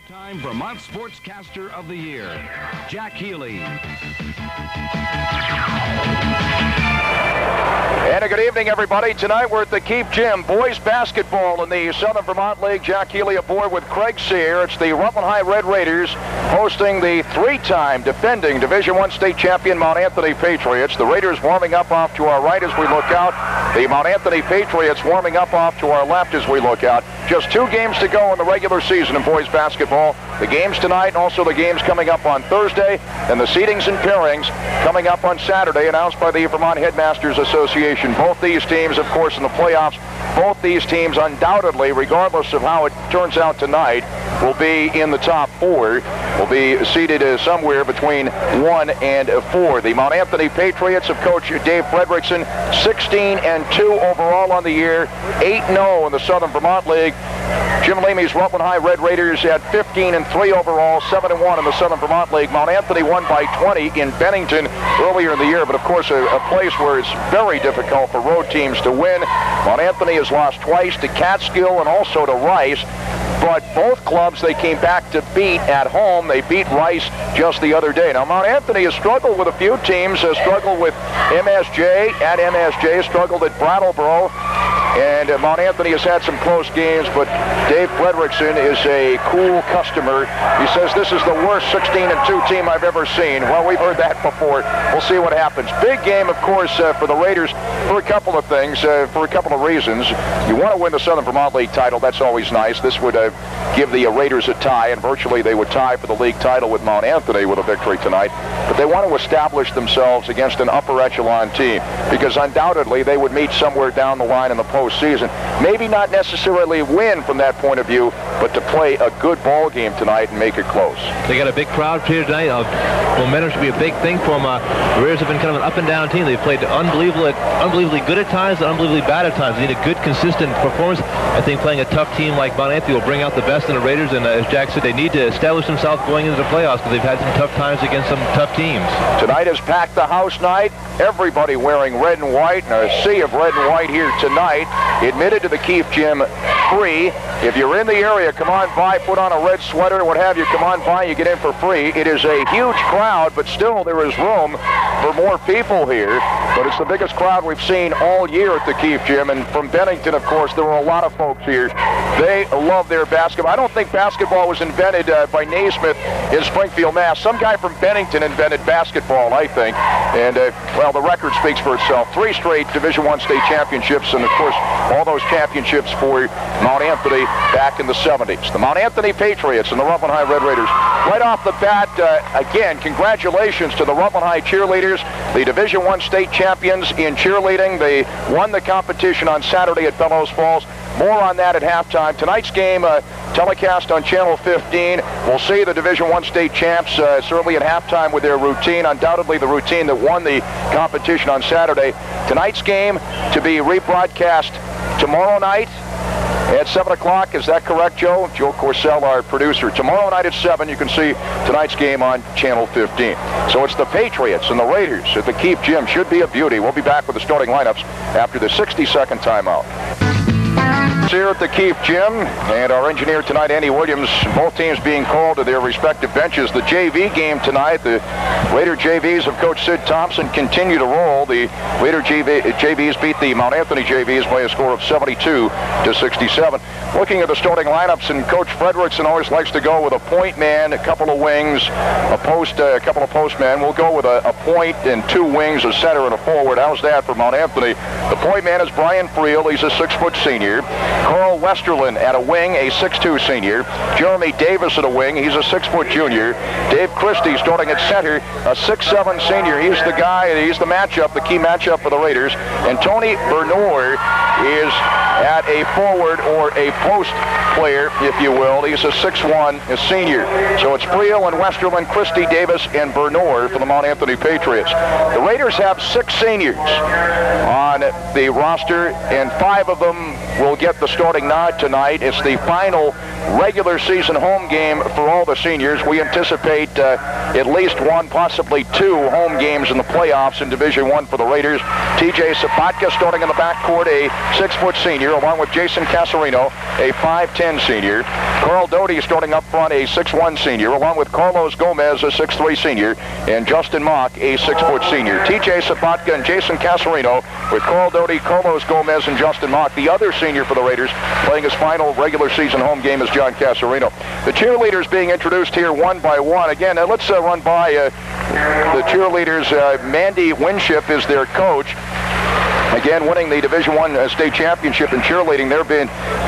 Time Vermont Sportscaster of the Year, Jack Healy. And a good evening, everybody. Tonight we're at the Keefe Gym. Boys basketball in the Southern Vermont League. Jack Healy aboard with Craig Sear. It's the Rutland High Red Raiders hosting the three-time defending Division I state champion Mount Anthony Patriots. The Raiders warming up off to our right as we look out. The Mount Anthony Patriots warming up off to our left as we look out. Just 2 games to go in the regular season in boys basketball. The games tonight and also the games coming up on Thursday, and the seedings and pairings coming up on Saturday, announced by the Vermont Headmasters Association. Both these teams, of course, in the playoffs, both these teams undoubtedly, regardless of how it turns out tonight, will be in the top 4, will be seated somewhere between 1 and 4. The Mount Anthony Patriots of Coach Dave Fredrickson, 16-2 overall on the year, 8-0 in the Southern Vermont League. Jim Leamy's Rutland High Red Raiders at 15-3 overall, 7-1 in the Southern Vermont League. Mount Anthony won by 20 in Bennington earlier in the year, but of course a place where it's very difficult for road teams to win. Mount Anthony has lost twice to Catskill and also to Rice. But both clubs they came back to beat at home. They beat Rice just the other day. Now, Mount Anthony has struggled with a few teams, has struggled with MSJ, at MSJ, struggled at Brattleboro, and Mount Anthony has had some close games, but Dave Fredrickson is a cool customer. He says this is the worst 16-2 team I've ever seen. Well, we've heard that before. We'll see what happens. Big game, of course, for the Raiders for a couple of things, for a couple of reasons. You want to win the Southern Vermont League title. That's always nice. This would give the Raiders a tie, and virtually they would tie for the league title with Mount Anthony with a victory tonight. But they want to establish themselves against an upper echelon team, because undoubtedly they would meet somewhere down the line in the postseason. Maybe not necessarily win from that point of view, but to play a good ball game tonight and make it close. They got a big crowd here tonight. Momentum should be a big thing for them. The Raiders have been kind of an up-and-down team. They've played unbelievably good at times and unbelievably bad at times. They need a good, consistent performance. I think playing a tough team like Mount Anthony will bring out the best in the Raiders, and as Jack said, they need to establish themselves going into the playoffs because they've had some tough times against some tough teams. Tonight is packed the house night. Everybody wearing red and white, and a sea of red and white here tonight. Admitted to the Keefe Gym free. If you're in the area, come on by, put on a red sweater, what have you, come on by, you get in for free. It is a huge crowd, but still there is room for more people here. But it's the biggest crowd we've seen all year at the Keefe Gym, and from Bennington, of course, there were a lot of folks here. They love their basketball. I don't think basketball was invented by Naismith in Springfield, Mass. Some guy from Bennington invented basketball, I think. And, well, the record speaks for itself. 3 straight Division I state championships, and, of course, all those championships for Mount Anthony back in the 70s. The Mount Anthony Patriots and the Rutland High Red Raiders. Right off the bat, again, congratulations to the Rutland High cheerleaders, the Division I state champions in cheerleading. They won the competition on Saturday at Bellows Falls. More on that at halftime. Tonight's game telecast on Channel 15. We'll see the Division I state champs certainly at halftime with their routine, undoubtedly the routine that won the competition on Saturday. Tonight's game to be rebroadcast tomorrow night at 7 o'clock. Is that correct, Joe? Joe Corsell, our producer. Tomorrow night at 7, you can see tonight's game on Channel 15. So it's the Patriots and the Raiders at the Keefe Gym. Should be a beauty. We'll be back with the starting lineups after the 60-second timeout. Here at the Keefe Gym, and our engineer tonight, Andy Williams, both teams being called to their respective benches. The JV game tonight, the Raider JVs of Coach Sid Thompson continue to roll. The Raider JVs beat the Mount Anthony JVs by a score of 72-67. Looking at the starting lineups, and Coach Fredrickson always likes to go with a point man, a couple of wings, a couple of post men. We'll go with a point and 2 wings, a center and a forward. How's that for Mount Anthony? The point man is Brian Friel. He's a 6-foot senior. Carl Westerlin at a wing, a 6'2 senior. Jeremy Davis at a wing, he's a 6-foot junior. Dave Christie starting at center, a 6'7 senior. He's the guy, he's the matchup, the key matchup for the Raiders. And Tony Bernor is at a forward or a post player, if you will. He's a 6'1 senior. So it's Friel and Westerlin, Christie, Davis, and Bernor for the Mount Anthony Patriots. The Raiders have 6 seniors on the roster, and 5 of them will get the starting nod tonight. It's the final regular season home game for all the seniors. We anticipate at least 1, possibly 2 home games in the playoffs in Division I for the Raiders. TJ Sabatka starting in the backcourt, a 6-foot senior, along with Jason Casarino, a 5'10 senior. Carl Doty starting up front, a 6'1 senior, along with Carlos Gomez, a 6'3 senior, and Justin Mock, a 6-foot senior. TJ Sapatka and Jason Casarino with Carl Doty, Carlos Gomez, and Justin Mock. The other senior for the Raiders playing his final regular season home game is John Casarino. The cheerleaders being introduced here one by one. Again, let's run by the cheerleaders. Mandy Winship is their coach. Again, winning the Division I state championship in cheerleading.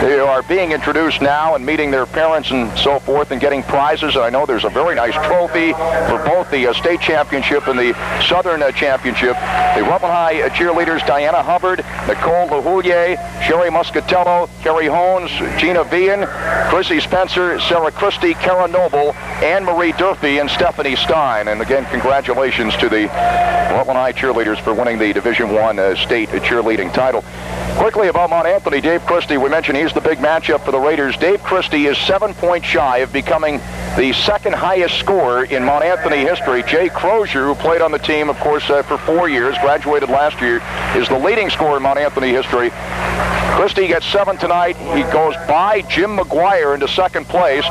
They are being introduced now and meeting their parents and so forth and getting prizes. I know there's a very nice trophy for both the state championship and the Southern championship. The Rutland High cheerleaders, Diana Hubbard, Nicole LaHoulier, Sherry Muscatello, Kerry Hones, Gina Vian, Chrissy Spencer, Sarah Christie, Kara Noble, Anne-Marie Durfee, and Stephanie Stein. And again, congratulations to the Rutland High cheerleaders for winning the Division I state cheerleading title. Quickly about Mount Anthony, Dave Christie, we mentioned he's the big matchup for the Raiders. Dave Christie is 7 points shy of becoming the second highest scorer in Mount Anthony history. Jay Crozier, who played on the team, of course, for 4 years, graduated last year, is the leading scorer in Mount Anthony history. Christie gets 7 tonight. He goes by Jim McGuire into second place.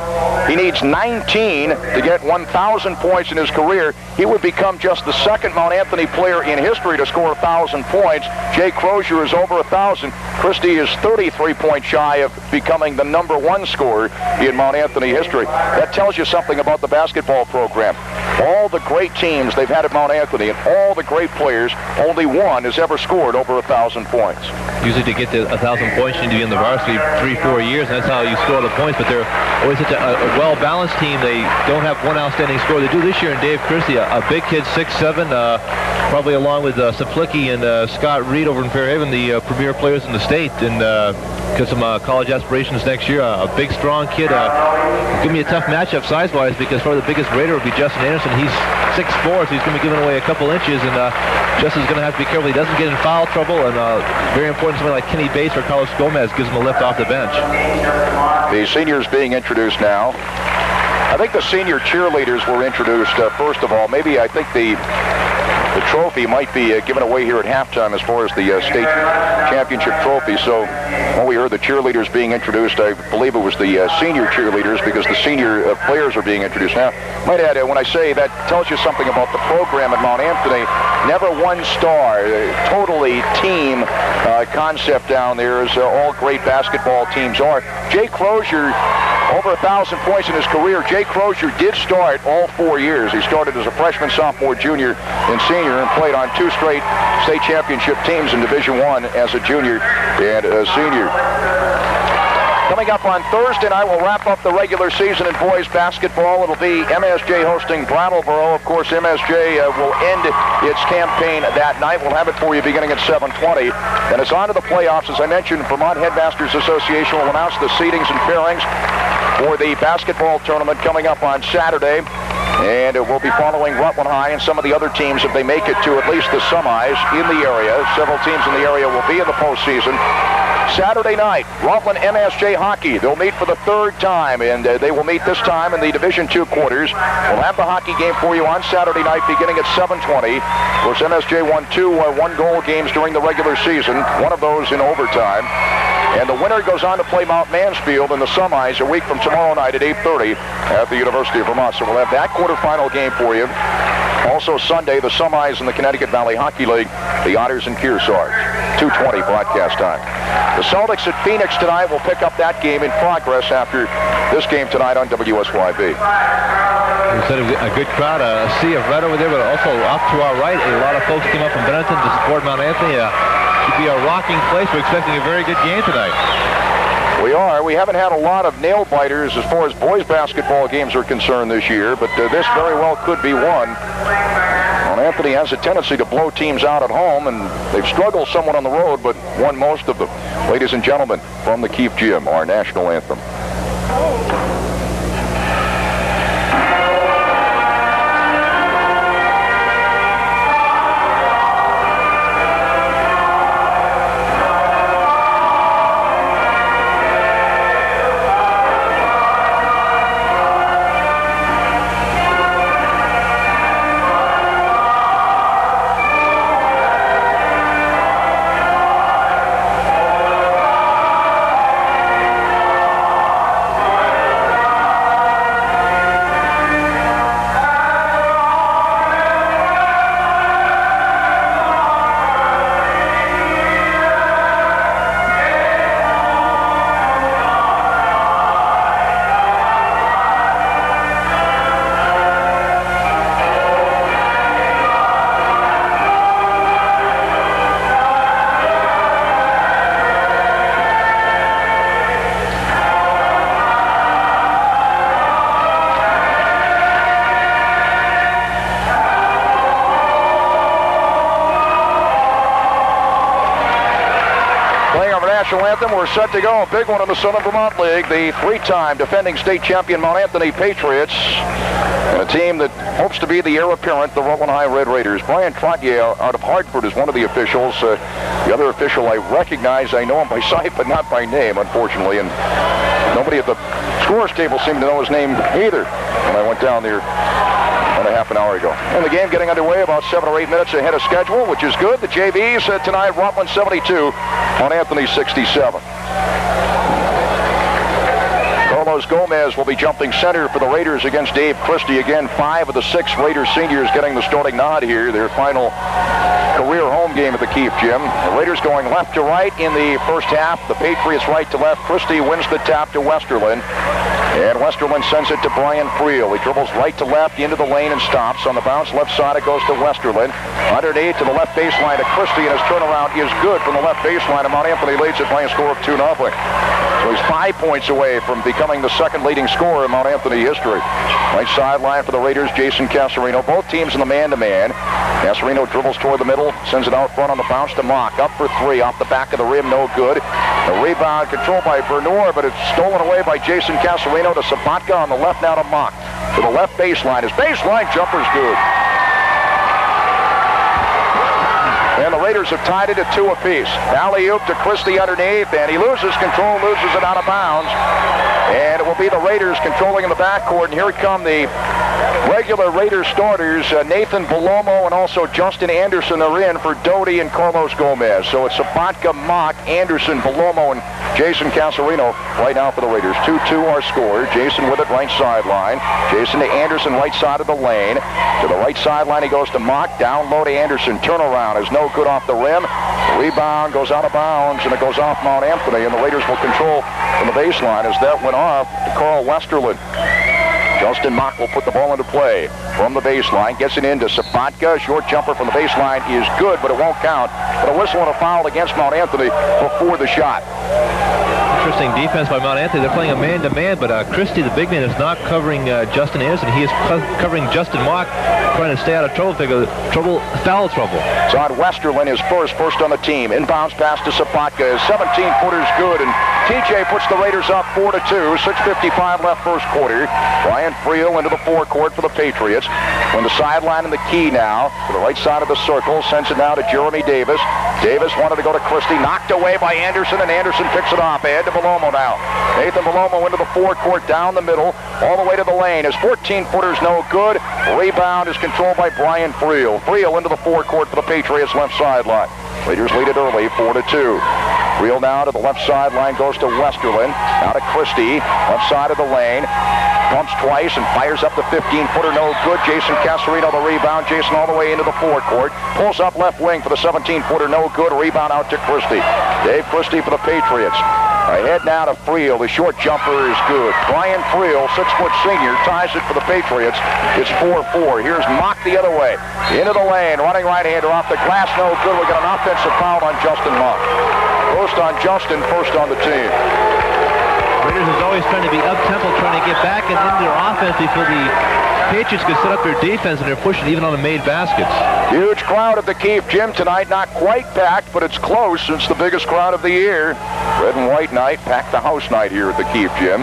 He needs 19 to get 1,000 points in his career. He would become just the second Mount Anthony player in history to score 1,000 points. Jay Crozier is over 1,000. Christie is 33 points shy of becoming the #1 scorer in Mount Anthony history. That tells you something about the basketball program. All the great teams they've had at Mount Anthony and all the great players, only one has ever scored over 1,000 points. Usually to get to 1,000 points, you need to be in the varsity 3-4 years, and that's how you score the points. But they're always such a well-balanced team. They don't have one outstanding scorer. They do this year in Dave Christie, a big kid, 6'7", probably along with Saplicki and Scott Reed over in Fairhaven, the premier players in the state, and got some college aspirations next year. A big, strong kid. Give me a tough matchup size-wise because probably the biggest Raider would be Justin Anderson. He's 6'4", so he's going to be giving away a couple inches, and Justin's going to have to be careful he doesn't get in foul trouble, and very important, somebody like Kenny Bates or Carlos Gomez gives him a lift off the bench. The seniors being introduced now. I think the senior cheerleaders were introduced first of all. Maybe I think the trophy might be given away here at halftime as far as the state championship trophy. So when we heard the cheerleaders being introduced, I believe it was the senior cheerleaders because the senior players are being introduced now. Might add, when I say that tells you something about the program at Mount Anthony. Never one star, totally team concept down there, as all great basketball teams are. Jay Crozier, over 1,000 points in his career. Jay Crozier did start all 4 years. He started as a freshman, sophomore, junior, and senior, and played on 2 straight state championship teams in Division I as a junior and a senior. Coming up on Thursday night, we'll wrap up the regular season in boys basketball. It'll be MSJ hosting Brattleboro. Of course, MSJ will end its campaign that night. We'll have it for you beginning at 7:20. And it's on to the playoffs. As I mentioned, Vermont Headmasters Association will announce the seedings and pairings for the basketball tournament coming up on Saturday. And we'll be following Rutland High and some of the other teams if they make it to at least the semis in the area. Several teams in the area will be in the postseason. Saturday night, Rutland MSJ hockey. They'll meet for the 3rd time, and they will meet this time in the Division II quarters. We'll have the hockey game for you on Saturday night beginning at 7:20. Of course, MSJ won 2 one-goal games during the regular season, one of those in overtime. And the winner goes on to play Mount Mansfield in the semis a week from tomorrow night at 8:30 at the University of Vermont. So we'll have that quarterfinal game for you. Also Sunday, the semis in the Connecticut Valley Hockey League, the Otters and Kearsarge. 2:20 broadcast time. The Celtics at Phoenix tonight will pick up that game in progress after this game tonight on WSYB. We said a good crowd, a sea of red over there, but also off to our right, a lot of folks came up from Benetton to support Mount Anthony. Should be a rocking place. We're expecting a very good game tonight. We are. We haven't had a lot of nail-biters as far as boys basketball games are concerned this year, but this very well could be one. Mount Anthony has a tendency to blow teams out at home, and they've struggled somewhat on the road, but won most of them. Ladies and gentlemen, from the Keefe Gym, our national anthem. national anthem. We're set to go. A big one in the Southern Vermont League. The three-time defending state champion Mount Anthony Patriots. And a team that hopes to be the heir apparent, the Rutland High Red Raiders. Brian Trottier out of Hartford is one of the officials. The other official I recognize, I know him by sight, but not by name, unfortunately. And nobody at the scores table seemed to know his name either when I went down there about a half an hour ago. And the game getting underway about 7 or 8 minutes ahead of schedule, which is good. The JVs tonight, Rutland 72, Mount Anthony 67. Carlos Gomez will be jumping center for the Raiders against Dave Christie. Again, 5 of the 6 Raiders seniors getting the starting nod here. Their final career home game at the Keefe Gym. The Raiders going left to right in the first half. The Patriots right to left. Christie wins the tap to Westerland. And Westerland sends it to Brian Friel. He dribbles right to left into the lane and stops. On the bounce left side, it goes to Westerland. Underneath to the left baseline to Christie, and his turnaround is good from the left baseline. And Mount Anthony leads it by a score of 2-0. So he's 5 points away from becoming the second leading scorer in Mount Anthony history. Right sideline for the Raiders, Jason Casarino. Both teams in the man-to-man. Casarino dribbles toward the middle, sends it out front on the bounce to Mock. Up for 3, off the back of the rim, no good. The rebound controlled by Bernor, but it's stolen away by Jason Casarino to Sabatka on the left, now to Mock. To the left baseline. His baseline jumper's good. And the Raiders have tied it at 2 apiece. Alley-oop to Christie underneath, and he loses control, loses it out of bounds. And it will be the Raiders controlling in the backcourt, and here come the regular Raiders starters. Nathan Belomo and also Justin Anderson are in for Doty and Carlos Gomez. So it's Sabatka, Mock, Anderson, Belomo, and Jason Casarino right now for the Raiders. 2-2 our score. Jason with it right sideline. Jason to Anderson right side of the lane. To the right sideline he goes to Mock. Down low to Anderson. Turnaround is no good off the rim. The rebound goes out of bounds, and it goes off Mount Anthony, and the Raiders will control from the baseline as that went off to Carl Westerland. Justin Mock will put the ball into play from the baseline. Gets it into Sabatka. Short jumper from the baseline is good, but it won't count. But a whistle and a foul against Mount Anthony before the shot. Interesting defense by Mount Anthony. They're playing a man-to-man, but Christie, the big man, is not covering Justin Anderson. He is covering Justin Mock, trying to stay out of trouble. Foul trouble. It's on Westerland, his first on the team. Inbounds pass to Sabatka. His 17-footer's good, and TJ puts the Raiders up 4-2. 6:55 left first quarter. Brian Friel into the forecourt for the Patriots. On the sideline in the key now, to the right side of the circle. Sends it now to Jeremy Davis. Davis wanted to go to Christie. Knocked away by Anderson, and Anderson picks it off. Ahead to Belomo now. Nathan Belomo into the forecourt, down the middle, all the way to the lane. His 14-footer's no good. Rebound is controlled by Brian Friel. Friel into the forecourt for the Patriots left sideline. Raiders lead it early, 4-2. Friel now to the left sideline, goes to Westerland. Now to Christie, left side of the lane. Pumps twice and fires up the 15-footer, no good. Jason Casarino the rebound. Jason all the way into the forecourt. Pulls up left wing for the 17-footer, no good. Rebound out to Christie. Dave Christie for the Patriots. Ahead now to Friel. The short jumper is good. Brian Friel, 6-foot senior, ties it for the Patriots. It's 4-4. Here's Mock the other way. Into the lane. Running right-hander off the glass. No good. We got an offensive foul on Justin Mock. First on Justin, first on the team. Raiders is always trying to be up-tempo, trying to get back into their offense before the Patriots could set up their defense, and they're pushing even on the made baskets. Huge crowd at the Keefe Gym tonight. Not quite packed, but it's close. It's the biggest crowd of the year. Red and white night, packed the house night here at the Keefe Gym.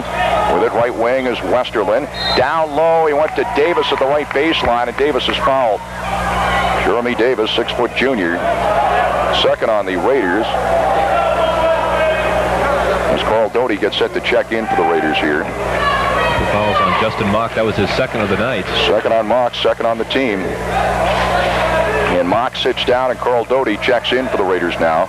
With it right wing is Westerland. Down low, he went to Davis at the right baseline, and Davis is fouled. Jeremy Davis, 6-foot junior. Second on the Raiders. As Carl Doty gets set to check in for the Raiders here. The fouls on Justin Mock. That was his second of the night. Second on Mock, second on the team. And Mock sits down, and Carl Doty checks in for the Raiders now.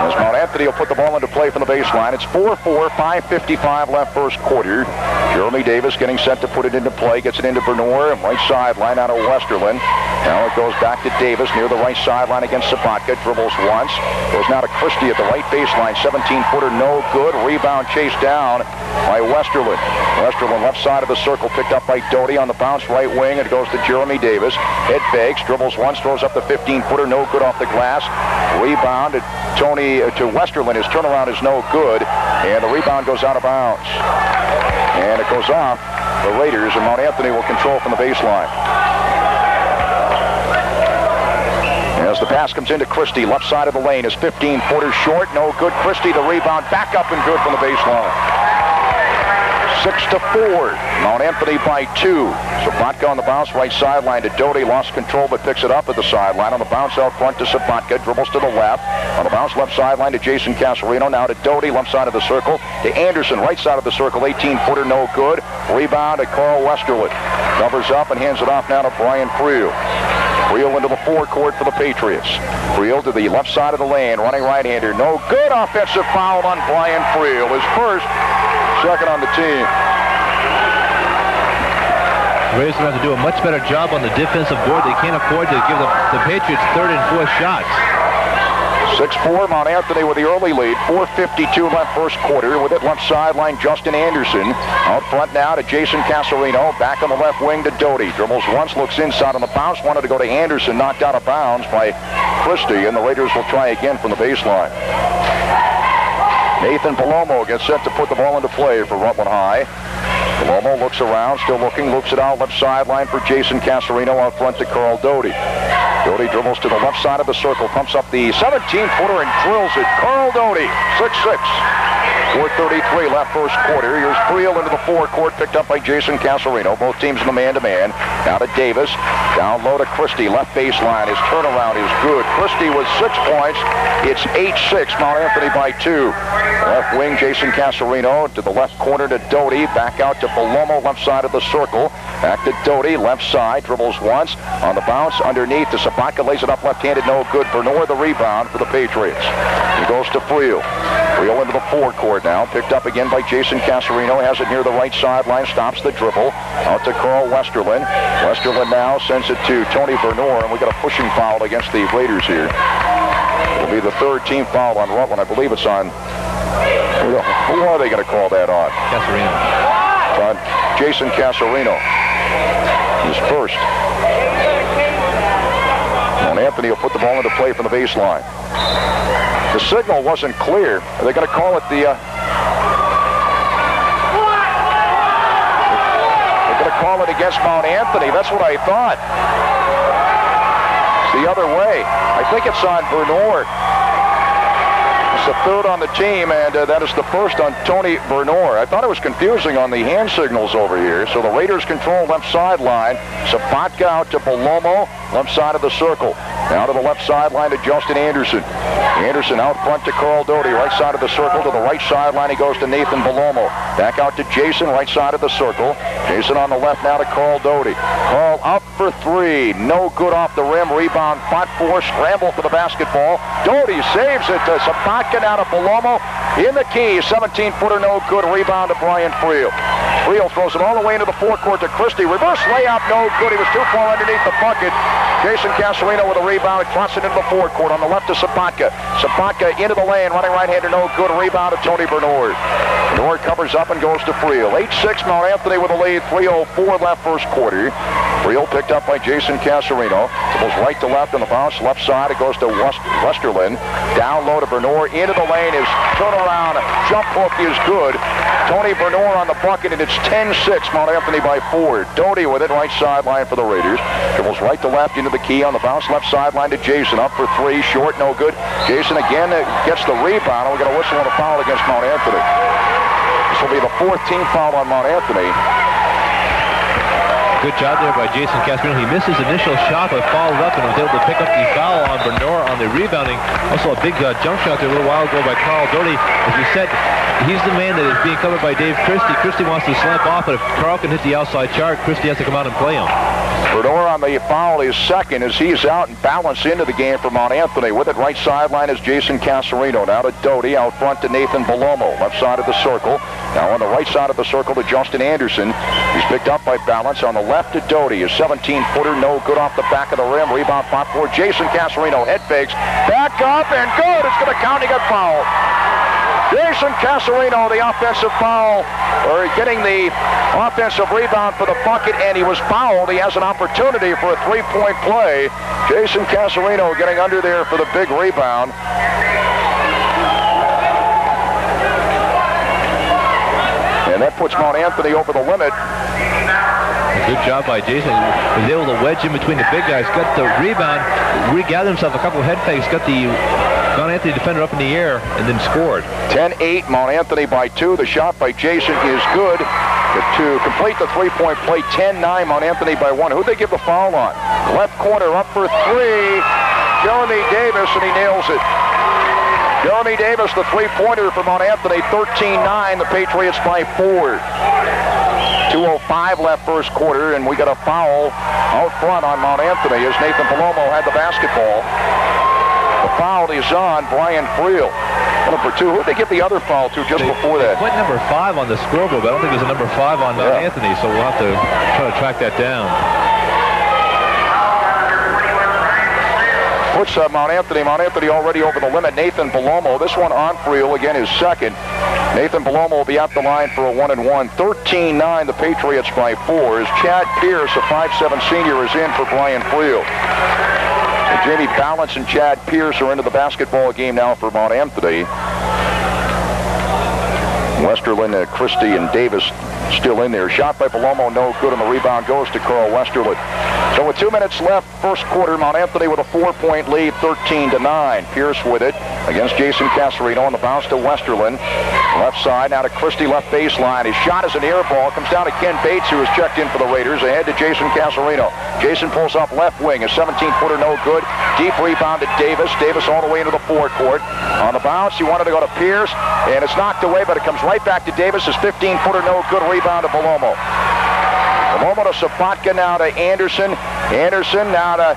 As Mount Anthony will put the ball into play from the baseline. It's 4-4, 5:55 left first quarter. Jeremy Davis getting set to put it into play. Gets it into Bernor, right sideline out of Westerland. Now it goes back to Davis near the right sideline against Sabatka. Dribbles once. Goes now to Christie at the right baseline. 17-footer, no good. Rebound chased down by Westerland. Westerland left side of the circle, picked up by Doty on the bounce right wing. It goes to Jeremy Davis. Head fakes, dribbles once, throws up the 15-footer, no good off the glass. Rebound to Westerland. His turnaround is no good, and the rebound goes out of bounds. And it goes off the Raiders, and Mount Anthony will control from the baseline. As the pass comes into Christie, left side of the lane is 15-footer short, no good. Christie, the rebound, back up and good from the baseline. 6-4. Mount Anthony by 2. Sabatka on the bounce, right sideline to Doty. Lost control but picks it up at the sideline. On the bounce out front to Sabatka. Dribbles to the left. On the bounce left sideline to Jason Casarino. Now to Doty, left side of the circle. To Anderson, right side of the circle. 18-footer, no good. Rebound to Carl Westerland. Covers up and hands it off now to Brian Friel. Friel into the forecourt for the Patriots. Friel to the left side of the lane. Running right-hander. No good. Offensive foul on Brian Friel. His first. Second on the team. Raiders have to do a much better job on the defensive board. They can't afford to give the Patriots third and fourth shots. 6-4, Mount Anthony with the early lead. 4:52 left first quarter. With it left sideline, Justin Anderson. Out front now to Jason Casarino. Back on the left wing to Doty. Dribbles once, looks inside on the bounce. Wanted to go to Anderson. Knocked out of bounds by Christie. And the Raiders will try again from the baseline. Nathan Palomo gets set to put the ball into play for Rutland High. Palomo looks around, still looking, looks it out left sideline for Jason Casarino, out front to Carl Doty. Doty dribbles to the left side of the circle, pumps up the 17-footer and drills it. Carl Doty, 6'6". 4:33 left first quarter. Here's Friel into the forecourt, picked up by Jason Casarino. Both teams in the man-to-man. Now to Davis. Down low to Christie. Left baseline. His turnaround is good. Christie with 6 points. It's 8-6. Mount Anthony by 2. Left wing, Jason Casarino to the left corner to Doty. Back out to Palomo, left side of the circle. Back to Doty, left side. Dribbles once. On the bounce, underneath to Sabatka. Lays it up left-handed. No good. Bernor the rebound for the Patriots. He goes to Friel. Friel into the forecourt now. Picked up again by Jason Casarino. Has it near the right sideline. Stops the dribble. Out to Carl Westerland. Westerland now sends it to Tony Bernor. And we got a pushing foul against the Raiders here. It'll be the third team foul on Rutland. I believe it's on... Who are they going to call that on? Casarino. It's on Jason Casarino. His first. And Anthony will put the ball into play from the baseline. The signal wasn't clear. Are they going to call it the... They're going to call it against Mount Anthony. That's what I thought. It's the other way. I think it's on Bernor. It's the third on the team, and that is the first on Tony Bernor. I thought it was confusing on the hand signals over here. So the Raiders control left sideline. Sabatka out to Palomo, left side of the circle. Now to the left sideline to Justin Anderson. Anderson out front to Carl Doty, right side of the circle. To the right sideline, he goes to Nathan Palomo. Back out to Jason, right side of the circle. Jason on the left now to Carl Doty. Carl up for 3. No good off the rim. Rebound, fought for, scramble for the basketball. Doty saves it to Sabatka, now to Palomo. In the key, 17-footer, no good. Rebound to Brian Friel. Friel throws it all the way into the forecourt to Christie. Reverse layup, no good. He was too far underneath the bucket. Jason Casarino with a rebound, crosses it into the forecourt. On the left to Sabatka. Sabatka into the lane, running right-hander, no good. Rebound to Tony Bernor. Bernor covers up and goes to Friel. 8-6, Mount Anthony with a lead. 3:04 left first quarter. Friel picked up by Jason Casarino. It goes right to left on the bounce. Left side, it goes to Westerland. Down low to Bernor. Into the lane. His turnaround jump hook is good. Tony Bernor on the bucket, and it's 10-6. Mount Anthony by 4. Doty with it, right sideline for the Raiders. Dribbles right to left into the key on the bounce. Left sideline to Jason. Up for 3. Short, no good. Jason again gets the rebound. We're going to whistle on a foul against Mount Anthony. This will be the 4th team foul on Mount Anthony. Good job there by Jason Casarino. He missed his initial shot, but followed up and was able to pick up the foul on Bernor on the rebounding. Also a big jump shot there a little while ago by Carl Doty. As we said, he's the man that is being covered by Dave Christie. Christie wants to slap off, but if Carl can hit the outside charge, Christie has to come out and play him. Bernor on the foul is second as he's out and balanced into the game for Mount Anthony. With it, right sideline is Jason Casarino. Now to Doty, out front to Nathan Palomo. Left side of the circle. Now on the right side of the circle to Justin Anderson. He's picked up by balance. On the left to Doty. A 17-footer, no good off the back of the rim. Rebound fought for Jason Casarino. Head fakes. Back up and good. It's going to count. He got fouled. Jason Casarino, the offensive foul, or getting the offensive rebound for the bucket, and he was fouled. He has an opportunity for a 3-point play. Jason Casarino getting under there for the big rebound. And that puts Mount Anthony over the limit. Good job by Jason. He was able to wedge in between the big guys, got the rebound, regathered himself a couple of head fakes, got the Mount Anthony defender up in the air, and then scored. 10-8, Mount Anthony by 2. The shot by Jason is good. To complete the three-point play, 10-9, Mount Anthony by 1. Who'd they give the foul on? Left corner up for 3. Jeremy Davis, and he nails it. Jeremy Davis, the three-pointer for Mount Anthony, 13-9, the Patriots by 4. 2:05 left first quarter, and we got a foul out front on Mount Anthony as Nathan Palomo had the basketball. The foul is on Brian Friel. Number 2. Who did they give the other foul to just before that? They put number 5 on the scoreboard, but I don't think there's a number 5 on Mount Anthony, so we'll have to try to track that down. Puts Mount Anthony already over the limit. Nathan Palomo, this one on Friel, again his second. Nathan Palomo will be at the line for a 1-and-1. 13-9, the Patriots by 4. As Chad Pierce, a 5'7" senior, is in for Brian Friel. Jamie Balance and Chad Pierce are into the basketball game now for Mount Anthony. Westerlin, Christie, and Davis still in there. Shot by Palomo, no good, and the rebound goes to Carl Westerlin. So with 2 minutes left, first quarter, Mount Anthony with a 4-point lead, 13-9. Pierce with it against Jason Casarino on the bounce to Westerlin. Left side, now to Christie, left baseline. His shot is an air ball. Comes down to Ken Bates, who has checked in for the Raiders. Ahead to Jason Casarino. Jason pulls up left wing. A 17-footer, no good. Deep rebound to Davis. Davis all the way into the forecourt. On the bounce, he wanted to go to Pierce, and it's knocked away, but it comes right back to Davis. His 15-footer, no good. Rebound to Palomo. Palomo to Sapatka, now to Anderson. Anderson now to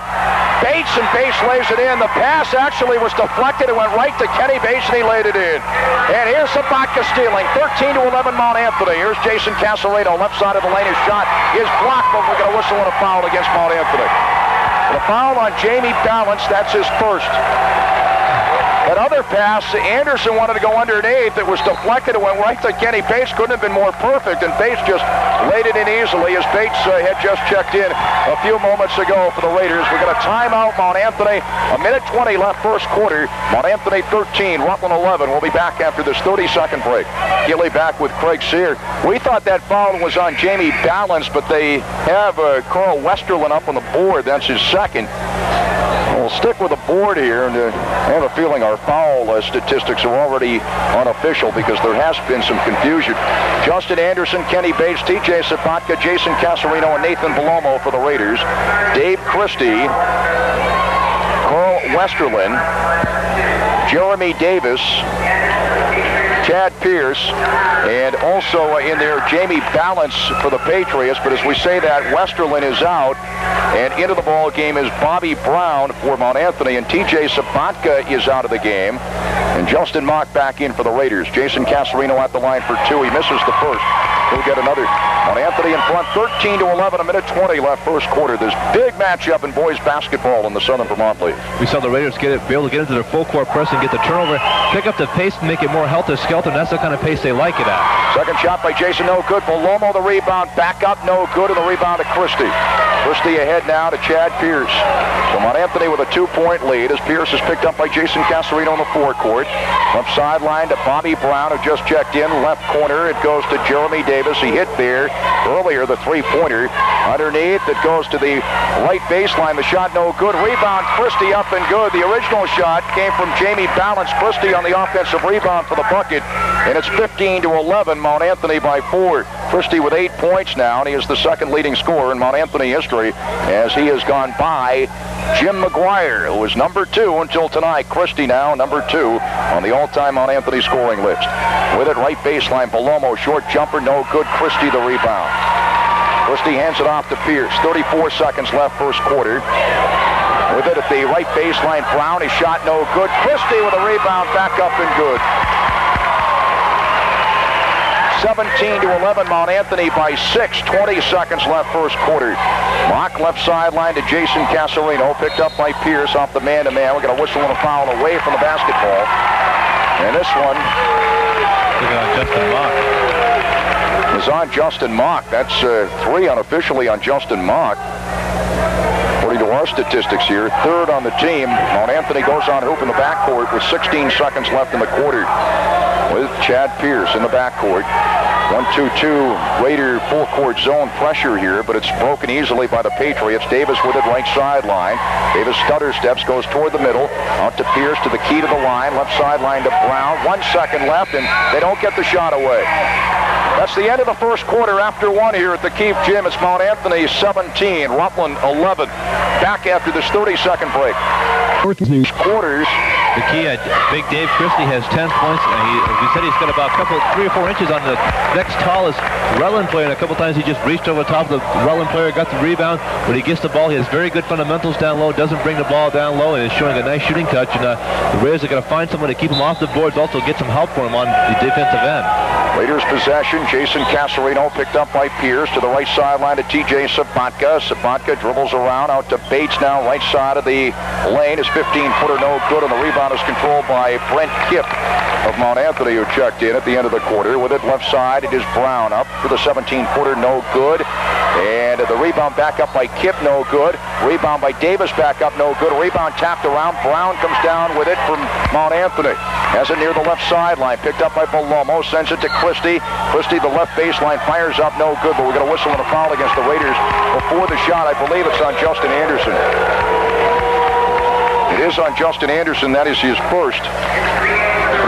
Bates, and Bates lays it in. The pass actually was deflected. It went right to Kenny Bates, and he laid it in. And here's Sapatka stealing. 13-11 Mount Anthony. Here's Jason Casarino. Left side of the lane. His shot is blocked, but we're going to whistle on a foul against Mount Anthony. The foul on Jamie Balance. That's his first. That other pass, Anderson wanted to go underneath. It was deflected. It went right to Kenny Bates. Couldn't have been more perfect, and Bates just laid it in easily as Bates had just checked in a few moments ago for the Raiders. We're going to time out Mount Anthony. 1:20 left first quarter. Mount Anthony 13, Rutland 11. We'll be back after this 30-second break. Gilly back with Craig Sear. We thought that foul was on Jamie Balance, but they have Carl Westerlin up on the board. That's his second. We'll stick with the board here, and I have a feeling our foul statistics are already unofficial because there has been some confusion. Justin Anderson, Kenny Bates, TJ Sapatka, Jason Casarino, and Nathan Palomo for the Raiders. Dave Christie, Carl Westerlin, Jeremy Davis, Chad Pierce, and also in there Jamie Balance for the Patriots. But as we say that, Westerlin is out, and into the ball game is Bobby Brown for Mount Anthony, and TJ Sapatka is out of the game, and Justin Mock back in for the Raiders. Jason Casarino at the line for 2. He misses the first. He'll get another. Mount Anthony in front, 13-11, 1:20 left first quarter. This big matchup in boys basketball in the Southern Vermont League. We saw the Raiders be able to get into their full court press and get the turnover, pick up the pace and make it more helter-skelter. That's the kind of pace they like it at. Second shot by Jason, no good. Palomo the rebound, back up, no good, and the rebound to Christie. Christie ahead now to Chad Pierce. So Mount Anthony with a 2-point lead as Pierce is picked up by Jason Casarino in the forecourt. Left sideline to Bobby Brown, who just checked in. Left corner, it goes to Jeremy Davis. He hit there earlier, the three-pointer. Underneath, it goes to the right baseline. The shot no good. Rebound, Christie up and good. The original shot came from Jamie Balance. Christie on the offensive rebound for the bucket. And it's 15-11, Mount Anthony by 4. Christie with 8 points now, and he is the second leading scorer in Mount Anthony history as he has gone by Jim McGuire, who was number 2 until tonight. Christie now number 2 on the all-time Mount Anthony scoring list. With it, right baseline, Palomo, short jumper, no good. Christie the rebound. Christie hands it off to Pierce. 34 seconds left first quarter. With it at the right baseline, Brown, his shot no good. Christie with a rebound, back up and good. 17-11, Mount Anthony by 6. 20 seconds left first quarter. Mock left sideline to Jason Casarino, picked up by Pierce off the man-to-man. We're going to whistle and a foul away from the basketball. And this one is on Justin Mock. That's 3 unofficially on Justin Mock. According to our statistics here, 3rd on the team. Mount Anthony goes on hoop in the backcourt with 16 seconds left in the quarter with Chad Pierce in the backcourt. 1-2-2 Raider full court zone pressure here, but it's broken easily by the Patriots. Davis with it right sideline. Davis stutter steps, goes toward the middle, out to Pierce, to the key to the line, left sideline to Brown. 1 second left, and they don't get the shot away. That's the end of the first quarter after one here at the Keefe Gym. It's Mount Anthony 17, Rutland 11. Back after this 30-second break. Quarters. The key, Big Dave Christie has 10 points. As we said, he's got about 3 or 4 inches on the next tallest Rutland player, and a couple times he just reached over the top of the Rutland player, got the rebound. When he gets the ball, he has very good fundamentals down low, doesn't bring the ball down low, and is showing a nice shooting touch. And the Raiders are going to find someone to keep him off the boards, also get some help for him on the defensive end. Raiders possession. Jason Casarino picked up by Pierce to the right sideline to TJ Sabatka. Sabatka dribbles around out to Bates now, right side of the lane. His 15-footer no good, and the rebound is controlled by Brent Kipp of Mount Anthony, who checked in at the end of the quarter. With it left side, it is Brown up for the 17-footer, no good. And the rebound back up by Kipp, no good. Rebound by Davis back up, no good. Rebound tapped around. Brown comes down with it from Mount Anthony. Has it near the left sideline. Picked up by Balomo. Sends it to Christie. Christie, the left baseline, fires up, no good. But we're going to whistle and a foul against the Raiders before the shot. I believe it's on Justin Anderson. It is on Justin Anderson. That is his first.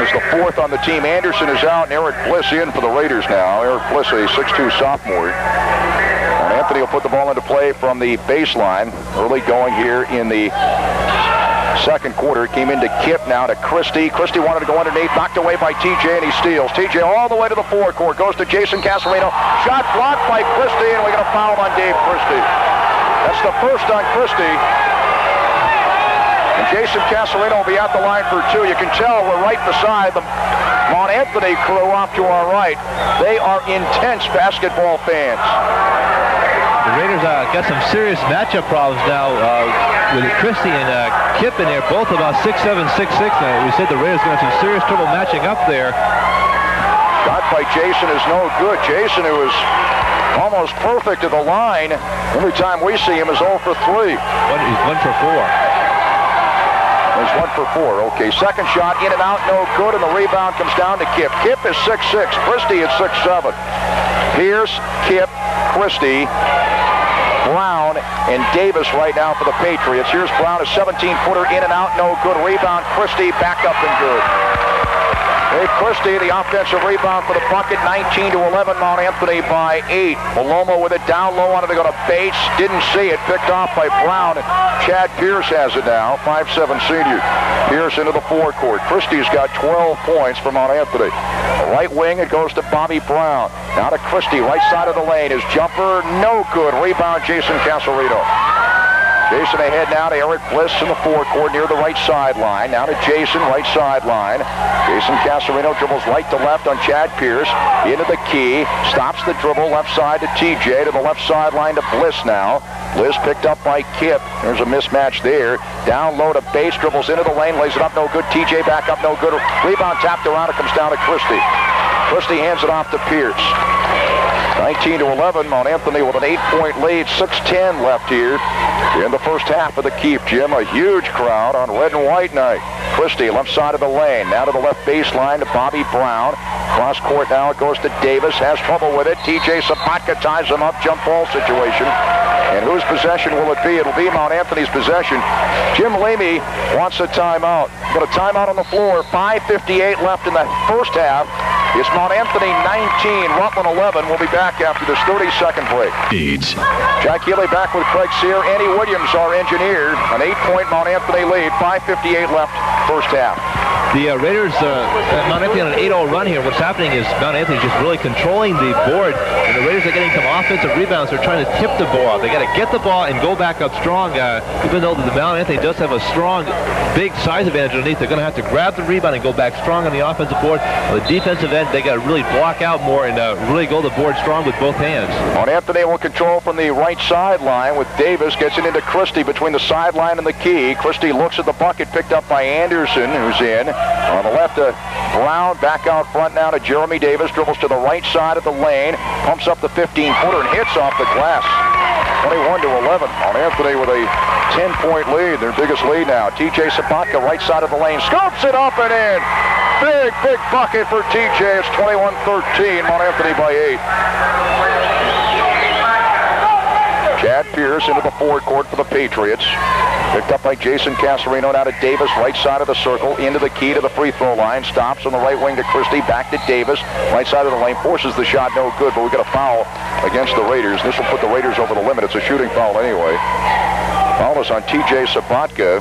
It's the fourth on the team. Anderson is out, and Eric Bliss in for the Raiders now. Eric Bliss, a 6'2 sophomore. And Anthony will put the ball into play from the baseline. Early going here in the second quarter. It came into Kipp now to Christie. Christie wanted to go underneath, knocked away by TJ, and he steals. TJ all the way to the forecourt. Goes to Jason Casarino. Shot blocked by Christie, and we got a foul on Dave Christie. That's the first on Christie. And Jason Casarino will be at the line for two. You can tell we're right beside the Mount Anthony crew off to our right. They are intense basketball fans. The Raiders got some serious matchup problems now with Christie and Kipp in there, both about 6'7", 6'6". Now, we said the Raiders going to have some serious trouble matching up there. Shot by Jason is no good. Jason, who is almost perfect at the line, every time we see him is 0 for 3. He's 1 for 4. He's 1 for 4. Okay, second shot in and out, no good, and the rebound comes down to Kipp. Kipp is 6'6". Christie is 6'7". Pierce, Kipp, Christie, Brown, and Davis right now for the Patriots. Here's Brown, a 17-footer in and out, no good. Rebound, Christie, back up and good. Dave Christie, the offensive rebound for the bucket, 19-11, Mount Anthony by 8. Maloma with it down low, wanted to go to Bates, didn't see it, picked off by Brown. Chad Pierce has it now, 5'7" senior. Pierce into the forecourt. Christie's got 12 points for Mount Anthony. The right wing, it goes to Bobby Brown. Now to Christie, right side of the lane. His jumper, no good. Rebound, Jason Casarino. Jason ahead now to Eric Bliss in the forecourt near the right sideline. Now to Jason, right sideline. Jason Casarino dribbles right to left on Chad Pierce. Into the key. Stops the dribble left side to TJ. To the left sideline to Bliss now. Bliss picked up by Kipp. There's a mismatch there. Down low to Bates. Dribbles into the lane. Lays it up, no good. TJ back up, no good. Rebound tapped around. It comes down to Christie. Christie hands it off to Pierce. 19-11, Mount Anthony with an 8-point lead, 6:10 left here in the first half of the Keefe Gym. A huge crowd on red and white night. Christie, left side of the lane, now to the left baseline to Bobby Brown. Cross court now, it goes to Davis, has trouble with it. TJ Sabatka ties him up, jump ball situation. And whose possession will it be? It'll be Mount Anthony's possession. Jim Leamy wants a timeout. Got a timeout on the floor, 5:58 left in the first half. It's Mount Anthony 19, Rutland 11. We'll be back after this 30-second break. Jack Healy back with Craig Sear. Andy Williams, our engineer. An 8-point Mount Anthony lead. 5:58 left, first half. The Raiders, Mount Anthony on an 8-0 run here. What's happening is Mount Anthony just really controlling the board, and the Raiders are getting some offensive rebounds. They're trying to tip the ball. They got to get the ball and go back up strong. Even though the Mount Anthony does have a strong, big size advantage underneath, they're going to have to grab the rebound and go back strong on the offensive board. On the defensive end, they got to really block out more and really go the board strong with both hands. Mount Anthony will control from the right sideline with Davis. Gets it into Christie between the sideline and the key. Christie looks at the bucket, picked up by Anderson, who's in. On the left, Brown back out front now to Jeremy Davis. Dribbles to the right side of the lane. Pumps up the 15-footer and hits off the glass. 21-11. Mount Anthony with a 10-point lead, their biggest lead now. TJ Sabatka, right side of the lane, scoops it up and in. Big bucket for TJ. It's 21-13. Mount Anthony by 8. Chad Pierce into the forecourt for the Patriots. Picked up by Jason Casarino, now to Davis, right side of the circle, into the key to the free throw line. Stops on the right wing to Christie, back to Davis, right side of the lane, forces the shot, no good, but we got a foul against the Raiders. This will put the Raiders over the limit. It's a shooting foul anyway. Foul is on TJ Sabatka.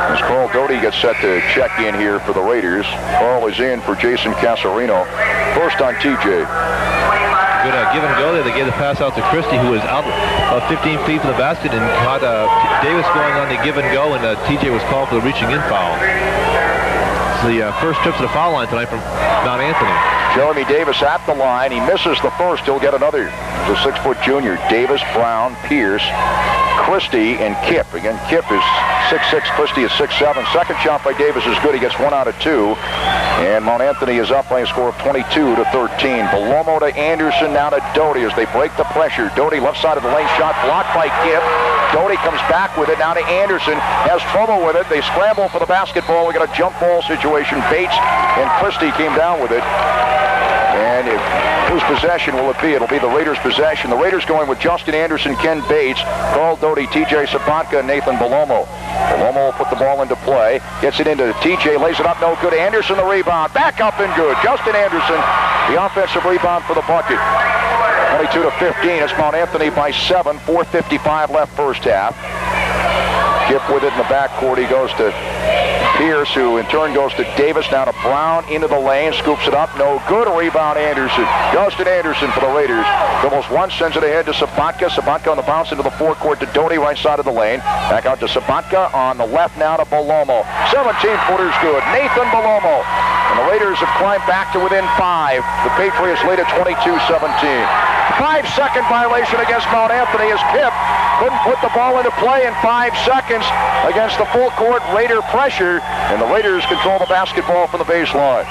As Carl Doty gets set to check in here for the Raiders. Carl is in for Jason Casarino. First on TJ. Good give and go there. They gave the pass out to Christie, who was out 15 feet from the basket, and caught Davis going on the give and go, and TJ was called for the reaching in foul. It's the first trip to the foul line tonight from Mount Anthony. Jeremy Davis at the line. He misses the first. He'll get another. The 6-foot junior. Davis, Brown, Pierce, Christie, and Kipp. Again, Kipp is 6'6", Christie is 6'7". Second shot by Davis is good. He gets 1 out of 2. And Mount Anthony is up by a score of 22-13. Belomo to Anderson, now to Doty as they break the pressure. Doty left side of the lane, shot blocked by Kipp. Doty comes back with it, now to Anderson. Has trouble with it. They scramble for the basketball. We got a jump ball situation. Bates and Christie came down with it. And whose possession will it be? It'll be the Raiders' possession. The Raiders going with Justin Anderson, Ken Bates, Carl Doty, TJ Sabatka, and Nathan Belomo. Belomo will put the ball into play. Gets it into TJ, lays it up, no good. Anderson the rebound. Back up and good. Justin Anderson, the offensive rebound for the bucket. 22-15. It's Mount Anthony by 7. 4:55 left first half. Kipp with it in the backcourt. He goes to Pierce, who in turn goes to Davis, now to Brown, into the lane, scoops it up, no good. Rebound Anderson. Justin Anderson for the Raiders. Dribbles once, sends it ahead to Sabatka. Sabatka on the bounce into the forecourt to Doty, right side of the lane. Back out to Sabatka on the left now to Belomo. 17-footer's good. Nathan Belomo. And the Raiders have climbed back to within 5. The Patriots lead at 22-17. 5-second violation against Mount Anthony as Kipp couldn't put the ball into play in 5 seconds against the full court Raider pressure, and the Raiders control the basketball from the baseline.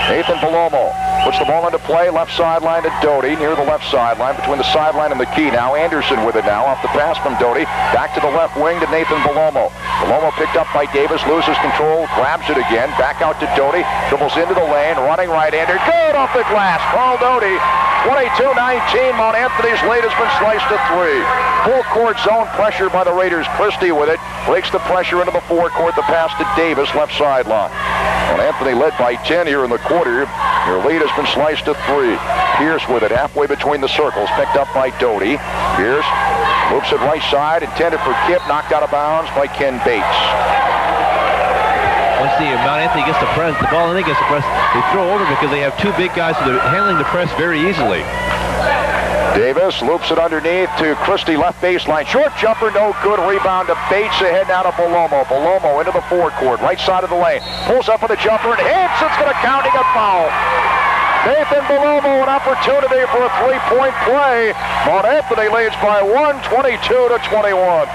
Nathan Belomo puts the ball into play, left sideline to Doty, near the left sideline, between the sideline and the key. Now Anderson with it now, off the pass from Doty, back to the left wing to Nathan Belomo. Belomo picked up by Davis, loses control, grabs it again, back out to Doty, dribbles into the lane, running right-hander, good off the glass, Carl Doty. 22-19, Mount Anthony's lead has been sliced to 3. Full court zone pressure by the Raiders. Christie with it, breaks the pressure into the forecourt, the pass to Davis, left sideline. Mount Anthony led by 10 here in the quarter. Their lead has been sliced to 3. Pierce with it, halfway between the circles, picked up by Doty. Pierce moves it right side, intended for Kipp, knocked out of bounds by Ken Bates. Once the Mount Anthony gets the press, the ball and they gets the press, they throw over because they have 2 big guys, so they're handling the press very easily. Davis loops it underneath to Christie, left baseline. Short jumper, no good. Rebound to Bates, ahead now to Belomo. Belomo into the forecourt, right side of the lane. Pulls up with a jumper and hits. It's going to count. He got fouled. Nathan Belomo, an opportunity for a 3-point play. Mount Anthony leads by 1, 22-21.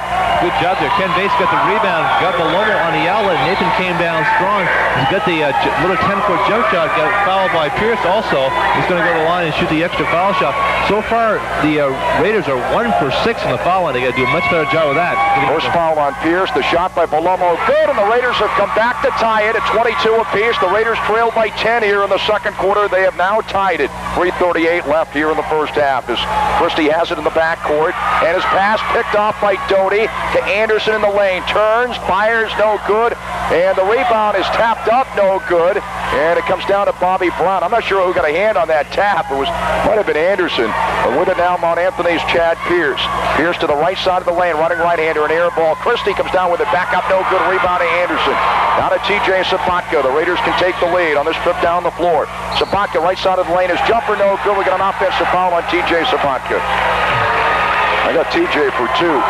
Good job there. Ken Bates got the rebound, got Belomo on the outlet. Nathan came down strong. He's got the little 10-foot jump shot, got fouled by Pierce also. He's going to go to the line and shoot the extra foul shot. So far, the Raiders are 1 for 6 in the foul line. They got to do a much better job with that. First foul on Pierce. The shot by Belomo good, and the Raiders have come back to tie it at 22 apiece. The Raiders trailed by 10 here in the second quarter. They have now tied it. 3:38 left here in the first half as Christie has it in the backcourt, and his pass picked off by Doty to Anderson in the lane. Turns, fires, no good, and the rebound is tapped up, no good, and it comes down to Bobby Brown. I'm not sure who got a hand on that tap. It might have been Anderson. But with it now, Mount Anthony's Chad Pierce. Pierce to the right side of the lane, running right-hander, an air ball. Christie comes down with it, back up, no good, rebound to Anderson. Down to TJ Sabatka. The Raiders can take the lead on this trip down the floor. Sabatka, right side of the lane, his jumper, no good. We got an offensive foul on TJ Sabatka. I got TJ for 2.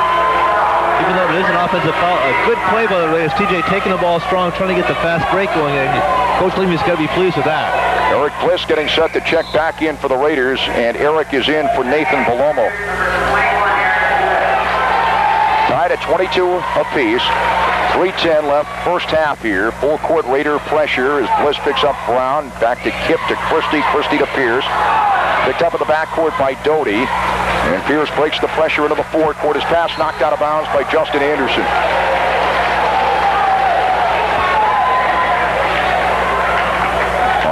Even though it is an offensive foul, a good play by the Raiders. TJ taking the ball strong, trying to get the fast break going. And Coach Leamy's got to be pleased with that. Eric Bliss getting set to check back in for the Raiders, and Eric is in for Nathan Belomo. Tied at 22 apiece. 3:10 left, first half here. Full court Raider pressure as Bliss picks up Brown. Back to Kipp to Christie. Christie to Pierce. Picked up in the backcourt by Doty. And Pierce breaks the pressure into the forecourt. His pass knocked out of bounds by Justin Anderson.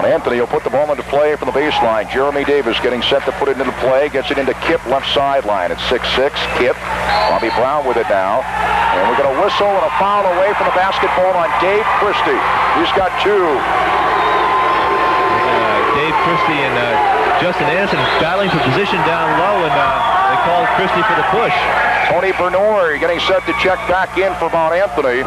Anthony will put the ball into play from the baseline. Jeremy Davis getting set to put it into play. Gets it into Kip left sideline at 6'6". Kip. Bobby Brown with it now. And we got a whistle and a foul away from the basketball on Dave Christie. He's got 2. Dave Christie and Justin Anderson battling for position down low, and they called Christie for the push. Tony Bernor getting set to check back in for Mount Anthony.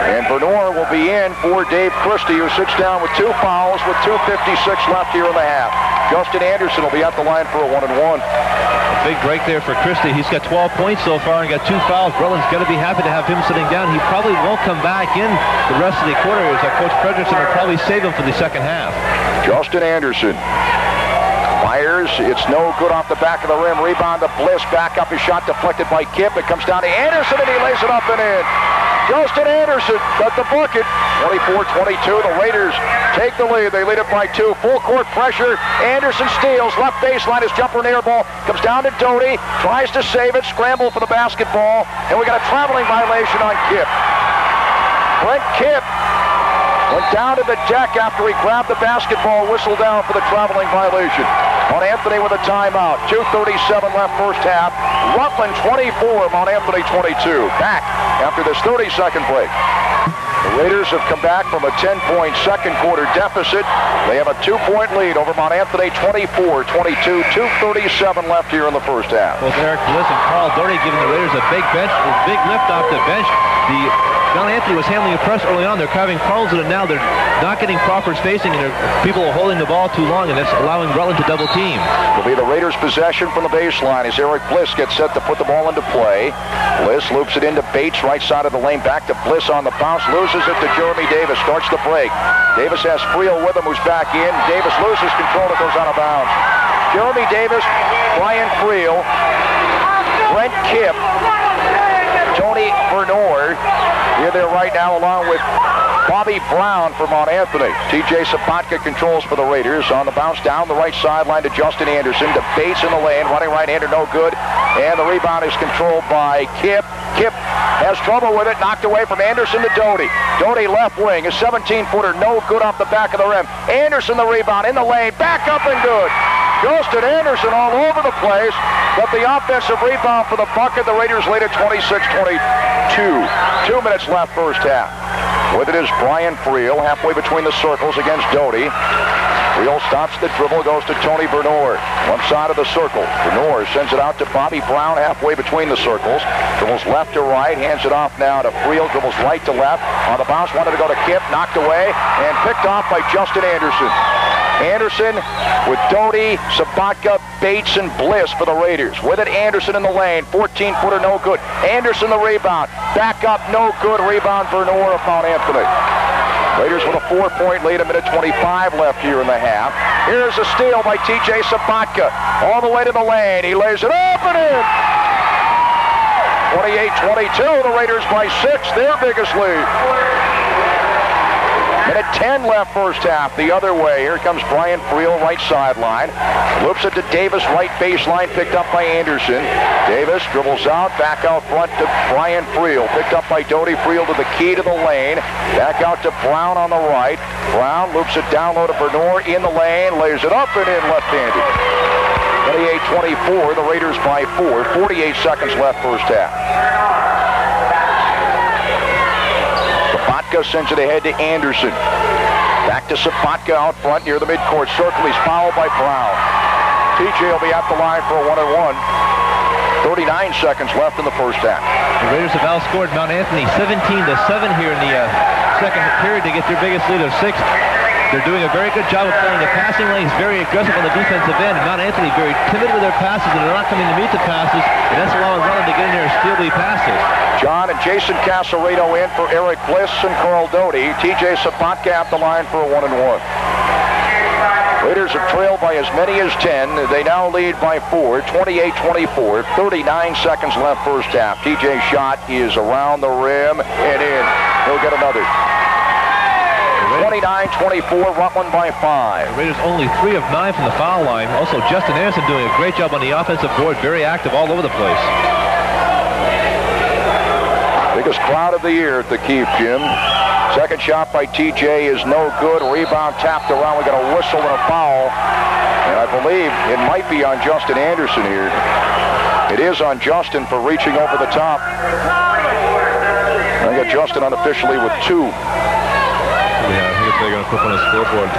And Bernor will be in for Dave Christie, who sits down with 2 fouls with 2:56 left here in the half. Justin Anderson will be at the line for a 1-and-1. A big break there for Christie. He's got 12 points so far and got 2 fouls. Rutland's going to be happy to have him sitting down. He probably won't come back in the rest of the quarter. Coach Fredrickson will probably save him for the second half. Justin Anderson fires. It's no good off the back of the rim. Rebound to Bliss. Back up. His shot deflected by Kip. It comes down to Anderson, and he lays it up and in. Justin Anderson got the bucket. 24-22. The Raiders take the lead. They lead it by 2. Full court pressure. Anderson steals. Left baseline. His jumper and air ball comes down to Doty. Tries to save it. Scramble for the basketball. And we got a traveling violation on Kip. Brent Kip went down to the deck after he grabbed the basketball. Whistle down for the traveling violation. Mount Anthony with a timeout. 2:37 left first half. Rutland 24, Mount Anthony 22. Back after this 30-second break. The Raiders have come back from a 10-point second quarter deficit. They have a 2-point lead over Mount Anthony 24-22. 2:37 left here in the first half. Both Eric Bliss and Carl Doty giving the Raiders a big lift off the bench. Mount Anthony was handling a press early on. They're carving fouls in it now. They're not getting proper spacing, and people are holding the ball too long, and that's allowing Rutland to double team. It'll be the Raiders' possession from the baseline as Eric Bliss gets set to put the ball into play. Bliss loops it into Bates, right side of the lane. Back to Bliss on the bounce. Loses it to Jeremy Davis. Starts the break. Davis has Friel with him, who's back in. Davis loses control. It goes out of bounds. Jeremy Davis, Brian Friel, Brent Kip, Tony Bernor. Here they're right now along with Bobby Brown for Mount Anthony. TJ Sabatka controls for the Raiders. On the bounce down the right sideline to Justin Anderson. To Bates in the lane. Running right-hander, no good. And the rebound is controlled by Kip. Kip has trouble with it. Knocked away from Anderson to Doty. Doty left wing. A 17-footer, no good off the back of the rim. Anderson the rebound in the lane. Back up and good. Justin Anderson all over the place, but the offensive rebound for the bucket. The Raiders lead at 26-22. 2 minutes left first half. With it is Brian Friel, halfway between the circles against Doty. Friel stops the dribble, goes to Tony Bernor. One side of the circle. Bernor sends it out to Bobby Brown, halfway between the circles. Dribbles left to right, hands it off now to Friel. Dribbles right to left. On the bounce, wanted to go to Kip, knocked away, and picked off by Justin Anderson. Anderson with Doty, Sabatka, Bates, and Bliss for the Raiders. With it, Anderson in the lane. 14-footer, no good. Anderson the rebound. Back up, no good. Rebound, Bernor of Mount Anthony. Raiders with a 4-point lead, a minute 25 left here in the half. Here's a steal by TJ Sabatka. All the way to the lane. He lays it up and in. 28-22, the Raiders by 6, their biggest lead. Minute 10 left first half, the other way. Here comes Brian Friel, right sideline. Loops it to Davis, right baseline, picked up by Anderson. Davis dribbles out, back out front to Brian Friel. Picked up by Doty. Friel to the key to the lane. Back out to Brown on the right. Brown loops it down low to Bernor in the lane, lays it up and in left-handed. 28-24, the Raiders by 4. 48 seconds left first half. Sabatka sends it ahead to Anderson. Back to Sabatka out front near the midcourt circle. He's fouled by Brown. TJ will be at the line for a 1-and-1. 39 seconds left in the first half. The Raiders have outscored Mount Anthony 17-7 here in the second period to get their biggest lead of 6. They're doing a very good job of playing the passing lanes, very aggressive on the defensive end. Mount Anthony very timid with their passes, and they're not coming to meet the passes, and that's allowing Rutland to get in there and steal the passes. John and Jason Casarito in for Eric Bliss and Carl Doty. TJ Sabatka at the line for a 1-and-1. Raiders have trailed by as many as 10. They now lead by 4, 28-24. 39 seconds left first half. TJ's shot is around the rim and in. He'll get another. The 29-24, Rutland by 5. The Raiders only 3 of 9 from the foul line. Also, Justin Anderson doing a great job on the offensive board, very active all over the place. Biggest crowd of the year at the Keefe Gym. Second shot by TJ is no good. Rebound tapped around. We got a whistle and a foul. And I believe it might be on Justin Anderson here. It is on Justin for reaching over the top. I got Justin unofficially with 2. Yeah, I think they're going to put on the scoreboard.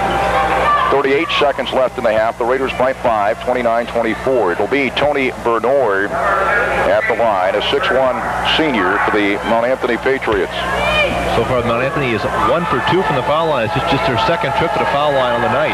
38 seconds left in the half. The Raiders by 5, 29-24. It'll be Tony Bernard at the line, a 6'1 senior for the Mount Anthony Patriots. So far, Mount Anthony is 1 for 2 from the foul line. It's just her second trip to the foul line on the night.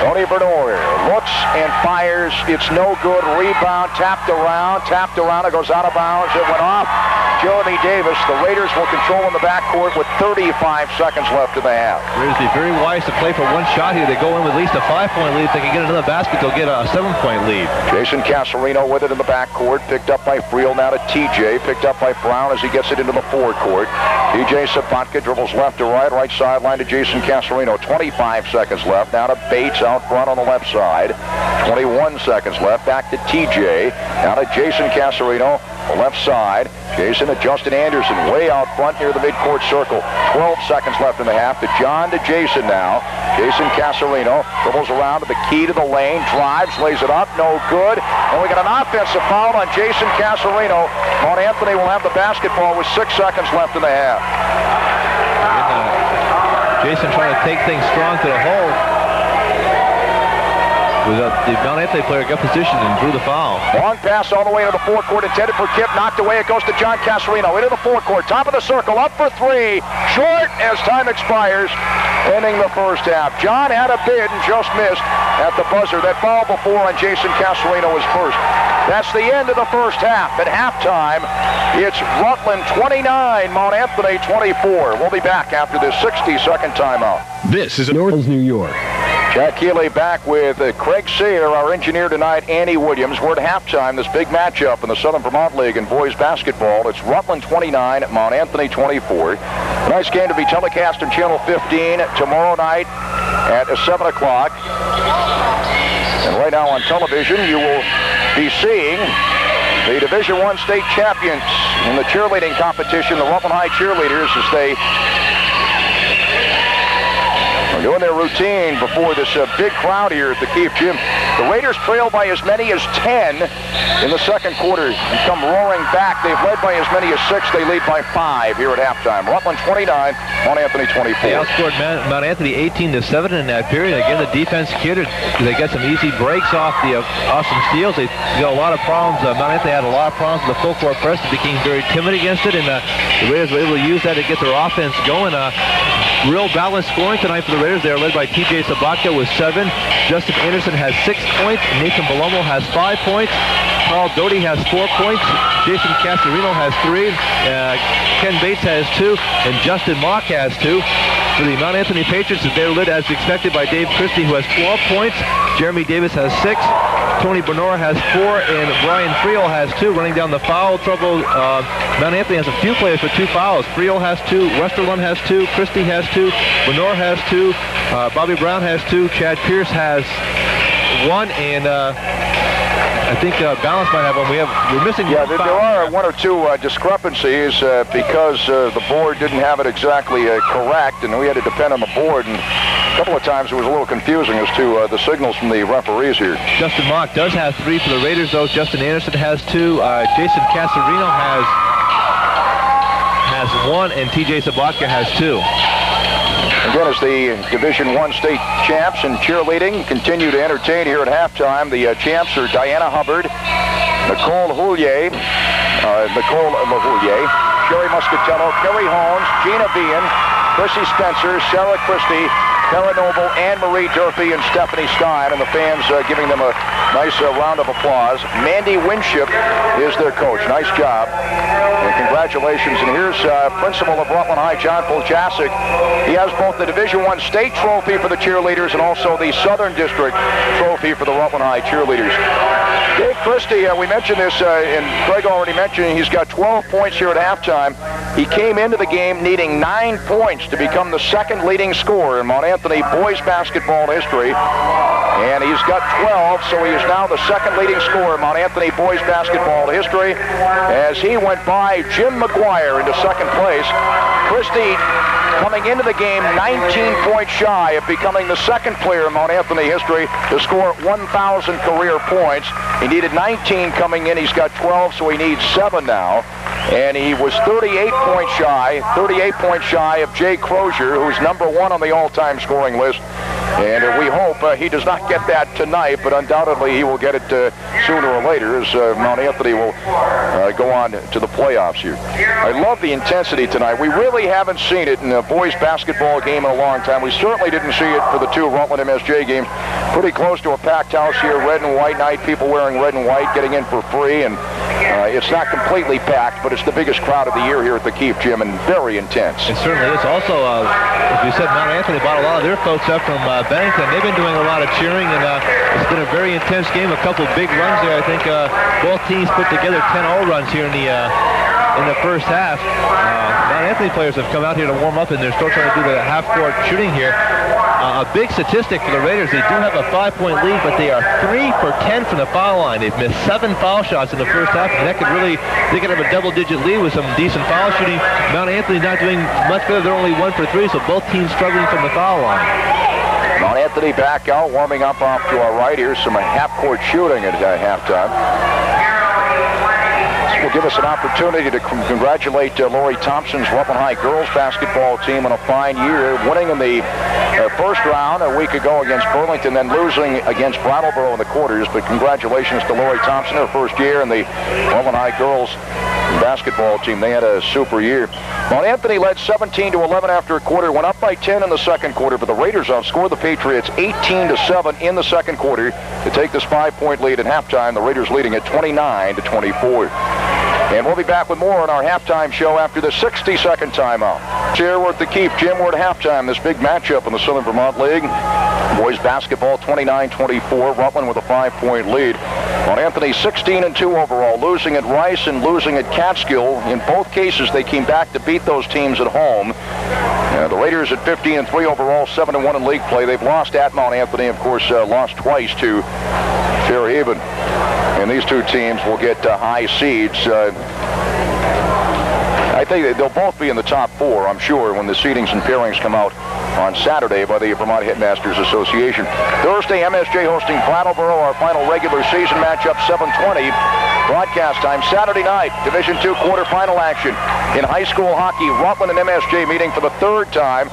Tony Bernard looks and fires. It's no good. Rebound tapped around. It goes out of bounds. It went off Jeremy Davis. The Raiders will control in the backcourt with 35 seconds left in the half. Raiders be very wise to play for one shot here. They go in with at least a 5-point lead. If they can get another basket, they'll get a 7-point lead. Jason Casarino with it in the backcourt. Picked up by Friel. Now to TJ. Picked up by Brown as he gets it into the forecourt. TJ Sabatka dribbles left to right. Right sideline to Jason Casarino. 25 seconds left. Now to Bates out front on the left side. 21 seconds left. Back to TJ. Now to Jason Casarino. The left side. Jason to Justin Anderson way out front near the midcourt circle. 12 seconds left in the half. To John to Jason now. Jason Casarino dribbles around to the key to the lane. Drives, lays it up. No good. And we got an offensive foul on Jason Casarino. Mount Anthony will have the basketball with 6 seconds left in the half. Jason trying to take things strong to the hole. The Mount Anthony player got positioned and drew the foul. Long pass all the way to the forecourt, intended for Kip, knocked away. It goes to John Casarino into the forecourt, top of the circle, up for 3, short as time expires, ending the first half. John had a bid and just missed at the buzzer. That foul before on Jason Casarino was first. That's the end of the first half. At halftime, it's Rutland 29, Mount Anthony 24. We'll be back after this 60-second timeout. This is North New York. Jack Keeley back with Craig Sayre, our engineer tonight, Andy Williams. We're at halftime, this big matchup in the Southern Vermont League in boys basketball. It's Rutland 29, Mount Anthony 24. Tonight's game to be telecast on Channel 15 tomorrow night at 7 o'clock. And right now on television, you will be seeing the Division I state champions in the cheerleading competition, the Rutland High Cheerleaders, as they doing their routine before this big crowd here at the Keefe Gym. The Raiders trail by as many as 10 in the second quarter and come roaring back. They've led by as many as 6. They lead by 5 here at halftime. Rutland 29, Mount Anthony 24. They outscored Mount Anthony 18-7 in that period. Again, the defense kid, they got some easy breaks off the awesome steals. They got a lot of problems. Mount Anthony had a lot of problems with the full court press. They became very timid against it, and the Raiders were able to use that to get their offense going. Real balanced scoring tonight for the Raiders. They are led by TJ Sabatka with 7. Justin Anderson has 6 points. Nathan Balomo has 5 points. Carl Doty has 4 points. Jason Casarino has 3. Ken Bates has 2. And Justin Mock has 2. For the Mount Anthony Patriots, they're led as expected by Dave Christie, who has 12 points. Jeremy Davis has 6. Tony Bernard has 4, and Brian Friel has 2. Running down the foul trouble, Mount Anthony has a few players with 2 fouls. Friel has 2, Westerlund has 2, Christie has 2, Bernard has 2, Bobby Brown has 2, Chad Pierce has 1, and I think Balance might have one. We're missing. Yeah, there are 1 or 2 discrepancies because the board didn't have it exactly correct, and we had to depend on the board. And a couple of times it was a little confusing as to the signals from the referees here. Justin Mock does have 3 for the Raiders, though. Justin Anderson has 2. Jason Casarino has 1, and TJ Sabatka has 2. Again, as the Division I state champs in cheerleading continue to entertain here at halftime, the champs are Diana Hubbard, Nicole LaHoulier, Sherry Muscatello, Kerry Holmes, Gina Bean, Chrissy Spencer, Sarah Christie, Tara Noble, Anne-Marie Durfee, and Stephanie Stein, and the fans giving them a nice round of applause. Mandy Winship is their coach. Nice job, and congratulations. And here's principal of Rutland High, John Poljasic. He has both the Division I state trophy for the cheerleaders and also the Southern District trophy for the Rutland High cheerleaders. Dave Christie, we mentioned this, and Craig already mentioned he's got 12 points here at halftime. He came into the game needing 9 points to become the second leading scorer in Mount Anthony boys basketball history. And he's got 12, so he is now the second leading scorer in Mount Anthony boys basketball history as he went by Jim McGuire into second place. Christie coming into the game 19 points shy of becoming the second player in Mount Anthony history to score 1,000 career points. He needed 19 coming in. He's got 12, so he needs 7 now. And he was 38 points shy of Jay Crozier, who's number 1 on the all-time scoring list. And we hope he does not get that tonight, but undoubtedly he will get it sooner or later as Mount Anthony will go on to the playoffs here. I love the intensity tonight. We really haven't seen it in a boys basketball game in a long time. We certainly didn't see it for the 2 Rutland MSJ games. Pretty close to a packed house here, red and white night, people wearing red and white, getting in for free, and it's not completely packed, but it's the biggest crowd of the year here at the Keefe Gym, and very intense. It certainly is. Also, as we said, Mount Anthony brought a lot of their folks up from Bennington. They've been doing a lot of cheering, and it's been a very intense game. A couple big runs there. I think both teams put together 10-0 runs here in the first half. Mount Anthony players have come out here to warm up, and they're still trying to do the half-court shooting here. A big statistic for the Raiders, they do have a 5-point lead, but they are 3 for 10 from the foul line. They've missed 7 foul shots in the first half, and that could really, they could have a double-digit lead with some decent foul shooting. Mount Anthony's not doing much better. They're only 1 for 3, so both teams struggling from the foul line. Mount Anthony back out, warming up off to our right. Here's some half-court shooting at halftime. Will give us an opportunity to congratulate Lori Thompson's Rutland High girls basketball team on a fine year, winning in the first round a week ago against Burlington, then losing against Brattleboro in the quarters. But congratulations to Lori Thompson, her first year in the Rutland High girls basketball team. They had a super year. Mount Anthony led 17-11 after a quarter, went up by 10 in the second quarter, but the Raiders outscored the Patriots 18-7 in the second quarter to take this 5-point lead at halftime. The Raiders leading at 29-24. And we'll be back with more on our halftime show after the 60-second timeout. Here we're at the Keefe Gym. We're at halftime. This big matchup in the Southern Vermont League. Boys basketball 29-24. Rutland with a 5-point lead. Mount Anthony 16-2 overall, losing at Rice and losing at Catskill. In both cases, they came back to beat those teams at home. The Raiders at 15-3 overall, 7-1 in league play. They've lost at Mount Anthony, of course, lost twice to Fairhaven. And these two teams will get high seeds. I think they'll both be in the top 4, I'm sure, when the seedings and pairings come out on Saturday by the Vermont Headmasters Association. Thursday, MSJ hosting Brattleboro, our final regular season matchup, 7:20. Broadcast time Saturday night, Division II quarterfinal action in high school hockey. Rutland and MSJ meeting for the 3rd time.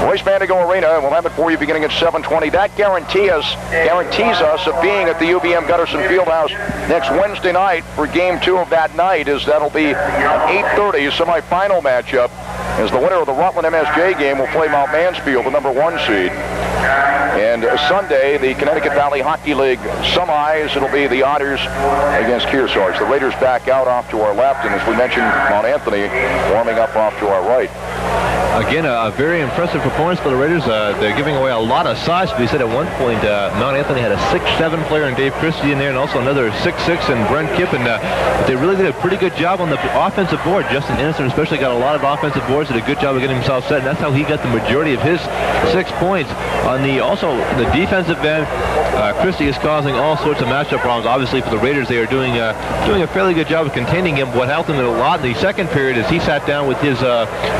Royce Vandigo Arena, and we'll have it for you beginning at 7:20. That guarantees us of being at the UVM Gutterson Fieldhouse next Wednesday night for Game 2 of that night, as that'll be an 8:30 semifinal matchup, as the winner of the Rutland MSJ game will play Mount Mansfield, the number 1 seed. And Sunday, the Connecticut Valley Hockey League semis, it'll be the Otters against Kearsarge. The Raiders back out off to our left, and as we mentioned, Mount Anthony warming up off to our right. Again, a very impressive performance for the Raiders. They're giving away a lot of size. We said at one point Mount Anthony had a 6'7" player in Dave Christie in there, and also another 6'6" in Brent Kippen. They really did a pretty good job on the offensive board. Justin Innocent especially got a lot of offensive boards, did a good job of getting himself set, and that's how he got the majority of his 6 points. On the the defensive end, Christie is causing all sorts of matchup problems. Obviously, for the Raiders, they are doing a fairly good job of containing him. What helped him a lot in the second period is he sat down with his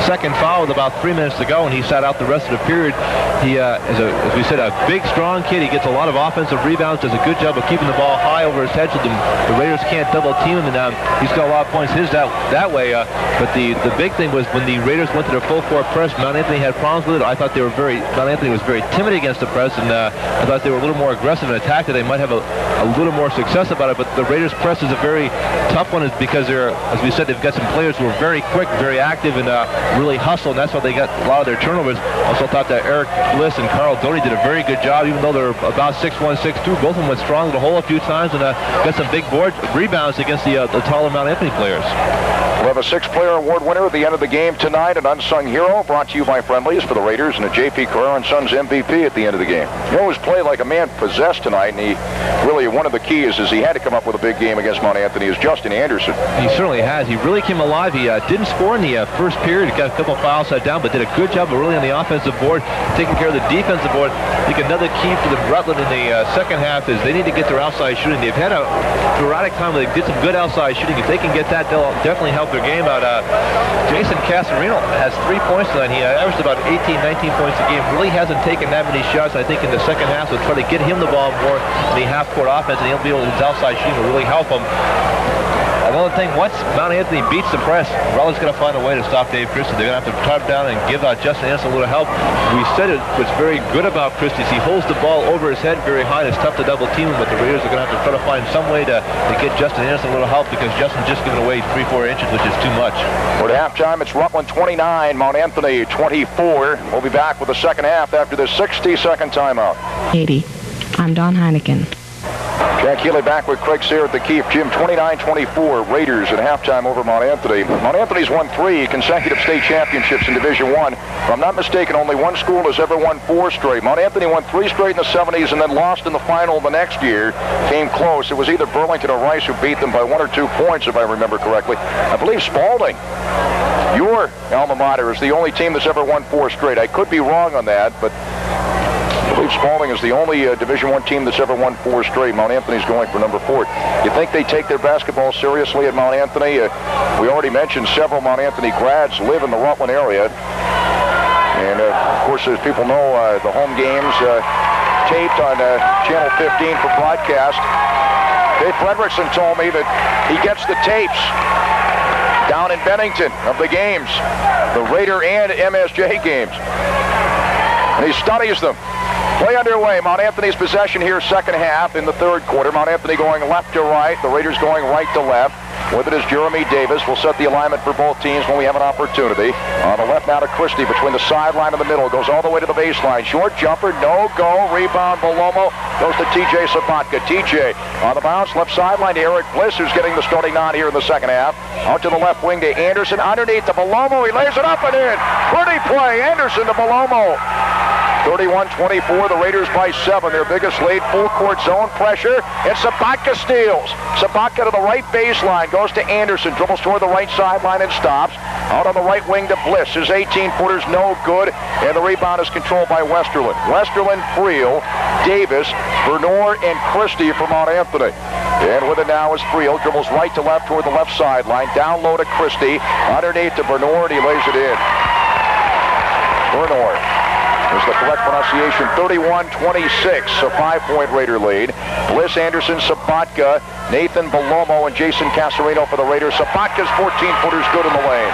second foul with about 3 minutes to go, and he sat out the rest of the period. He is, as we said, a big, strong kid. He gets a lot of offensive rebounds, does a good job of keeping the ball high over his head so the Raiders can't double team him, and he's got a lot of points his that way. But the big thing was when the Raiders went to their full court press, Mount Anthony had problems with it. I thought Mount Anthony was very timid against the press, and I thought they were a little more aggressive in attack, that they might have a little more success about it. But the Raiders press is a very tough one, is because they're, as we said, they've got some players who are very quick, very active, and really hustle, and that's that's why they got a lot of their turnovers. Also thought that Eric Bliss and Carl Doty did a very good job, even though they're about 6'1", 6'2". Both of them went strong to the hole a few times and got some big board rebounds against the taller Mount Anthony players. We'll have a 6-player award winner at the end of the game tonight, an unsung hero brought to you by Friendlies for the Raiders, and a J.P. Carrera & Sons MVP at the end of the game. He always played like a man possessed tonight, and he really, one of the keys is he had to come up with a big game against Mount Anthony is Justin Anderson. He certainly has. He really came alive. He didn't score in the first period. He got a couple fouls down, but did a good job of really on the offensive board, taking care of the defensive board. I think another key for the Rutland in the second half is they need to get their outside shooting. They've had a sporadic time where they did some good outside shooting. If they can get that, they'll definitely help their game out. Jason Casarino has 3 points tonight. He averaged about 18, 19 points a game. Really hasn't taken that many shots. I think in the second half, they'll try to get him the ball more in the half-court offense, and he'll be able to his outside shooting will really help him. Another thing, once Mount Anthony beats the press, Rutland's going to find a way to stop Dave Christie. They're going to have to top down and give Justin Anderson a little help. We said what's very good about Christie is he holds the ball over his head very high. It's tough to double team him, but the Raiders are going to have to try to find some way to get Justin Anderson a little help because Justin's just giving away 3-4 inches, which is too much. We're at halftime. It's Rutland 29, Mount Anthony 24. We'll be back with the second half after this 60-second timeout. 80. I'm Don Heineken. Jack Healy back with Craig Sayre at the Keefe Gym. 29-24 Raiders at halftime over Mount Anthony. Mount Anthony's won 3 consecutive state championships in Division I. If I'm not mistaken, only one school has ever won 4 straight. Mount Anthony won 3 straight in the 70s and then lost in the final the next year. Came close. It was either Burlington or Rice who beat them by 1 or 2 points, if I remember correctly. I believe Spalding, your alma mater, is the only team that's ever won 4 straight. I could be wrong on that, but I believe Spalding is the only Division I team that's ever won 4 straight. Mount Anthony's going for number 4. You think they take their basketball seriously at Mount Anthony? We already mentioned several Mount Anthony grads live in the Rutland area. And, of course, as people know, the home games taped on Channel 15 for broadcast. Dave Fredrickson told me that he gets the tapes down in Bennington of the games, the Raider and MSJ games. And he studies them. Play underway. Mount Anthony's possession here, second half in the third quarter. Mount Anthony going left to right. The Raiders going right to left. With it is Jeremy Davis. We'll set the alignment for both teams when we have an opportunity. On the left now to Christie between the sideline and the middle. Goes all the way to the baseline. Short jumper, no go. Rebound, Bolomo. Goes to TJ Sabatka. TJ on the bounce, left sideline to Eric Bliss, who's getting the starting nod here in the second half. Out to the left wing to Anderson. Underneath to Bolomo. He lays it up and in. Pretty play. Anderson to Bolomo. 31-24, the Raiders by 7. Their biggest lead, full court zone pressure, and Sabatka steals. Sabatka to the right baseline, goes to Anderson, dribbles toward the right sideline and stops. Out on the right wing to Bliss. His 18-footer's no good, and the rebound is controlled by Westerland. Westerland, Friel, Davis, Bernor, and Christie for Mount Anthony. And with it now is Friel, dribbles right to left toward the left sideline, down low to Christie, underneath to Bernor, and he lays it in. Bernor is the correct pronunciation. 31-26, a 5-point Raider lead. Bliss, Anderson, Sabatka, Nathan Bolomo, and Jason Casarino for the Raiders. Sabatka's 14-footer's good in the lane.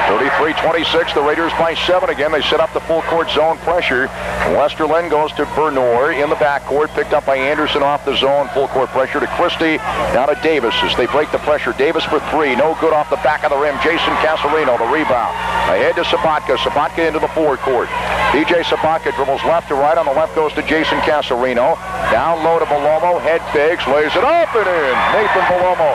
33-26, the Raiders by 7 again. They set up the full court zone pressure. Westerland goes to Bernor in the backcourt, picked up by Anderson off the zone. Full court pressure to Christie, now to Davis as they break the pressure. Davis for 3, no good off the back of the rim. Jason Casarino, the rebound. Ahead to Sabatka. Sabatka into the forecourt. DJ Sabatka dribbles left to right. On the left goes to Jason Casarino. Down low to Bolomo, head fakes, lays it up and in. Nathan Bolomo.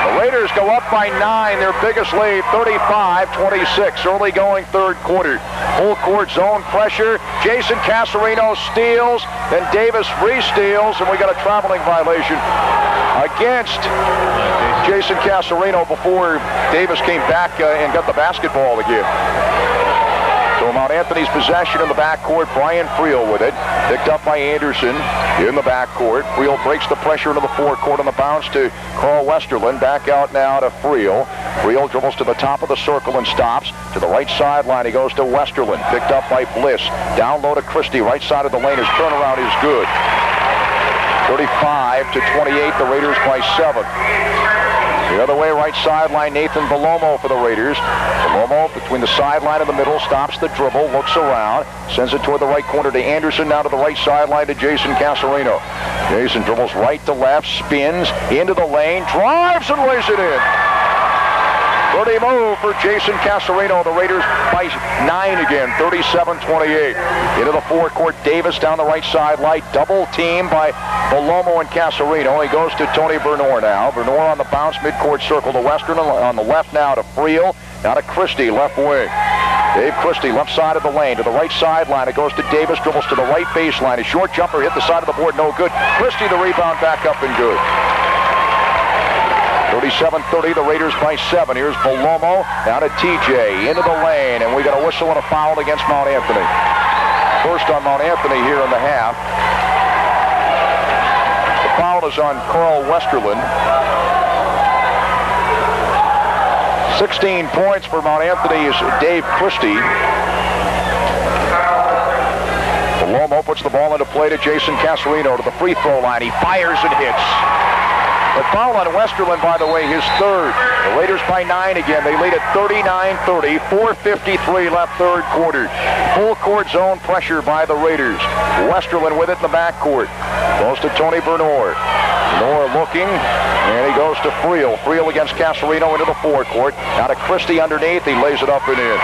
The Raiders go up by 9, their biggest lead, 35-26, early going third quarter. Full court zone pressure. Jason Casarino steals, then Davis re-steals, and we got a traveling violation against Jason Casarino before Davis came back and got the basketball again. So Mount Anthony's possession in the backcourt. Brian Friel with it. Picked up by Anderson in the backcourt. Friel breaks the pressure into the forecourt on the bounce to Carl Westerland. Back out now to Friel. Friel dribbles to the top of the circle and stops. To the right sideline, he goes to Westerland. Picked up by Bliss. Down low to Christie. Right side of the lane. His turnaround is good. 35-28, the Raiders by 7. The other way, right sideline, Nathan Bolomo for the Raiders. Bolomo between the sideline and the middle, stops the dribble, looks around, sends it toward the right corner to Anderson, now to the right sideline to Jason Casarino. Jason dribbles right to left, spins into the lane, drives and lays it in. Birdie move for Jason Casarino. The Raiders by 9 again, 37-28. Into the forecourt, Davis down the right sideline. Double team by Belomo and Casarino. He goes to Tony Bernor now. Bernor on the bounce, midcourt circle to Western. On the left now to Friel. Now to Christie, left wing. Dave Christie, left side of the lane. To the right sideline, it goes to Davis. Dribbles to the right baseline. A short jumper hit the side of the board, no good. Christie, the rebound, back up and good. 37-30, the Raiders by 7. Here's Belomo, down to TJ, into the lane, and we got a whistle and a foul against Mount Anthony. First on Mount Anthony here in the half. The foul is on Carl Westerland. 16 points for Mount Anthony's Dave Christie. Belomo puts the ball into play to Jason Casarino to the free throw line. He fires and hits. The foul on Westerland, by the way, his third. The Raiders by 9 again. They lead at 39-30. 4:53 left third quarter. Full court zone pressure by the Raiders. Westerland with it in the backcourt. Goes to Tony Bernor. Bernor looking, and he goes to Friel. Friel against Casarino into the forecourt. Now to Christie underneath. He lays it up and in.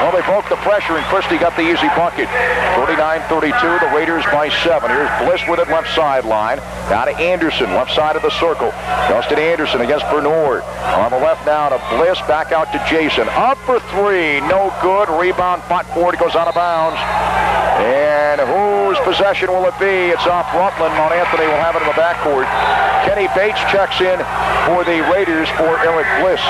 Well, they broke the pressure, and Christie got the easy bucket. 39-32, the Raiders by 7. Here's Bliss with it left sideline. Now to Anderson, left side of the circle. Justin Anderson against Bernor. On the left now to Bliss, back out to Jason. Up for 3, no good. Rebound, fought forward, goes out of bounds. And whose possession will it be? It's off Rutland. Mount Anthony will have it in the backcourt. Kenny Bates checks in for the Raiders for Eric Bliss.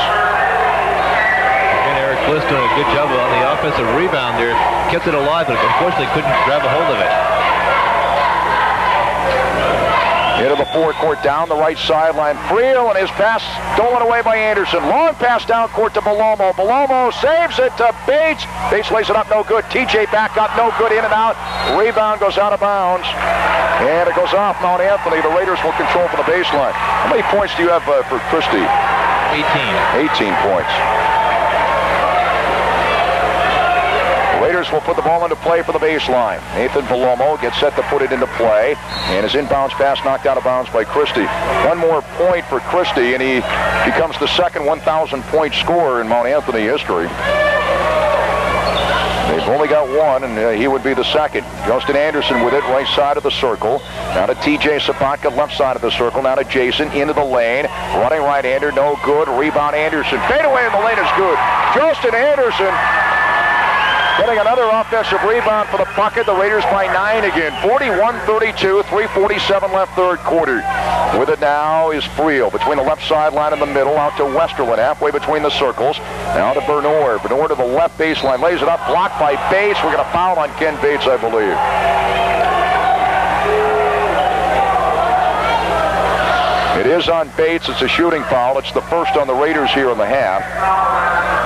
Bliss doing a good job on the offensive rebound there. Kept it alive, but unfortunately couldn't grab a hold of it. Into the forecourt, down the right sideline. Friel, and his pass stolen away by Anderson. Long pass down court to Belomo. Belomo saves it to Bates. Bates lays it up, no good. TJ back up, no good, in and out. Rebound goes out of bounds. And it goes off Mount Anthony. The Raiders will control from the baseline. How many points do you have for Christie? 18. 18 points. Raiders will put the ball into play for the baseline. Nathan Belomo gets set to put it into play, and his inbounds pass knocked out of bounds by Christie. One more point for Christie, and he becomes the second 1,000-point scorer in Mount Anthony history. They've only got one, and he would be the second. Justin Anderson with it, right side of the circle. Now to TJ Sabatka, left side of the circle. Now to Jason, into the lane. Running right-hander, no good. Rebound Anderson. Fade away in the lane is good. Justin Anderson getting another offensive rebound for the bucket. The Raiders by 9 again. 41-32, 3:47 left third quarter. With it now is Friel between the left sideline and the middle, out to Westerland, halfway between the circles. Now to Bernor. Bernor to the left baseline, lays it up, blocked by Bates. We're going to foul on Ken Bates, I believe. It is on Bates. It's a shooting foul. It's the first on the Raiders here in the half.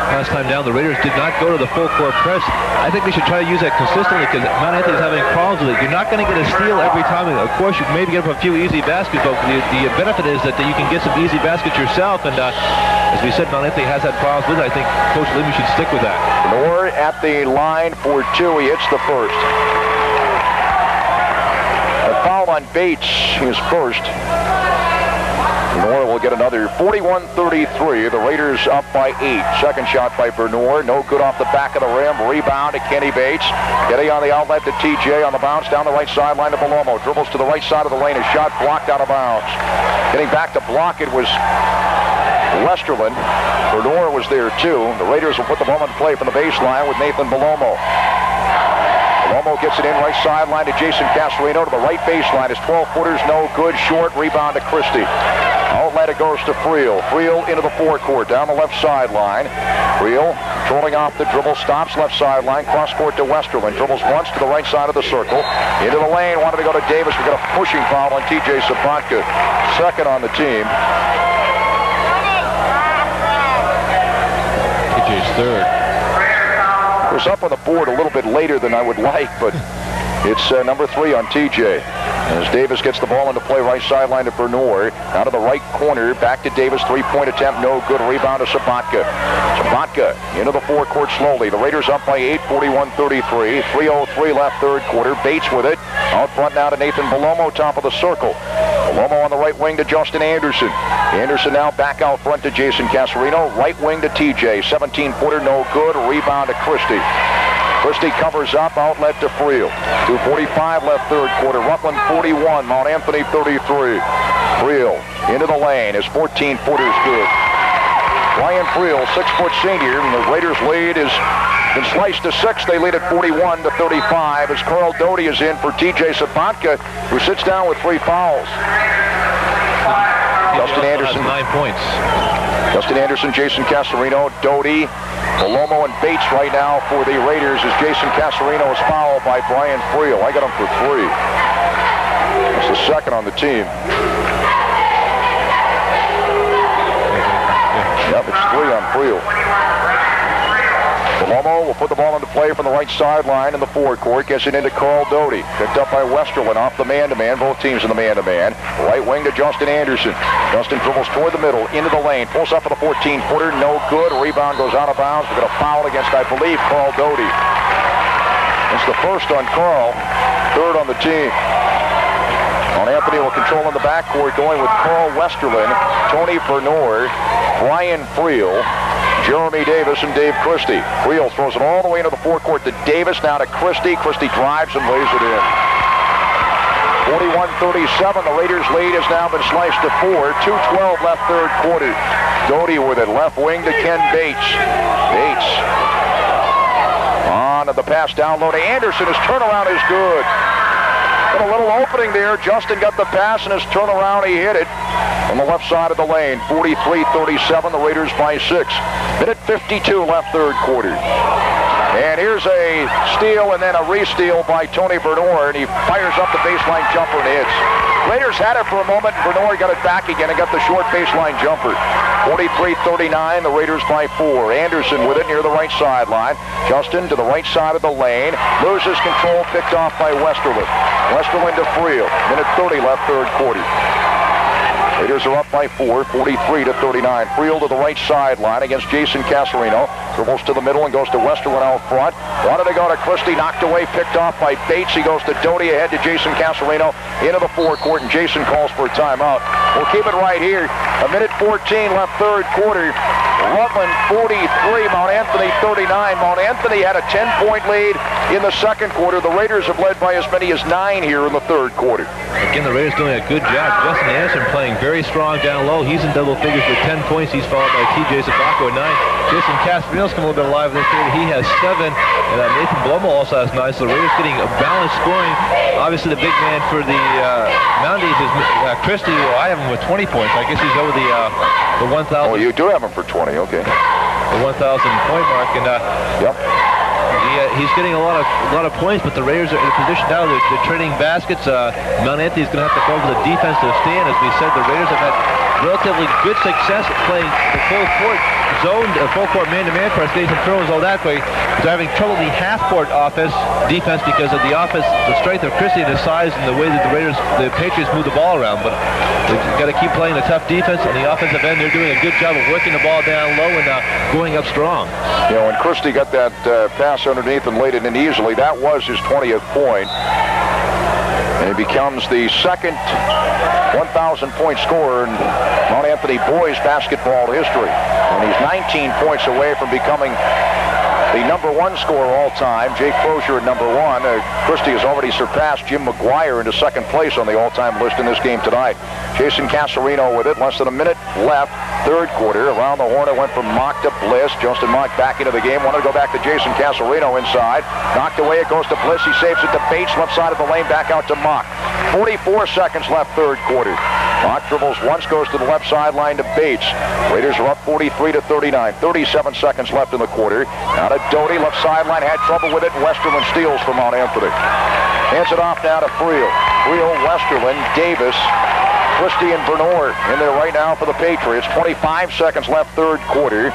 Last time down, the Raiders did not go to the full court press. I think they should try to use that consistently because Mount Anthony is having problems with it. You're not going to get a steal every time. Of course, you maybe get up a few easy baskets, but the benefit is that you can get some easy baskets yourself. And as we said, Mount Anthony has had problems with it. I think Coach Leamy should stick with that. Nor at the line for 2. He hits the first. The foul on Bates is first. Bernor will get another. 41-33. The Raiders up by 8. Second shot by Bernor. No good off the back of the rim. Rebound to Kenny Bates. Getting on the outlet to TJ on the bounce down the right sideline to Belomo. Dribbles to the right side of the lane. A shot blocked out of bounds. Getting back to block it was Westerland. Bernor was there too. The Raiders will put the ball in play from the baseline with Nathan Belomo. Belomo gets it in right sideline to Jason Casarino to the right baseline. His 12-footers, no good. Short rebound to Christie. Outlet it goes to Friel. Friel into the forecourt down the left sideline. Friel controlling off the dribble, stops left sideline, cross court to Westerland. Dribbles once to the right side of the circle. Into the lane, wanted to go to Davis. We got a pushing foul on TJ Sabatka. Second on the team. TJ's third. It was up on the board a little bit later than I would like, but it's number 3 on TJ. As Davis gets the ball into play, right sideline to Bernor. Out of the right corner, back to Davis. 3-point attempt, no good. Rebound to Sabatka. Sabatka into the forecourt slowly. The Raiders up by 8, 41-33. 3:03 left third quarter. Bates with it. Out front now to Nathan Belomo, top of the circle. Belomo on the right wing to Justin Anderson. Anderson now back out front to Jason Casarino. Right wing to TJ. 17-footer, no good. Rebound to Christie. Christie covers up, outlet to Friel. 2:45 left third quarter. Rutland 41, Mount Anthony 33. Friel into the lane. His 14-footer is good. Brian Friel, 6-foot senior, and the Raiders' lead has been sliced to 6. They lead at 41-35 as Carl Doty is in for TJ Sabatka, who sits down with 3 fouls. Justin Anderson, 9 points. Justin Anderson, Jason Casarino, Doty, Palomo, and Bates right now for the Raiders as Jason Casarino is fouled by Brian Friel. I got him for 3. It's the second on the team. Yep, it's 3 on Friel. Palomo will put the ball into play from the right sideline in the forecourt. Gets it into Carl Doty. Picked up by Westerland off the man-to-man. Both teams in the man-to-man. Right wing to Justin Anderson. Justin dribbles toward the middle, into the lane. Pulls up for the 14-footer. No good. Rebound goes out of bounds. We're going to foul against, I believe, Carl Doty. It's the first on Carl. Third on the team. Mount Anthony will control in the backcourt, going with Carl Westerland, Tony Bernard, Brian Friel, Jeremy Davis, and Dave Christie. Friel throws it all the way into the forecourt to Davis, now to Christie. Christie drives and lays it in. 41-37. The Raiders' lead has now been sliced to 4. 2:12 left third quarter. Doty with it. Left wing to Ken Bates. Bates on to the pass down low to Anderson. His turnaround is good. A little opening there. Justin got the pass, and his turnaround, he hit it on the left side of the lane. 43-37, the Raiders by 6. Minute 52 left third quarter. And here's a steal and then a re-steal by Tony Bernard. He fires up the baseline jumper and hits. Raiders had it for a moment. Bernard got it back again and got the short baseline jumper. 43-39, the Raiders by 4. Anderson with it near the right sideline. Justin to the right side of the lane. Loses control, picked off by Westerland. Westerland to Friel. Minute 30 left third quarter. Raiders are up by 4, 43-39. Friel to the right sideline against Jason Casarino. Dribbles to the middle and goes to Westerland out front. Wanted to go to Christie, knocked away, picked off by Bates. He goes to Doty, ahead to Jason Casarino into the forecourt, and Jason calls for a timeout. We'll keep it right here. A minute 14 left third quarter. Rutland 43, Mount Anthony 39. Mount Anthony had a 10-point lead in the second quarter. The Raiders have led by as many as 9 here in the third quarter. Again, the Raiders doing a good job. Justin Anderson playing very strong down low. He's in double figures with 10 points. He's followed by TJ Sabatka with 9. Jason Casarino's come a little bit alive in this period. He has 7. And Nathan Blomo also has 9. So the Raiders getting a balanced scoring. Obviously, the big man for the Mounties is Christie. Well, I have him with 20 points. I guess he's over the 1,000. Oh, you do have him for 20. Okay. The 1,000 point mark, and yep. He's getting a lot of points, but the Raiders are in a position now. They're trading baskets. Mount Anthony's going to have to go over the defensive stand. As we said, the Raiders have had relatively good success at playing the full court zone, full court man-to-man press, getting some throws, all that way. They're having trouble in the half-court defense because of the strength of Christie and his size and the way that the Patriots move the ball around. But they've got to keep playing the tough defense on the offensive end. They're doing a good job of working the ball down low and going up strong. You know, when Christie got that pass underneath and laid it in easily, that was his 20th point. And he becomes the second 1,000-point scorer in Mount Anthony boys basketball history. And he's 19 points away from becoming the number 1 scorer all time. Jake Crozier at number 1. Christie has already surpassed Jim McGuire into second place on the all-time list in this game tonight. Jason Casarino with it. Less than a minute left. Third quarter. Around the horn, it went from Mock to Bliss. Justin Mock back into the game. Wanted to go back to Jason Casarino inside. Knocked away. It goes to Bliss. He saves it to Bates. Left side of the lane. Back out to Mock. 44 seconds left third quarter. Mock dribbles once, goes to the left sideline to Bates. Raiders are up 43-39. 37 seconds left in the quarter. Now to Doty, left sideline, had trouble with it. Westerland steals from Mount Anthony. Hands it off now to Friel. Friel, Westerland, Davis, Christie, and Bernard in there right now for the Patriots. 25 seconds left third quarter.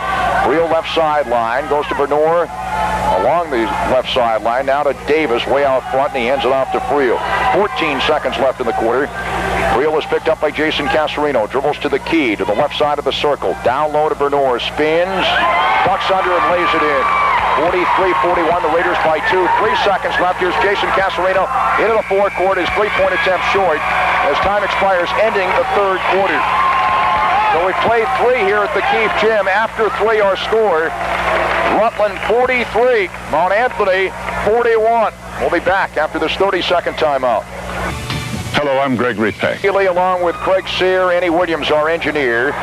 Friel left sideline, goes to Bernard along the left sideline. Now to Davis, way out front, and he hands it off to Friel. 14 seconds left in the quarter. Friel is picked up by Jason Casarino. Dribbles to the key, to the left side of the circle. Down low to Bernard. Spins, ducks under, and lays it in. 43-41, the Raiders by 2. 3 seconds left. Here's Jason Casarino into the forecourt. His three-point attempt short. as time expires, ending the third quarter. So we played 3 here at the Keefe Gym. After 3, our score, Rutland 43, Mount Anthony 41. We'll be back after this 30-second timeout. Hello, I'm Gregory Peck. Along with Craig Sear, Andy Williams, our engineer.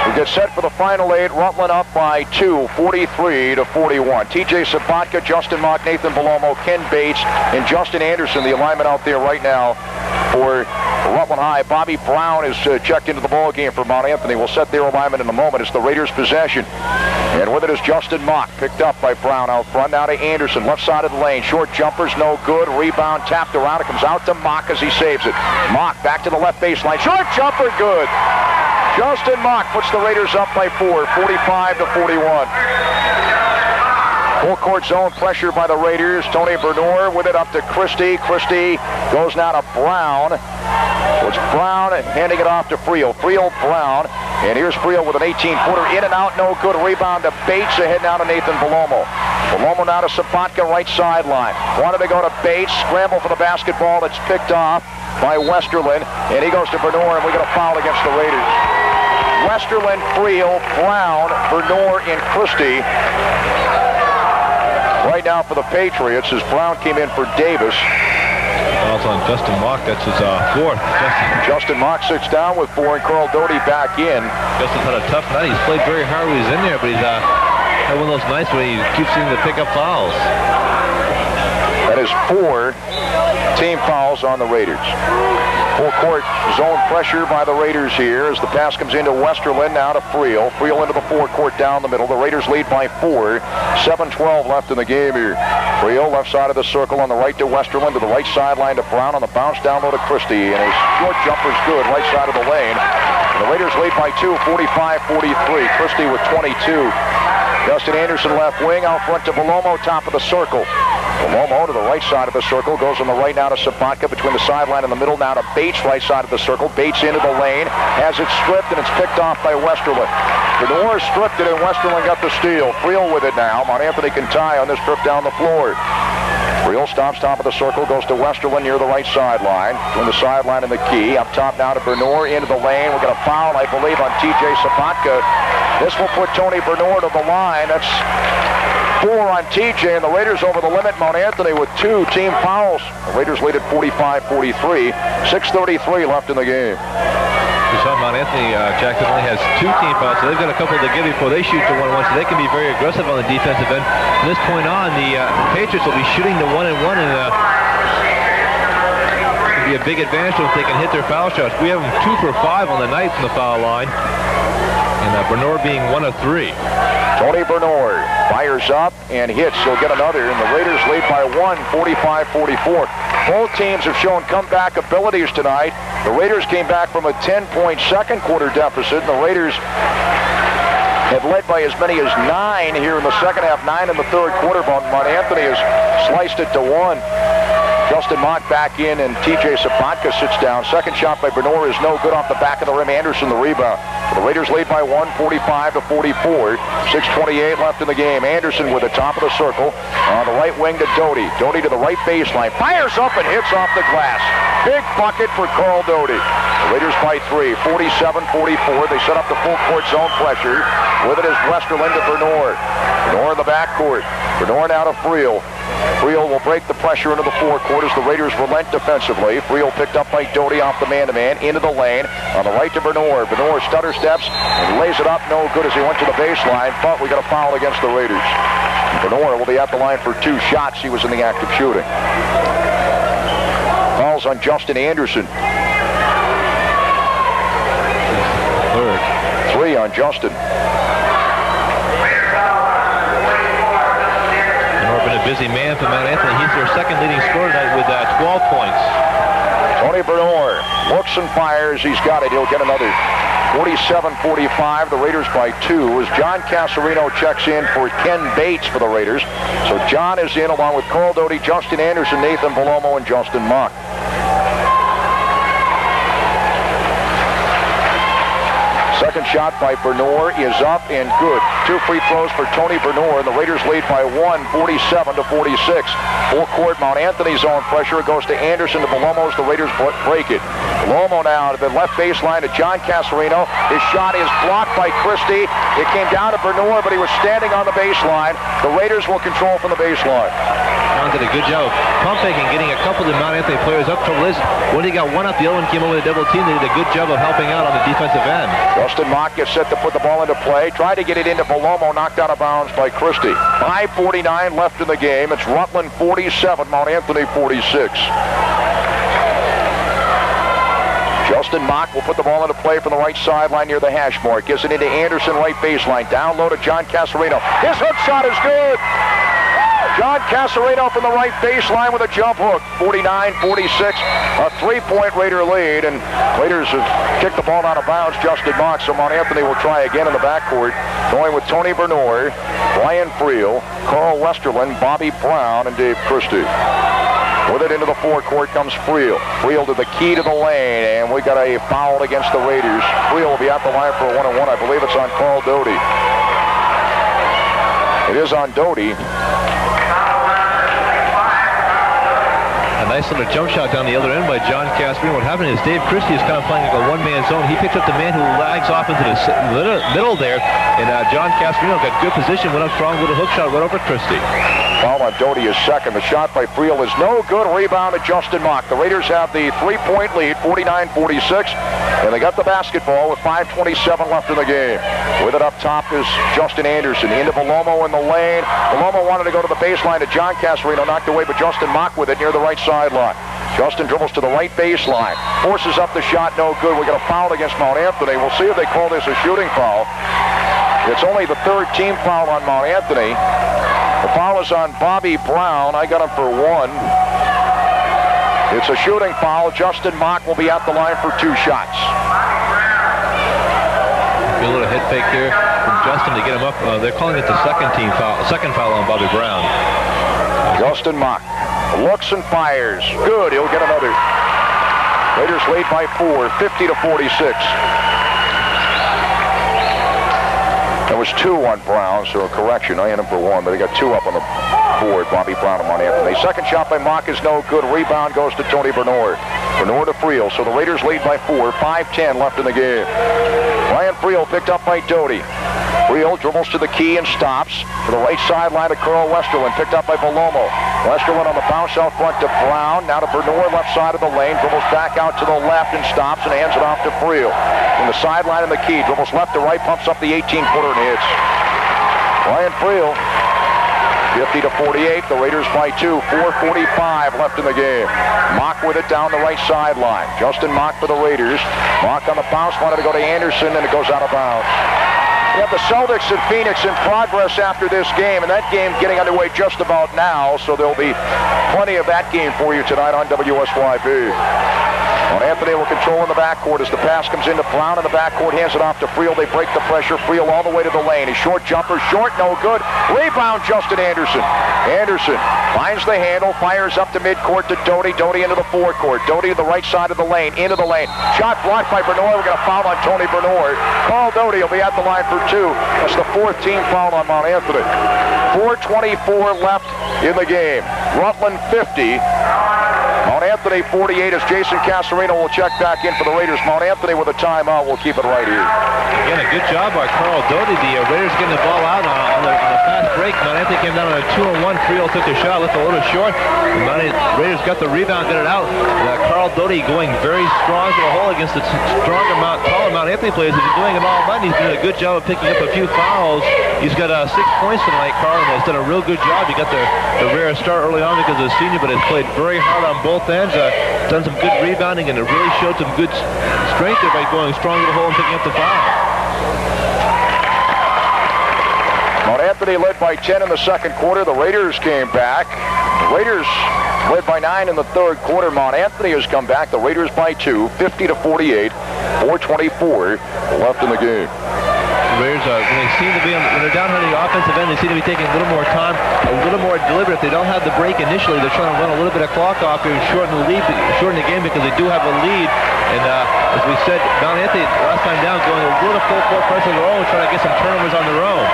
We get set for the final 8. Rutland up by 2, 43-41. TJ Sabatka, Justin Mock, Nathan Palomo, Ken Bates, and Justin Anderson, the alignment out there right now for Rutland High. Bobby Brown is checked into the ball game for Mount Anthony. We'll set their alignment in a moment. It's the Raiders' possession. And with it is Justin Mock, picked up by Brown out front. Now to Anderson, left side of the lane. Short jumper's no good. Rebound tapped around. It comes out to Mock as he saves it. Mock back to the left baseline. Short jumper, good. Justin Mock puts the Raiders up by 4, 45-41. Full court zone pressure by the Raiders. Tony Bernor with it up to Christie. Christie goes now to Brown. So it's Brown handing it off to Friel. Friel, Brown. And here's Friel with an 18-footer. In and out, no good. Rebound to Bates. Ahead now to Nathan Palomo. Palomo now to Sabatka, right sideline. Wanted to go to Bates. Scramble for the basketball. It's picked off by Westerland. And he goes to Bernor, and we got a foul against the Raiders. Westerland, Friel, Brown, Bernor, and Christie. Right now for the Patriots as Brown came in for Davis. Also on Justin Mock, that's his 4th. Justin Mock sits down with 4 and Carl Doty back in. Justin's had a tough night. He's played very hard when he's in there, but he's had one of those nights where he keeps seeming to pick up fouls. That is 4 team fouls on the Raiders. Full court zone pressure by the Raiders here as the pass comes into Westerland, now to Friel. Friel into the forecourt down the middle. The Raiders lead by 4. 7:12 left in the game here. Friel left side of the circle on the right to Westerland, to the right sideline to Brown on the bounce down low to Christie. And his short jumper's good, right side of the lane. And the Raiders lead by 2, 45-43. Christie with 22. Justin Anderson left wing, out front to Palomo, top of the circle. Palomo to the right side of the circle, goes on the right now to Sabatka, between the sideline and the middle now to Bates, right side of the circle. Bates into the lane, has it stripped, and it's picked off by Westerland. Bernor stripped it, and Westerland got the steal. Friel with it now. Mount Anthony can tie on this trip down the floor. Friel stops top of the circle, goes to Westerland near the right sideline. Between the sideline and the key. Up top now to Bernor, into the lane. We're going to foul, I believe, on TJ Sabatka. This will put Tony Bernor to the line. That's 4 on TJ, and the Raiders over the limit. Mount Anthony with 2 team fouls. The Raiders lead at 45-43. 6:33 left in the game. You saw Mount Anthony, Jackson only has 2 team fouls, so they've got a couple to give before they shoot to 1-1, so they can be very aggressive on the defensive end. From this point on, the Patriots will be shooting to 1-1, and it'll be a big advantage if they can hit their foul shots. We have them 2 for 5 on the night from the foul line, and Bernor being 1 of 3. Tony Bernor fires up and hits. He'll get another, and the Raiders lead by 1, 45-44. Both teams have shown comeback abilities tonight. The Raiders came back from a 10-point second quarter deficit, and the Raiders have led by as many as 9 here in the second half, 9 in the third quarter. But Mount Anthony has sliced it to 1. Justin Mock back in, and TJ Sabatka sits down. Second shot by Bernor is no good off the back of the rim. Anderson the rebound. The Raiders lead by 1, 45-44. 6:28 left in the game. Anderson with the top of the circle on the right wing to Doty. Doty to the right baseline. Fires up and hits off the glass. Big bucket for Carl Doty. The Raiders by 3, 47-44. They set up the full court zone pressure. With it is Westerland to Bernor. Bernor in the backcourt. Bernor now to Friel. Friel will break the pressure into the forecourt as the Raiders relent defensively. Friel picked up by Doty off the man-to-man, into the lane. On the right to Bernor. Bernor stutter steps and lays it up. No good as he went to the baseline, but we got a foul against the Raiders. Bernor will be at the line for 2 shots. He was in the act of shooting. Fouls on Justin Anderson. 3 on Justin. Busy man for Mount Anthony. He's their second leading scorer tonight with 12 points. Tony Bernor looks and fires. He's got it. He'll get another. 47-45. The Raiders by 2 as John Casarino checks in for Ken Bates for the Raiders. So John is in along with Carl Doty, Justin Anderson, Nathan Palomo, and Justin Mock. Second shot by Bernor is up and good. 2 free throws for Tony Bernor. The Raiders lead by 1, 47-46. Full court Mount Anthony zone pressure. It goes to Anderson to Belomo as the Raiders break it. Belomo now to the left baseline to John Casarino. His shot is blocked by Christie. It came down to Bernor, but he was standing on the baseline. The Raiders will control from the baseline. John did a good job of pump faking, getting a couple of the Mount Anthony players up. Trouble is, when he got one up, the other one came over the double team. They did a good job of helping out on the defensive end. Justin Mock gets set to put the ball into play. Tried to get it into Belomo, knocked out of bounds by Christie. 5:49 left in the game. It's Rutland 47, Mount Anthony 46. Justin Mock will put the ball into play from the right sideline near the hash mark. Gets it into Anderson, right baseline. Down low to John Casarino. His hook shot is good. John Casarino from the right baseline with a jump hook. 49-46, a 3-point Raider lead, and Raiders have kicked the ball out of bounds. Justin Mock, so Mount Anthony will try again in the backcourt, going with Tony Bernor, Brian Friel, Carl Westerland, Bobby Brown, and Dave Christie. With it into the forecourt comes Friel. Friel to the key to the lane, and we got a foul against the Raiders. Friel will be at the line for a 1-on-1. I believe it's on Carl Doty. It is on Doty. A nice little jump shot down the other end by John Casarino. What happened is Dave Christie is kind of playing like a one-man zone. He picked up the man who lags off into the middle there, and John Casarino got good position, went up strong, little hook shot, went over Christie. Foul on Doty is second. The shot by Friel is no good. Rebound to Justin Mock. The Raiders have the 3-point lead, 49-46, and they got the basketball with 5:27 left in the game. With it up top is Justin Anderson. Into Belomo in the lane. Belomo wanted to go to the baseline to John Casarino, knocked away, but Justin Mock with it near the right sideline. Justin dribbles to the right baseline. Forces up the shot, no good. We got a foul against Mount Anthony. We'll see if they call this a shooting foul. It's only the 3rd team foul on Mount Anthony. The foul is on Bobby Brown. I got him for 1. It's a shooting foul. Justin Mock will be at the line for 2 shots. A little head fake there from Justin to get him up. They're calling it the second foul on Bobby Brown. Justin Mock looks and fires. Good. He'll get another. Raiders lead by 4, 50-46. There was 2 on Brown, so a correction. I hit him for 1, but they got 2 up on the board. Bobby Brown and Mount Anthony. Second shot by Mock is no good. Rebound goes to Tony Bernor. Bernor to Friel. So the Raiders lead by 4. 5:10 left in the game. Brian Friel picked up by Doty. Friel dribbles to the key and stops. To the right sideline to Carl Westerland. Picked up by Belomo. Westerland on the bounce out front to Brown. Now to Bernor, left side of the lane. Dribbles back out to the left and stops and hands it off to Friel. From the sideline in the key. Dribbles left to right. Pumps up the 18-footer and hits. Brian Friel. 50-48. The Raiders by 2. 4:45 left in the game. Mock with it down the right sideline. Justin Mock for the Raiders. Mock on the bounce. Wanted to go to Anderson, and it goes out of bounds. We have the Celtics and Phoenix in progress after this game, and that game getting underway just about now, so there'll be plenty of that game for you tonight on WSYB. Mount Anthony will control in the backcourt as the pass comes into Brown in the backcourt, hands it off to Friel. They break the pressure. Friel all the way to the lane. His short jumper, short, no good. Rebound, Justin Anderson. Anderson finds the handle, fires up to midcourt to Doty. Doty into the forecourt. Doty to the right side of the lane, into the lane. Shot blocked by Bernor. We're going to foul on Tony Bernor. Carl Doty will be at the line for 2. That's the 4th team foul on Mount Anthony. 4:24 left in the game. Rutland 50. Mount Anthony 48 as Jason Casarino will check back in for the Raiders. Mount Anthony with a timeout. We'll keep it right here. Again, a good job by Carl Doty. The Raiders getting the ball out on the fast break. Mount Anthony came down on a 2-on-1. Friel took the shot, left a little short. The Raiders got the rebound, got it out. Carl Doty going very strong to the hole against the taller Mount Anthony players. He's been doing it all night. He's doing a good job of picking up a few fouls. He's got 6 points tonight. Carl has done a real good job. He got the rare start early on because of the senior, but has played very hard on both ends. Done some good rebounding, and it really showed some good strength there by going strong to the hole and picking up the foul. Mount Anthony led by 10 in the second quarter. The Raiders came back. The Raiders led by 9 in the third quarter. Mount Anthony has come back. The Raiders by 2, 50-48, 4:24 left in the game. The Raiders, when they seem to be when they're down on the offensive end, they seem to be taking a little more time, a little more deliberate. If they don't have the break initially, they're trying to run a little bit of clock off here and shorten the game because they do have a lead. And as we said, Mount Anthony last time down going a little full court press of their own, trying to get some turnovers on their own.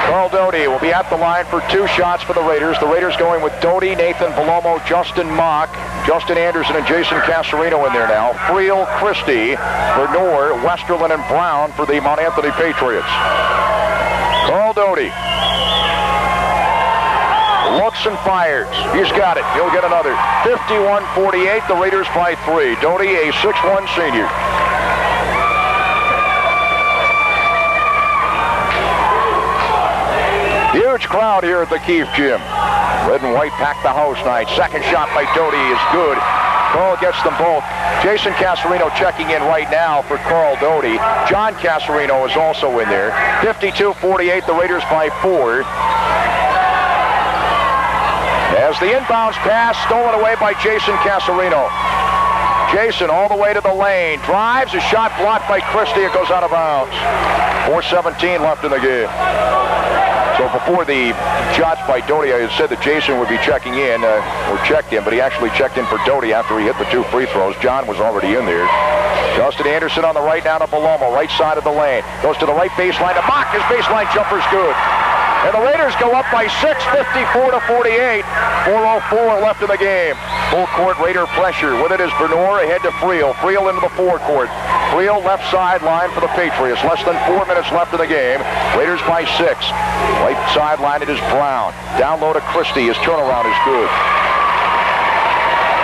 Carl Doty will be at the line for 2 shots for the Raiders. The Raiders going with Doty, Nathan Palomo, Justin Mock, Justin Anderson, and Jason Casarino in there now. Friel, Christie, Bernor, Westerland, and Brown for the Mount Anthony Patriots. Carl Doty looks and fires. He's got it. He'll get another. 51-48, the Raiders by 3. Doty, a 6'1" senior. Huge crowd here at the Keefe Gym. Red and white pack the house night. Second shot by Doty is good. Carl gets them both. Jason Casarino checking in right now for Carl Doty. John Casarino is also in there. 52-48, the Raiders by 4. As the inbounds pass, stolen away by Jason Casarino. Jason all the way to the lane. Drives, a shot blocked by Christie. It goes out of bounds. 4:17 left in the game. So before the shots by Doty, I had said that Jason would be checking in, or checked in, but he actually checked in for Doty after he hit the 2 free throws. John was already in there. Justin Anderson on the right now to Palomo, right side of the lane. Goes to the right baseline to Mock. His baseline jumper's good. And the Raiders go up by 6, 54-48. 4:04 left in the game. Full court Raider pressure. With it is Bernor ahead to Friel. Friel into the forecourt. Friel left sideline for the Patriots. Less than 4 minutes left in the game. Raiders by 6. Right sideline it is Brown. Down low to Christie. His turnaround is good.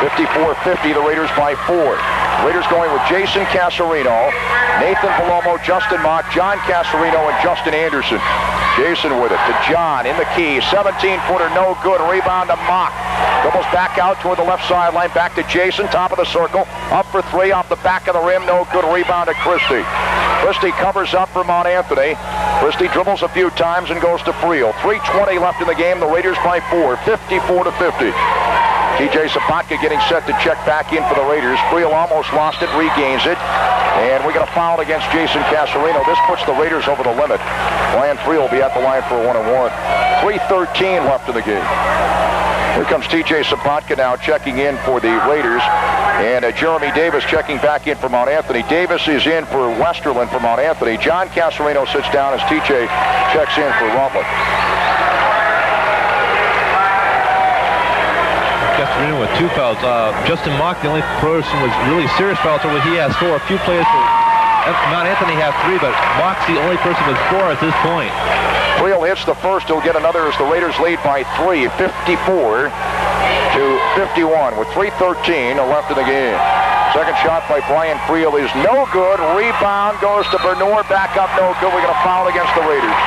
54-50, the Raiders by 4. Raiders going with Jason Casarino, Nathan Palomo, Justin Mock, John Casarino, and Justin Anderson. Jason with it to John in the key. 17-footer, no good. Rebound to Mock. Dribbles back out toward the left sideline. Back to Jason, top of the circle. Up for 3 off the back of the rim. No good. Rebound to Christie. Christie covers up for Mount Anthony. Christie dribbles a few times and goes to Friel. 3:20 left in the game. The Raiders by 4. 54-50. TJ Sabatka getting set to check back in for the Raiders. Friel almost lost it, regains it. And we got a foul against Jason Casarino. This puts the Raiders over the limit. Brian Friel will be at the line for a 1-and-1. 3:13 left in the game. Here comes TJ Sabatka now checking in for the Raiders. And Jeremy Davis checking back in for Mount Anthony. Davis is in for Westerland for Mount Anthony. John Casarino sits down as TJ checks in for Rutland. Casarino with 2 fouls. Justin Mock, the only person with really serious foul trouble. He has 4. A few players for Mount Anthony have 3, but Mock's the only person with 4 at this point. Friel hits the first. He'll get another as the Raiders lead by 3, 54-51 with 3:13 left in the game. Second shot by Brian Friel is no good. Rebound goes to Bernor. Back up, no good. We got a foul against the Raiders.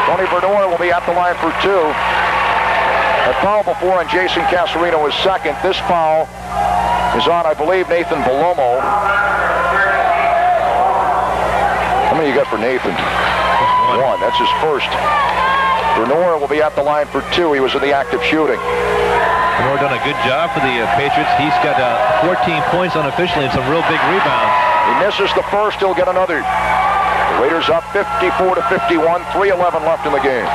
Tony Bernor will be at the line for 2. A foul before on Jason Casarino is second. This foul is on, I believe, Nathan Palomo. How many you got for Nathan? 1. That's his first. Bernor will be at the line for 2. He was in the act of shooting. Bernor done a good job for the Patriots. He's got 14 points unofficially and some real big rebounds. He misses the first. He'll get another. The Raiders up 54-51. 3:11 left in the game.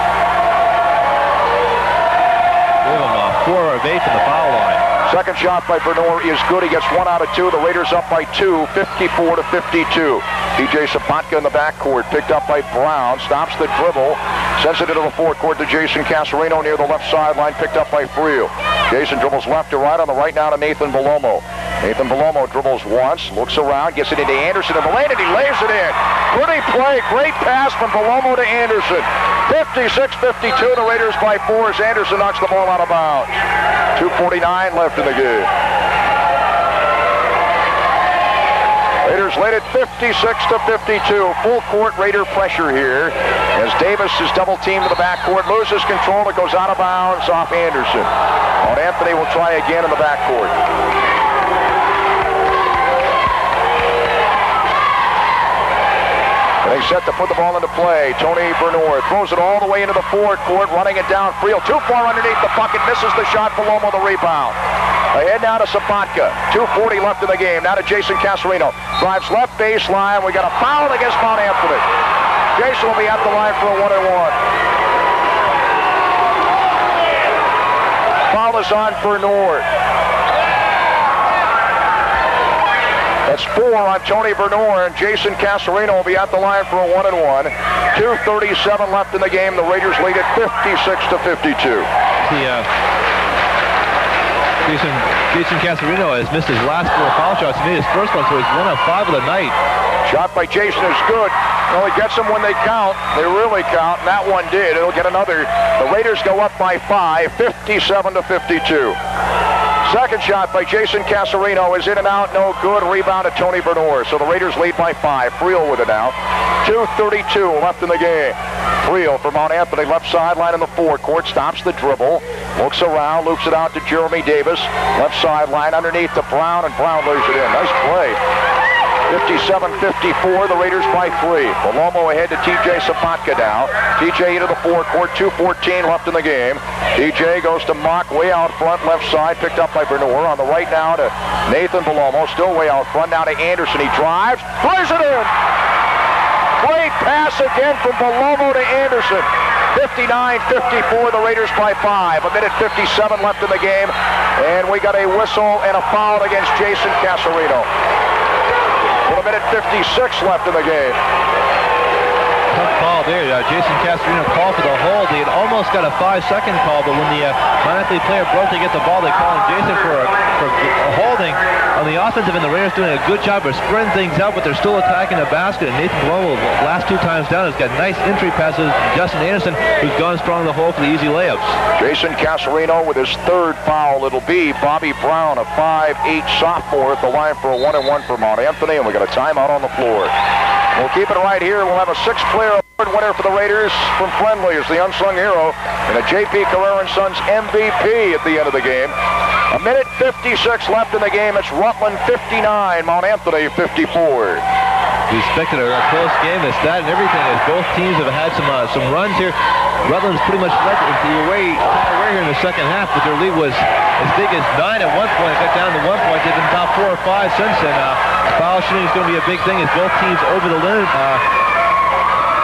4 of 8 from the foul line. Second shot by Bernor is good. He gets 1 out of 2. The Raiders up by 2, 54-52. TJ Sabatka in the backcourt, picked up by Brown, stops the dribble, sends it into the forecourt to Jason Casarino near the left sideline, picked up by Friel. Jason dribbles left to right, on the right now to Nathan Palomo. Nathan Palomo dribbles once, looks around, gets it into Anderson in the lane, and he lays it in. Pretty play, great pass from Palomo to Anderson. 56-52, the Raiders by 4 as Anderson knocks the ball out of bounds. 2:49 left in the game. Raiders lead it 56-52. Full court Raider pressure here as Davis is double teamed to the backcourt, loses control, it goes out of bounds off Anderson. Mount Anthony will try again in the backcourt. They set to put the ball into play. Tony Bernor throws it all the way into the forecourt, running it down. Friel too far underneath the bucket, misses the shot. Palomo the rebound. Ahead now to Sabatka. 2:40 left in the game. Now to Jason Casarino. Drives left baseline. We got a foul against Mount Anthony. Jason will be at the line for a 1-and-1. Foul is on Bernor. That's 4 on Tony Bernor, and Jason Casarino will be at the line for a 1-and-1. 2:37 left in the game. The Raiders lead it 56-52. Jason Casarino has missed his last 4 foul shots. He made his first one, so he's 1 of 5 of the night. Shot by Jason is good. Well, he gets them when they count. They really count, and that one did. It'll get another. The Raiders go up by 5, 57-52. Second shot by Jason Casarino is in and out, no good. Rebound to Tony Bernor. So the Raiders lead by 5. Friel with it now. 2:32 left in the game. Friel for Mount Anthony, left sideline in the forecourt, stops the dribble, looks around, loops it out to Jeremy Davis. Left sideline underneath to Brown, and Brown lays it in. Nice play. 57-54, the Raiders by 3. Palomo ahead to TJ Sabatka now. TJ into the forecourt, 2:14 left in the game. TJ goes to Mock way out front, left side, picked up by Bernor. On the right now to Nathan Palomo, still way out front. Now to Anderson, he drives, plays it in. Great pass again from Palomo to Anderson. 59-54, the Raiders by 5. 1:57 left in the game, and we got a whistle and a foul against Jason Casarino. 1:56 left in the game. Tough call there. Jason Casarino called for the hold. They had almost got a 5-second call, but when the Mount Anthony player broke to get the ball, they called Jason for holding. On the offensive end, the Raiders doing a good job of spreading things out, but they're still attacking the basket. And Nathan Palomo, last 2 times down, has got nice entry passes. Justin Anderson, who's gone strong in the hole for the easy layups. Jason Casarino with his 3rd foul. It'll be Bobby Brown, a 5'8" sophomore, at the line for a 1-and-1 for Mount Anthony, and we got a timeout on the floor. We'll keep it right here. We'll have a 6-player award winner for the Raiders from Friendly as the unsung hero, and a J.P. Carrera & Sons MVP at the end of the game. 1:56 left in the game. It's Rutland 59, Mount Anthony 54. We expected a close game. It's that and everything, as both teams have had some runs here. Rutland's pretty much led away here in the second half, but their lead was as big as 9 at one point. It got down to 1 point. They've been top 4 or 5 since then. Foul shooting is going to be a big thing as both teams over the limit.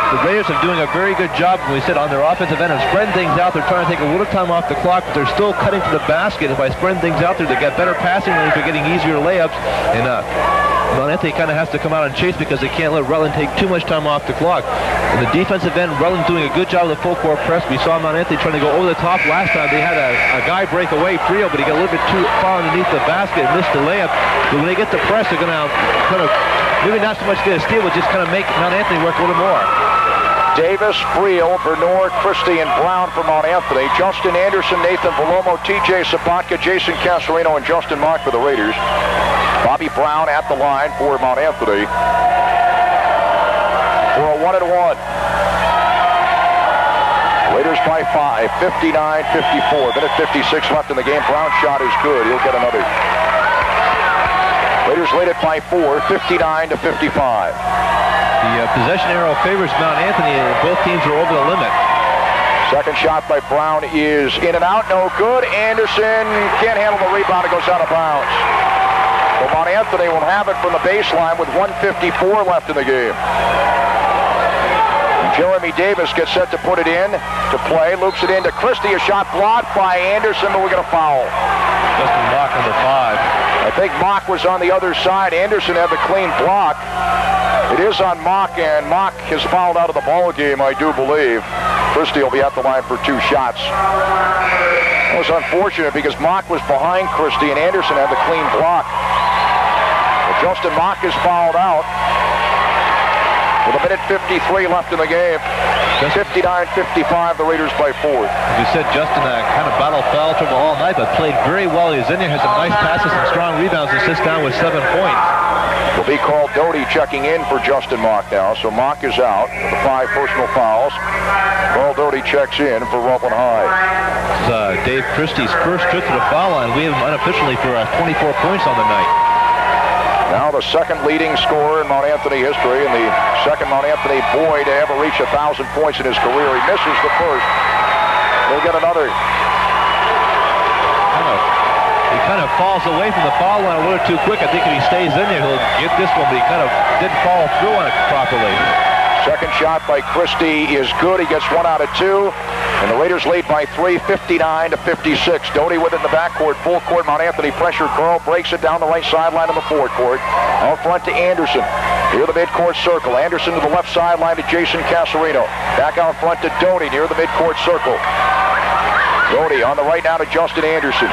The Raiders are doing a very good job, we said, on their offensive end of spreading things out. They're trying to take a little time off the clock, but they're still cutting to the basket. And by spreading things out there, they got better passing lanes. They're getting easier layups. And Mount Anthony kind of has to come out and chase because they can't let Rutland take too much time off the clock. On the defensive end, Rutland's doing a good job of the full court press. We saw Mount Anthony trying to go over the top last time. They had a guy break away, Friel, but he got a little bit too far underneath the basket and missed the layup. But when they get the press, they're going to kind of, maybe not so much get a steal, but just kind of make Mount Anthony work a little more. Davis, Friel, Bernor, Christie, and Brown for Mount Anthony. Justin Anderson, Nathan Palomo, TJ Sabatka, Jason Casarino, and Justin Mock for the Raiders. Bobby Brown at the line for Mount Anthony for a 1-and-1. Raiders by 5, 59-54. 1:56 left in the game. Brown's shot is good. He'll get another. Raiders lead it by 4, 59-55. The possession arrow favors Mount Anthony, and both teams are over the limit. Second shot by Brown is in and out, no good. Anderson can't handle the rebound. It goes out of bounds. Well, Mount Anthony will have it from the baseline with 1:54 left in the game. Jeremy Davis gets set to put it in to play. Loops it into Christie. A shot blocked by Anderson, but we get a foul. Justin Mock, number 5. I think Mock was on the other side. Anderson had the clean block. It is on Mock, and Mock has fouled out of the ball game, I do believe. Christie will be at the line for 2 shots. It was unfortunate because Mock was behind Christie, and Anderson had the clean block. But Justin Mock is fouled out. With 1:53 left in the game. 59-55, the Raiders by 4. As you said, Justin kind of battled foul trouble all night, but played very well. He was in there, has some nice passes and strong rebounds, and sits down with 7 points. Will be called Doty checking in for Justin Mock now. So Mock is out with the 5 personal fouls. Carl Doty checks in for Rutland High. This is Dave Christie's first trip to the foul line. We have him unofficially for 24 points on the night. Now the second leading scorer in Mount Anthony history, and the second Mount Anthony boy to ever reach 1,000 points in his career. He misses the first. He'll get another. He kind of falls away from the foul line a little too quick. I think if he stays in there, he'll get this one, but he kind of didn't follow through on it properly. Second shot by Christie is good. He gets 1 out of 2. And the Raiders lead by 3, 59-56. Doty with it in the backcourt. Full court. Mount Anthony pressure. Carl breaks it down the right sideline in the forecourt. Out front to Anderson. Near the midcourt circle. Anderson to the left sideline to Jason Casarino. Back out front to Doty near the midcourt circle. Doty on the right now to Justin Anderson.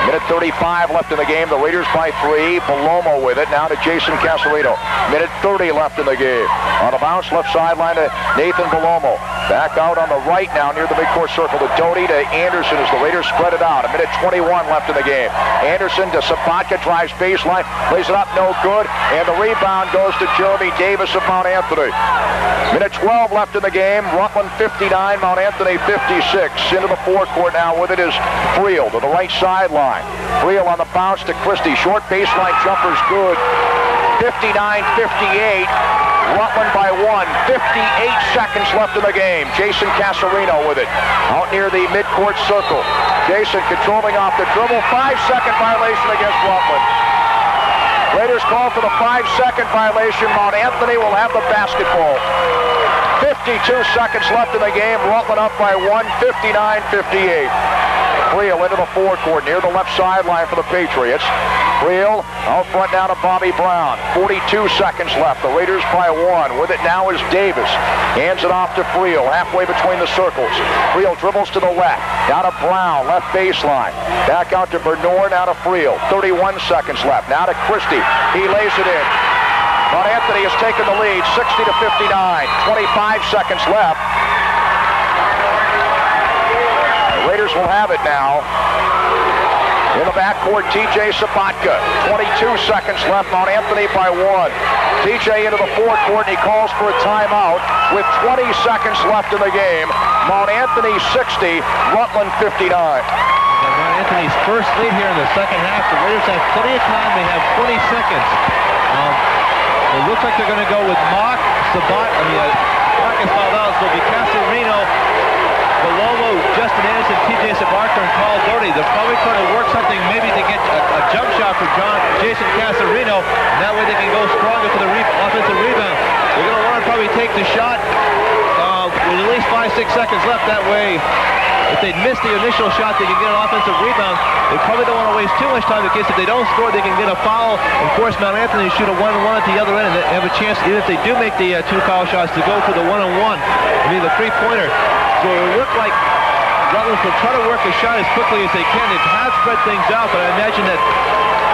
Minute 35 left in the game. The Raiders by 3. Palomo with it now to Jason Casarino. Minute 30 left in the game. On a bounce left sideline to Nathan Palomo. Back out on the right now near the midcourt circle to Doty to Anderson as the Raiders spread it out. A minute 21 left in the game. Anderson to Sabatka, drives baseline, plays it up, no good, and the rebound goes to Jeremy Davis of Mount Anthony. Minute 12 left in the game. Rutland 59, Mount Anthony 56. Into the forecourt now with it is Friel to the right sideline. Friel on the bounce to Christie. Short baseline jumper's good. 59-58. Rutland by 1. 58 seconds left in the game. Jason Casarino with it. Out near the midcourt circle. Jason controlling off the dribble. 5-second violation against Rutland. Raiders call for the 5-second violation. Mount Anthony will have the basketball. 52 seconds left in the game. Rutland up by 1. 59-58. Friel into the forecourt near the left sideline for the Patriots. Friel out front now to Bobby Brown. 42 seconds left. The Raiders by 1. With it now is Davis. Hands it off to Friel halfway between the circles. Friel dribbles to the left. Now to Brown, left baseline. Back out to Bernard, now to Friel. 31 seconds left. Now to Christie. He lays it in. Mount Anthony has taken the lead, 60-59. 25 seconds left. The Raiders will have it now. In the backcourt, TJ Sabatka. 22 seconds left. Mount Anthony by 1. TJ into the forecourt, and he calls for a timeout with 20 seconds left in the game. Mount Anthony 60, Rutland 59. Mount Anthony's first lead here in the second half. The Raiders have plenty of time. They have 20 seconds. It looks like they're going to go with Mock, Sabat, Mock is fouled out, so it'll be Casarino, Palomo, Justin Anderson, TJ Sabatka, and Carl Doty. They're probably trying to work something maybe to get a jump shot for Jason Casarino, and that way they can go stronger for the offensive rebound. They're going to want to probably take the shot with at least 5-6 seconds left. That way, if they'd missed the initial shot, they can get an offensive rebound. They probably don't want to waste too much time in case if they don't score, they can get a foul and force Mount Anthony to shoot a 1-1 at the other end, and they have a chance, even if they do make the 2 foul shots, to go for the 1-on-1. I mean, the 3-pointer. So it looked like Rutland will try to work a shot as quickly as they can. They have spread things out, but I imagine that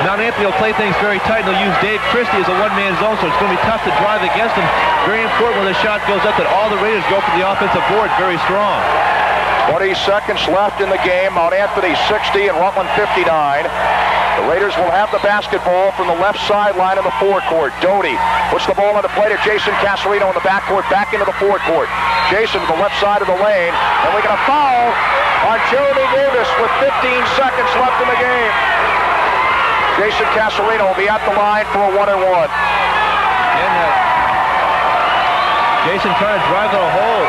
Mount Anthony will play things very tight, and they'll use Dave Christie as a one-man zone, so it's going to be tough to drive against him. Very important when the shot goes up that all the Raiders go for the offensive board very strong. 20 seconds left in the game. Mount Anthony 60 and Rutland 59. The Raiders will have the basketball from the left sideline in the forecourt. Doty puts the ball into play to Jason Casarino in the backcourt, back into the forecourt. Jason to the left side of the lane, and we get a foul on Jeremy Davis with 15 seconds left in the game. Jason Casarino will be at the line for a 1-on-1. Jason trying to drive the hole.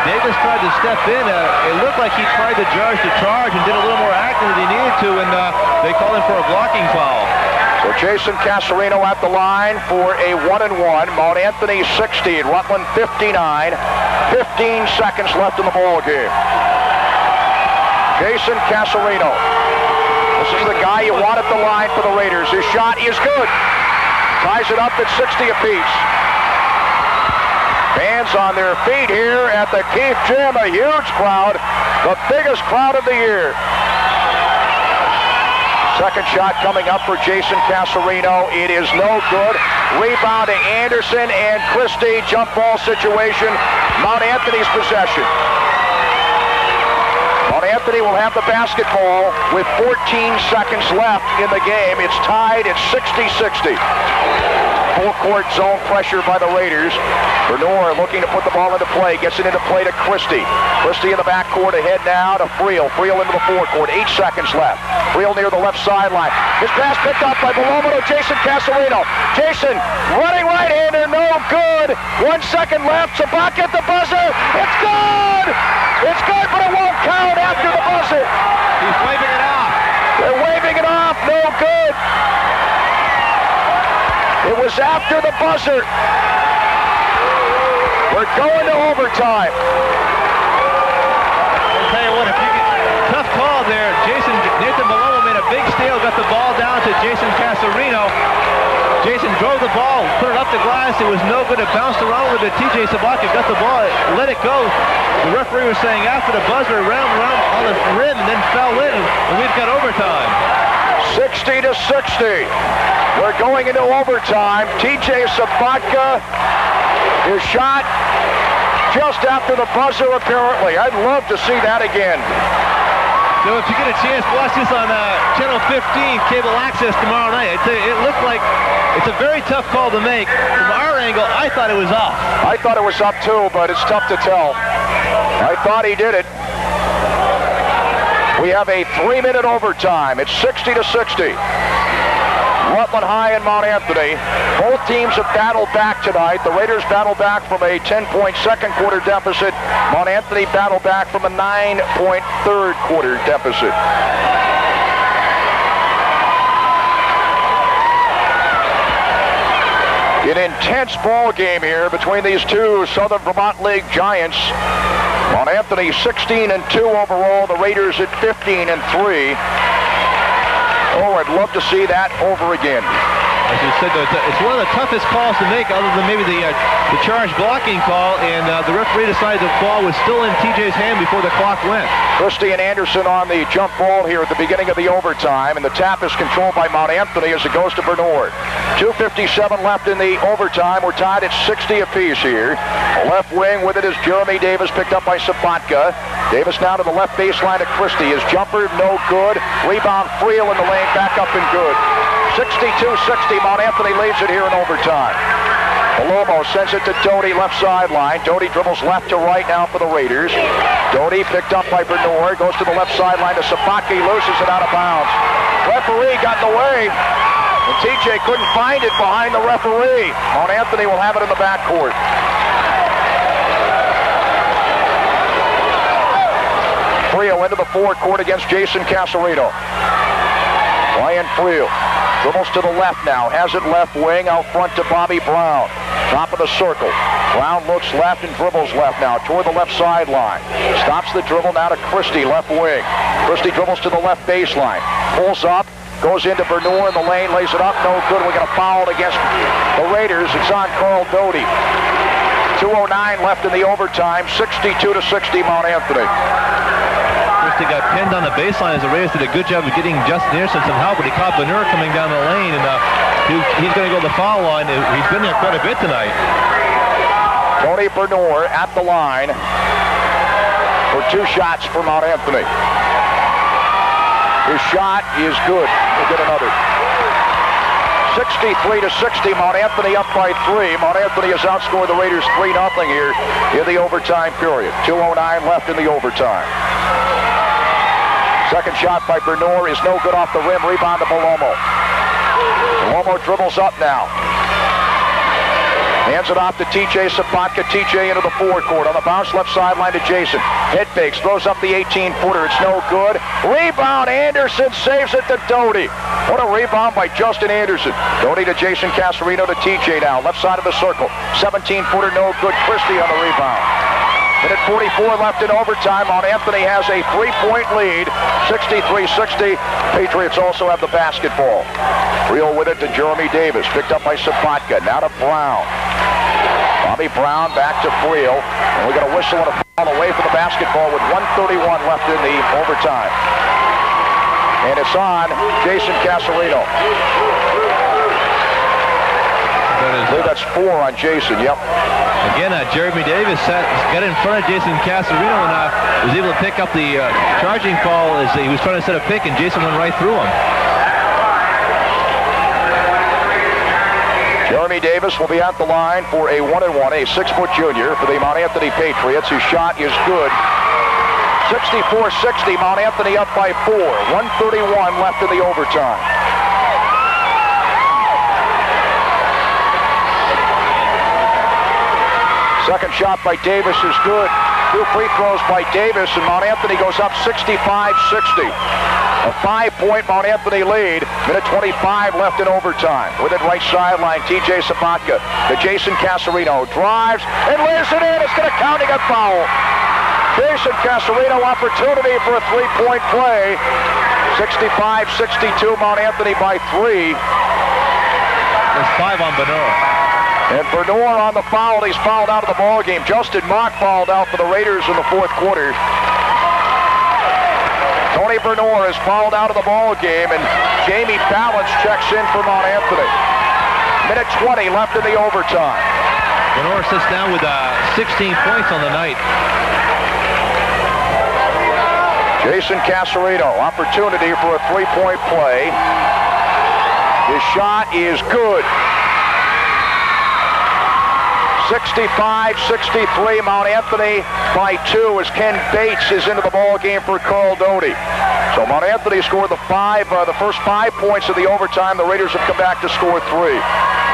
Davis tried to step in. It looked like he tried to charge and did a little more acting than he needed to, and they called him for a blocking foul. So Jason Casarino at the line for a 1-on-1. Mount Anthony 60, Rutland 59. 15 seconds left in the ball game. Jason Casarino. This is the guy you want at the line for the Raiders. His shot is good. Ties it up at 60 apiece. Fans on their feet here at the Keefe Gym, a huge crowd, the biggest crowd of the year. Second shot coming up for Jason Casarino. It is no good. Rebound to Anderson and Christie. Jump ball situation. Mount Anthony's possession. Mount Anthony will have the basketball with 14 seconds left in the game. It's tied at 60-60. Full court zone pressure by the Raiders. Bernard looking to put the ball into play. Gets it into play to Christie. Christie in the backcourt ahead now to Friel. Friel into the forecourt. 8 seconds left. Friel near the left sideline. His pass picked up by Palomo to Jason Casarino. Jason running right-hander. No good. 1 second left. Sabatka at the buzzer. It's good! It's good, but it won't count after the buzzer. He's waving it off. They're waving it off. No good. It was after the buzzer. We're going to overtime. I'll tell you what, tough call there. Nathan Malomo made a big steal, got the ball down to Jason Casarino. Jason drove the ball, put it up the glass. It was no good. It bounced around a little bit. TJ Sabatka got the ball, let it go. The referee was saying after the buzzer, around on the rim, and then fell in, and we've got overtime. 60 to 60. We're going into overtime. TJ Sabatka, his shot just after the buzzer, apparently. I'd love to see that again. So if you get a chance, watch this on Channel 15, cable access tomorrow night. I tell you, it looked like it's a very tough call to make. From our angle, I thought it was off. I thought it was up too, but it's tough to tell. I thought he did it. We have a 3-minute overtime. It's 60 to 60. Rutland High and Mount Anthony. Both teams have battled back tonight. The Raiders battled back from a 10-point second quarter deficit. Mount Anthony battled back from a 9-point third quarter deficit. An intense ball game here between these two Southern Vermont League giants. Mount Anthony 16-2 overall. The Raiders at 15-3. Oh, I'd love to see that over again. As you said, it's one of the toughest calls to make, other than maybe the charge blocking call, and the referee decided the ball was still in TJ's hand before the clock went. Christie and Anderson on the jump ball here at the beginning of the overtime, and the tap is controlled by Mount Anthony as it goes to Bernard. 2:57 left in the overtime. We're tied at 60 apiece here. The left wing with it is Jeremy Davis, picked up by Sabatka. Davis now to the left baseline to Christie. His jumper, no good. Rebound, Friel in the lane, back up and good. 62-60, Mount Anthony leads it here in overtime. Malomo sends it to Doty, left sideline. Doty dribbles left to right now for the Raiders. Doty picked up by Bernard, goes to the left sideline to Sabatka, loses it out of bounds. Referee got in the way, and TJ couldn't find it behind the referee. Mount Anthony will have it in the backcourt. Friel into the forecourt against Jason Casarino. Ryan Friel dribbles to the left now, has it left wing, out front to Bobby Brown. Top of the circle. Brown looks left and dribbles left now toward the left sideline. Stops the dribble now to Christie, left wing. Christie dribbles to the left baseline. Pulls up, goes into Bernard in the lane, lays it up, no good. We're going to foul it against the Raiders. It's on Carl Doty. 2:09 left in the overtime, 62-60 Mount Anthony. Christie got pinned on the baseline as the Raiders did a good job of getting Justin Anderson some help, but he caught Bernard coming down the lane, and he's going to go to the foul line. He's been there quite a bit tonight. Tony Bernard at the line for 2 shots for Mount Anthony. His shot is good. We'll get another. 63-60, Mount Anthony up by 3. Mount Anthony has outscored the Raiders 3-0 here in the overtime period. 2:09 left in the overtime. Second shot by Bernard is no good off the rim. Rebound to Malomo. Malomo dribbles up now. Hands it off to TJ Sabatka. TJ into the forecourt. On the bounce, left sideline to Jason. Head fakes, throws up the 18-footer. It's no good. Rebound, Anderson saves it to Doty. What a rebound by Justin Anderson. Doty to Jason Casarino to TJ now. Left side of the circle. 17-footer, no good. Christie on the rebound. Minute 44 left in overtime. Mount Anthony has a 3-point lead, 63-60. Patriots also have the basketball. Friel with it to Jeremy Davis, picked up by Sabatka. Now to Brown. Bobby Brown back to Friel. And we're going to whistle and a foul away from the basketball with 1:31 left in the overtime. And it's on Jason Casarino. I believe that's 4 on Jason, yep. Again, Jeremy Davis got in front of Jason Casarino and was able to pick up the charging call as he was trying to set a pick, and Jason went right through him. Jeremy Davis will be at the line for a 1-and-1, a 6-foot junior for the Mount Anthony Patriots. His shot is good. 64-60, Mount Anthony up by 4. 1:31 left in the overtime. Second shot by Davis is good. 2 free throws by Davis, and Mount Anthony goes up 65-60. A 5-point Mount Anthony lead. Minute 25 left in overtime. With it right sideline, TJ Sabatka. To Jason Casarino. Drives and lays it in. It's going to count. He got foul. Jason Casarino, opportunity for a 3-point play. 65-62, Mount Anthony by 3. There's 5 on Benoit. And Benoit on the foul. He's fouled out of the ball game. Justin Mock fouled out for the Raiders in the 4th quarter. Tony Benoit is fouled out of the ball game, and Jamie Balance checks in for Mount Anthony. Minute 20 left in the overtime. Benoit sits down with 16 points on the night. Jason Casarino, opportunity for a 3-point play. His shot is good. 65-63, Mount Anthony by 2 as Ken Bates is into the ball game for Carl Doty. So Mount Anthony scored the first 5 points of the overtime. The Raiders have come back to score 3.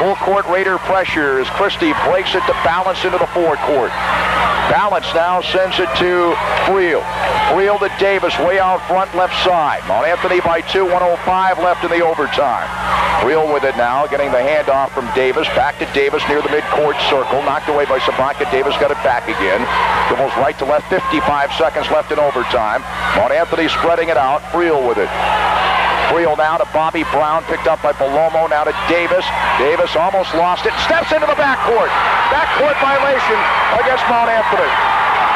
Full court Raider pressure as Christie breaks it to Balance into the forecourt. Balance now sends it to Friel. Friel to Davis, way out front, left side. Mount Anthony by 2, 1:05 left in the overtime. Friel with it now, getting the handoff from Davis. Back to Davis near the midcourt circle. Knocked away by Sabatka. Davis got it back again. Dribbles right to left, 55 seconds left in overtime. Mount Anthony spreading it out. Friel with it. Friel now to Bobby Brown, picked up by Palomo, now to Davis. Davis almost lost it, steps into the backcourt. Backcourt violation against Mount Anthony.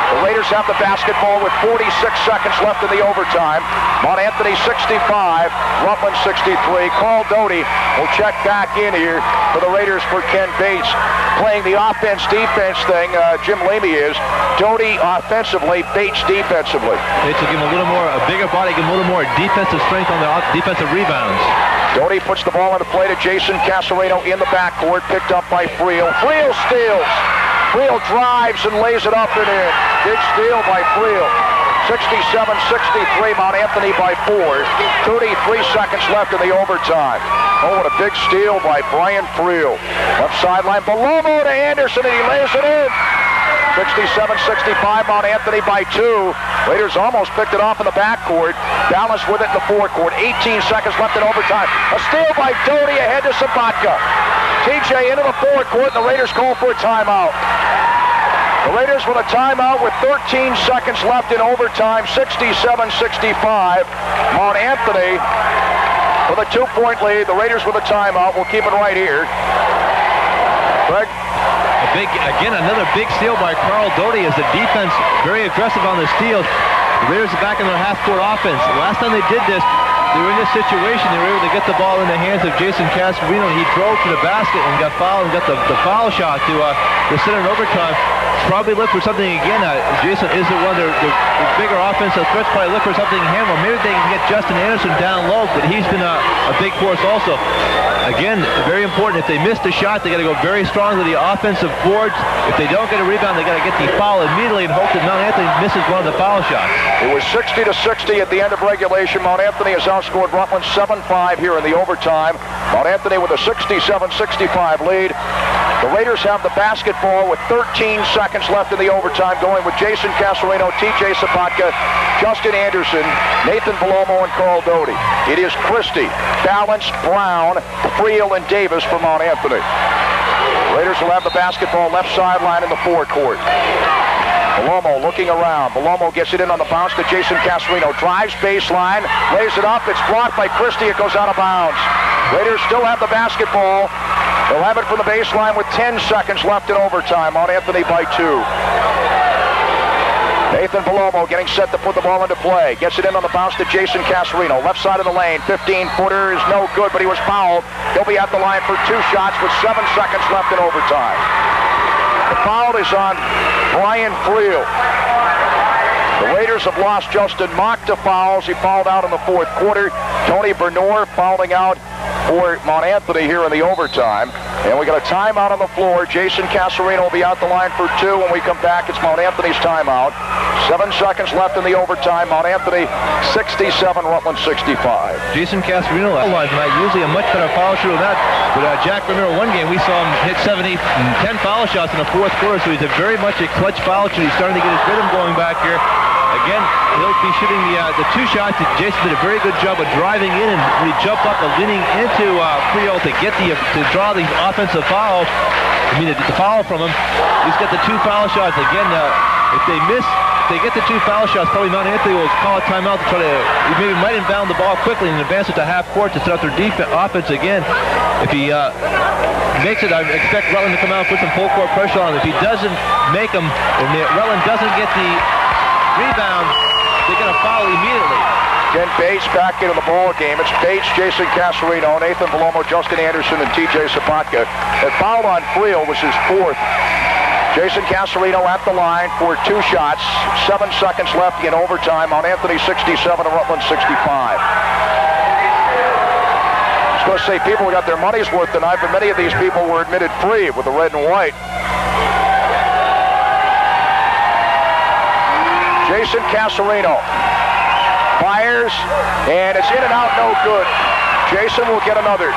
The Raiders have the basketball with 46 seconds left in the overtime. Mount Anthony 65, Rutland 63. Carl Doty will check back in here for the Raiders for Ken Bates. Playing the offense-defense thing, Jim Leamy is. Doty offensively, Bates defensively. Bates will give him a bigger body, give him a little more defensive strength on the defensive rebounds. Doty puts the ball into play to Jason Casarino in the backcourt, picked up by Friel. Friel steals. Friel drives and lays it up and in. Big steal by Friel. 67-63, Mount Anthony by 4. 33 seconds left in the overtime. Oh, what a big steal by Brian Friel. Left sideline, Palomo to Anderson, and he lays it in. 67-65, Mount Anthony by 2. Raiders almost picked it off in the backcourt. Balance with it in the forecourt. 18 seconds left in overtime. A steal by Doty ahead to Sabatka. TJ into the forecourt, and the Raiders call for a timeout. The Raiders with a timeout with 13 seconds left in overtime. 67-65. Mount Anthony with a 2-point lead. The Raiders with a timeout. We'll keep it right here. Greg? Another big steal by Carl Doty as the defense very aggressive on the steals. The Raiders are back in their half-court offense. Last time they did this, they were in this situation. They were able to get the ball in the hands of Jason Casarino. He drove to the basket and got fouled and got the foul shot to sit in overtime. Probably look for something again. Jason is one of their bigger offensive threats. Probably look for something in him, or maybe they can get Justin Anderson down low, but he's been a big force also. Again, very important. If they miss the shot, they got to go very strong to the offensive boards. If they don't get a rebound, they got to get the foul immediately and hope that Mount Anthony misses one of the foul shots. It was 60-60 at the end of regulation. Mount Anthony has outscored Rutland 7-5 here in the overtime. Mount Anthony with a 67-65 lead. The Raiders have the basketball with 13 seconds left in the overtime, going with Jason Casarino, TJ Sabatka, Justin Anderson, Nathan Palomo, and Carl Doty. It is Christie, Balance, Brown, Friel, and Davis for Mount Anthony. The Raiders will have the basketball left sideline in the forecourt. Palomo looking around. Palomo gets it in on the bounce to Jason Casarino. Drives baseline, lays it up. It's blocked by Christie. It goes out of bounds. Raiders still have the basketball. They'll have it from the baseline with 10 seconds left in overtime. Mount Anthony by 2. Nathan Palomo getting set to put the ball into play. Gets it in on the bounce to Jason Casarino. Left side of the lane. 15-footer is no good, but he was fouled. He'll be at the line for 2 shots with 7 seconds left in overtime. The foul is on Brian Friel. The Raiders have lost Justin Mock to fouls. He fouled out in the 4th quarter. Tony Bernor fouling out for Mount Anthony here in the overtime. And we got a timeout on the floor. Jason Casarino will be out the line for 2. When we come back, it's Mount Anthony's timeout. 7 seconds left in the overtime. Mount Anthony 67, Rutland 65. Jason Casarino line tonight, usually a much better foul shooter than that. But Jack Romero, one game we saw him hit 7, 8, and 10 foul shots in the fourth quarter, so he's very much a clutch foul shooter. He's starting to get his rhythm going back here. Again, he'll be shooting the two shots. Jason did a very good job of driving in, and when he jumped up and leaning into Friel to get to draw the offensive foul. The foul from him. He's got the two foul shots. Again, if they miss, they get the two foul shots, probably Mount Anthony will call a timeout to try to, he maybe might inbound the ball quickly and advance it to half court to set up their offense again. If he makes it, I expect Rutland to come out and put some full court pressure on him. If he doesn't make them, and Rutland doesn't get the rebound, they're going to foul immediately. Again, Bates back into the ball game. It's Bates, Jason Casarino, Nathan Palomo, Justin Anderson, and TJ Sabatka. The foul on Friel was his fourth. Jason Casarino at the line for two shots. 7 seconds left in overtime. Mount Anthony 67 and Rutland 65. I was going to say people got their money's worth tonight, but many of these people were admitted free with the red and white. Jason Casarino fires, and it's in and out, no good. Jason will get another.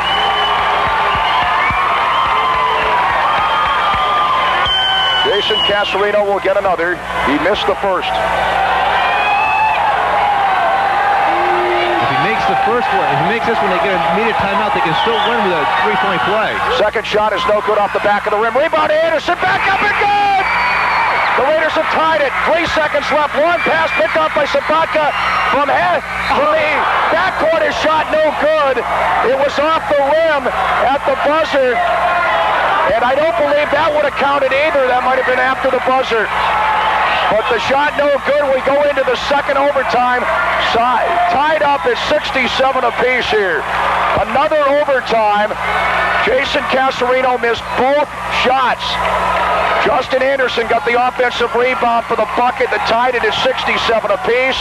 Jason Casarino will get another. He missed the first. If he makes the first one, if he makes this one, they get an immediate timeout. They can still win with a three-point play. Second shot is no good off the back of the rim. Rebound Anderson, back up and good! The Raiders have tied it. 3 seconds left. Long pass picked up by Sabatka from the backcourt. His shot no good. It was off the rim at the buzzer. And I don't believe that would have counted either. That might have been after the buzzer. But the shot no good. We go into the second overtime. Tied up at 67 apiece here. Another overtime. Jason Casarino missed both shots. Justin Anderson got the offensive rebound for the bucket that tied it at 67 apiece.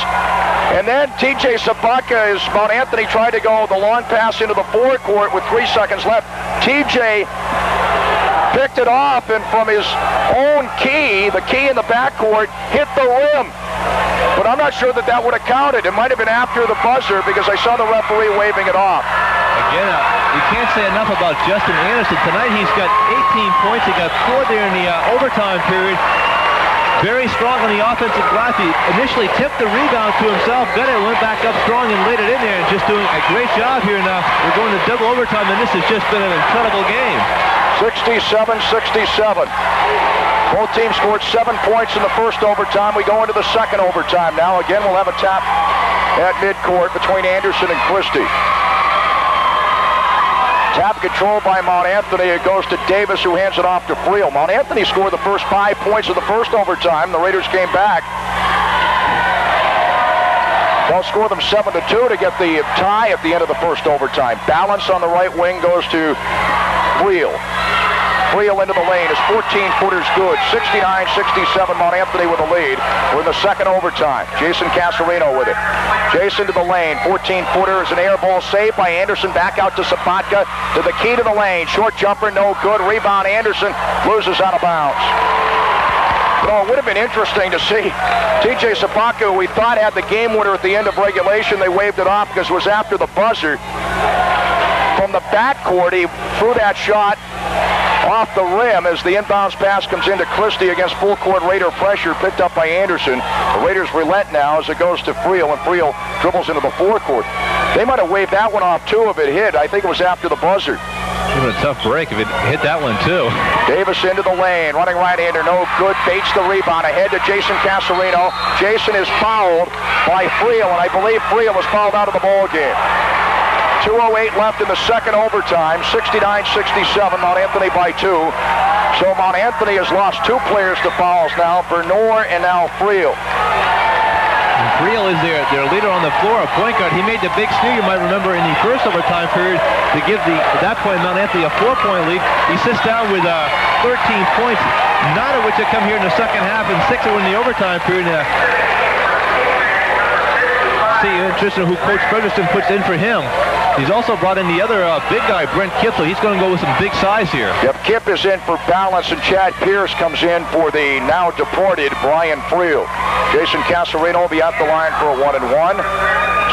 And then TJ Sabatka, as Mount Anthony tried to go the long pass into the forecourt with 3 seconds left. TJ picked it off, and from his own key, the key in the backcourt, hit the rim. But I'm not sure that that would have counted. It might have been after the buzzer because I saw the referee waving it off. Again, you can't say enough about Justin Anderson. Tonight he's got 18 points. He got 4 there in the overtime period. Very strong on the offensive glass. He initially tipped the rebound to himself, got it, went back up strong and laid it in there, and just doing a great job here now. We're going to double overtime, and this has just been an incredible game. 67-67. Both teams scored 7 points in the first overtime. We go into the second overtime now. Again, we'll have a tap at midcourt between Anderson and Christie. Tap controlled by Mount Anthony. It goes to Davis, who hands it off to Friel. Mount Anthony scored the first 5 points of the first overtime. The Raiders came back. They'll score them 7-2 to get the tie at the end of the first overtime. Balance on the right wing goes to Friel. Friel into the lane. His 14-footer's good. 69-67, Mount Anthony with the lead. We're in the second overtime. Jason Casarino with it. Jason to the lane. 14-footer is an air ball saved by Anderson. Back out to Sabatka to the key to the lane. Short jumper, no good. Rebound, Anderson loses out of bounds. It would have been interesting to see TJ Sabatka, who we thought had the game winner at the end of regulation. They waved it off because it was after the buzzer. From the backcourt, he threw that shot off the rim as the inbounds pass comes into Christie against full court Raider pressure picked up by Anderson. The Raiders relent now as it goes to Friel, and Friel dribbles into the forecourt. They might have waved that one off too if it hit. I think it was after the buzzer. It was a tough break if it hit that one too. Davis into the lane, running right-hander, no good. Bates the rebound, ahead to Jason Casarino. Jason is fouled by Friel, and I believe Friel was fouled out of the ball game. 2:08 left in the second overtime, 69-67, Mount Anthony by 2. So Mount Anthony has lost 2 players to fouls now, Bernor and now Friel. Friel is their leader on the floor, a point guard. He made the big steal, you might remember, in the first overtime period to give at that point, Mount Anthony a 4-point lead. He sits down with 13 points, 9 of which have come here in the second half, and 6 are in the overtime period. See, interesting who Coach Frederickson puts in for him. He's also brought in the other big guy, Brent Kipp, so he's going to go with some big size here. Yep, Kipp is in for balance, and Chad Pierce comes in for the now deported Brian Friel. Jason Casarino will be at the line for a 1-1.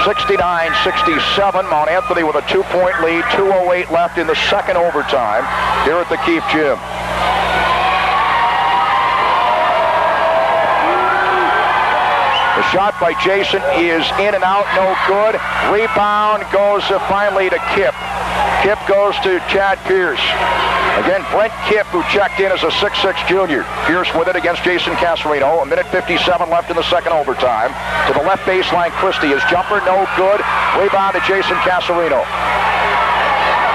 69-67, Mount Anthony with a 2-point lead, 2:08 left in the second overtime here at the Keefe Gym. The shot by Jason is in and out, no good. Rebound goes finally to Kipp. Kipp goes to Chad Pierce. Again, Brent Kipp, who checked in as a 6'6 junior. Pierce with it against Jason Casarino. 1:57 left in the second overtime. To the left baseline, Christie. His jumper, no good. Rebound to Jason Casarino.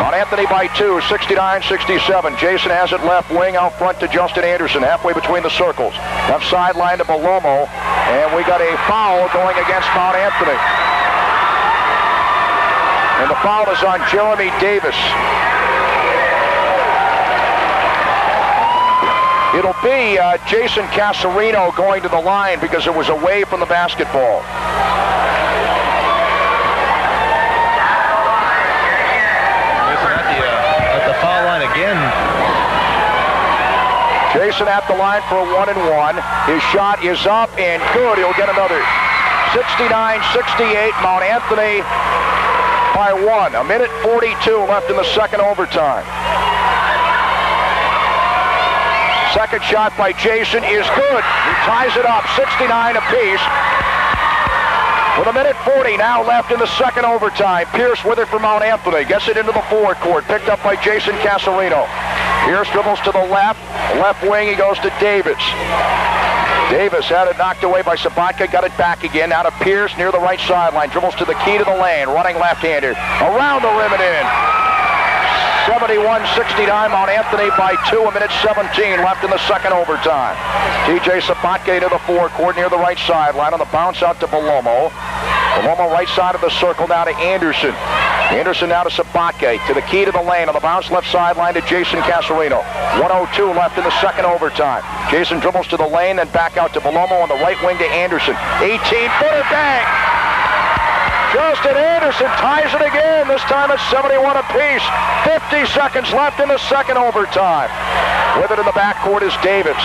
Mount Anthony by 2, 69-67. Jason has it left wing out front to Justin Anderson, halfway between the circles. Left sideline to Belomo, and we got a foul going against Mount Anthony. And the foul is on Jeremy Davis. It'll be Jason Casarino going to the line because it was away from the basketball. Again. Jason at the line for a 1-1. His shot is up and good. He'll get another. 69-68, Mount Anthony by 1. 1:42 left in the second overtime. Second shot by Jason is good. He ties it up, 69 apiece. With 1:40 now left in the second overtime. Pierce with it for Mount Anthony. Gets it into the forward court. Picked up by Jason Casarino. Pierce dribbles to the left. Left wing, he goes to Davis. Davis had it knocked away by Sabatka. Got it back again. Now to Pierce near the right sideline. Dribbles to the key to the lane. Running left-hander. Around the rim and in. 71-69, Mount Anthony by 2, 1:17 left in the second overtime. TJ Sabatka to the forecourt near the right sideline on the bounce out to Belomo. Belomo right side of the circle now to Anderson. Anderson now to Sabatka to the key to the lane on the bounce left sideline to Jason Casarino. 1:02 left in the second overtime. Jason dribbles to the lane, then back out to Belomo on the right wing to Anderson. 18-footer bang! Justin Anderson ties it again. This time it's 71 apiece. 50 seconds left in the second overtime. With it in the backcourt is Davis.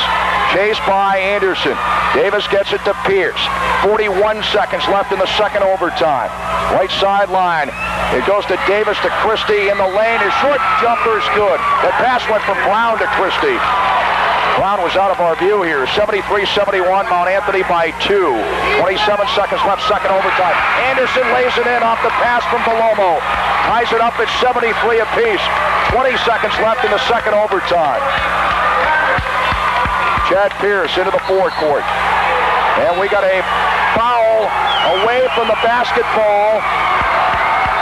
Chased by Anderson. Davis gets it to Pierce. 41 seconds left in the second overtime. Right sideline. It goes to Davis to Christie in the lane. His short jumper is good. The pass went from Brown to Christie. Brown was out of our view here. 73-71, Mount Anthony by 2. 27 seconds left, second overtime. Anderson lays it in off the pass from Belomo. Ties it up at 73 apiece. 20 seconds left in the second overtime. Chad Pierce into the forecourt. And we got a foul away from the basketball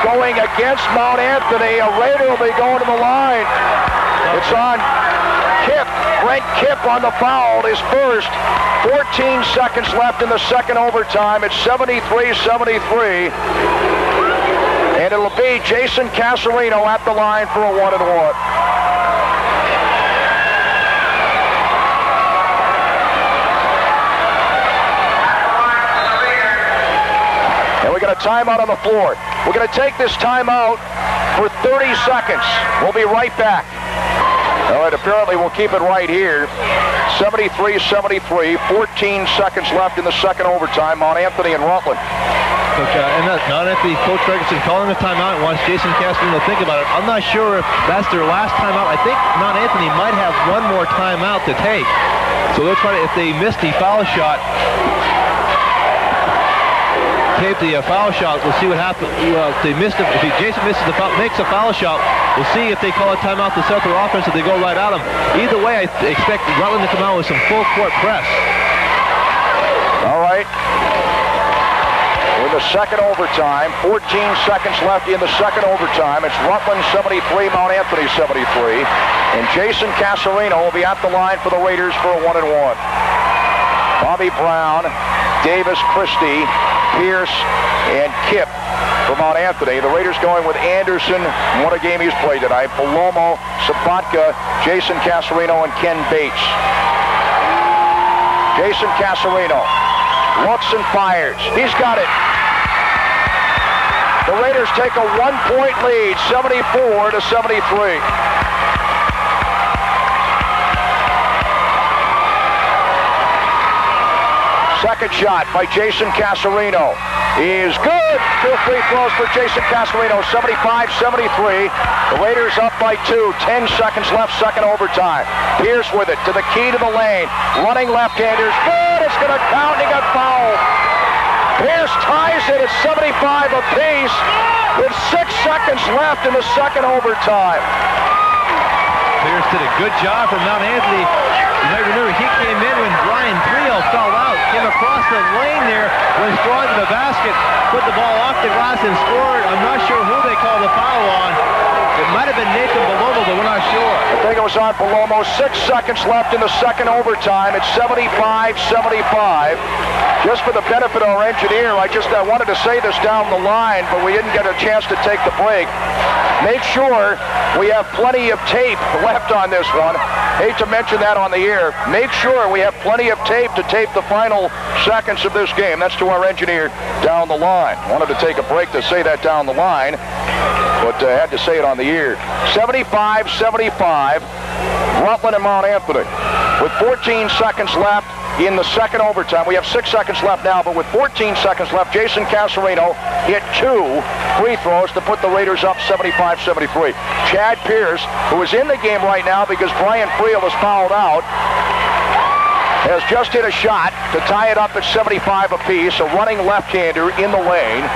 going against Mount Anthony. A Raider will be going to the line. It's on Kipp. Brent Kipp on the foul, his first. 14 seconds left in the second overtime. It's 73-73. And it'll be Jason Casarino at the line for a 1-1. And we got a timeout on the floor. We're going to take this timeout for 30 seconds. We'll be right back. All right, apparently we'll keep it right here. 73-73, 14 seconds left in the second overtime. Mount Anthony and Rutland. Mount Anthony, Coach Ferguson calling a timeout and wants Jason Casarino to think about it. I'm not sure if that's their last timeout. I think Mount Anthony might have one more timeout to take. So they'll try to, if they miss the foul shot, tape the foul shot. We'll see what happens. If they missed it, if Jason misses the foul, makes a foul shot, we'll see if they call a timeout to set their offense if they go right at him. Either way, I expect Rutland to come out with some full court press. All right. In the second overtime, 14 seconds left in the second overtime. It's Rutland 73, Mount Anthony 73. And Jason Casarino will be at the line for the Raiders for a 1-1. Bobby Brown, Davis, Christie, Pierce, and Kipp for Mount Anthony. The Raiders going with Anderson. What a game he's played tonight. Belomo, Sabatka, Jason Casarino, and Ken Bates. Jason Casarino looks and fires. He's got it. The Raiders take a 1-point lead, 74-73. Second shot by Jason Casarino is good. 2 free throws for Jason Casarino, 75-73. The Raiders up by 2, 10 seconds left, second overtime. Pierce with it to the key to the lane. Running left-handers, good. It's going to count, and he got fouled. Pierce ties it at 75 apiece with 6 seconds left in the second overtime. Pierce did a good job for Mount Anthony. You may remember he came in when Brian Trio fell out, came across the lane there, went strong to the basket, put the ball off the glass and scored. I'm not sure who they called the foul on. It might have been Nathan Belomo, but we're not sure. I think it was on Belomo. 6 seconds left in the second overtime. It's 75-75. Just for the benefit of our engineer, I wanted to say this down the line, but we didn't get a chance to take the break. Make sure we have plenty of tape left on this one. Hate to mention that on the air. Make sure we have plenty of tape to tape the final seconds of this game. That's to our engineer down the line. Wanted to take a break to say that down the line, but had to say it on the air. 75-75, Rutland and Mount Anthony. With 14 seconds left in the second overtime. We have 6 seconds left now, but with 14 seconds left, Jason Casarino hit 2 free throws to put the Raiders up 75-73. Chad Pierce, who is in the game right now because Brian Friel was fouled out, has just hit a shot to tie it up at 75 apiece, a running left-hander in the lane.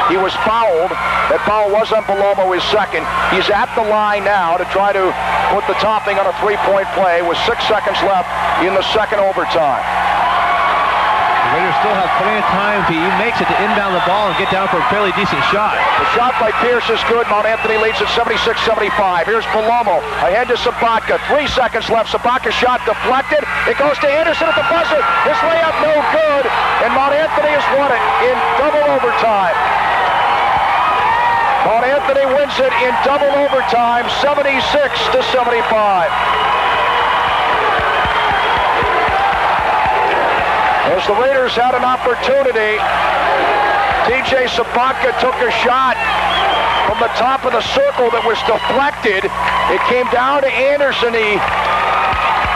He was fouled. That foul was on Belomo, his second. He's at the line now to try to put the topping on a 3-point play with 6 seconds left in the second overtime. The Raiders still have plenty of time if he makes it to inbound the ball and get down for a fairly decent shot. The shot by Pierce is good. Mount Anthony leads at 76-75. Here's Belomo ahead to Sabatka. 3 seconds left. Sabaka's shot deflected. It goes to Anderson at the buzzer. His layup no good. And Mount Anthony has won it in double overtime. Mount Anthony wins it in double overtime, 76-75. As the Raiders had an opportunity, TJ Sabatka took a shot from the top of the circle that was deflected. It came down to Anderson. He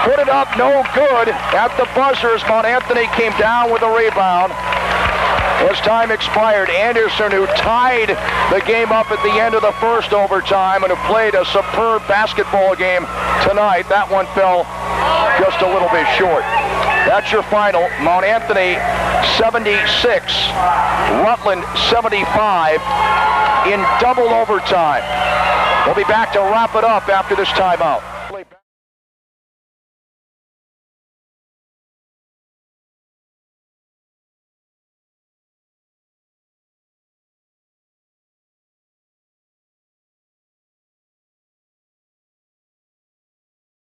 put it up no good at the buzzer as Mount Anthony came down with a rebound. As time expired, Anderson, who tied the game up at the end of the first overtime and who played a superb basketball game tonight, that one fell just a little bit short. That's your final. Mount Anthony 76, Rutland 75 in double overtime. We'll be back to wrap it up after this timeout.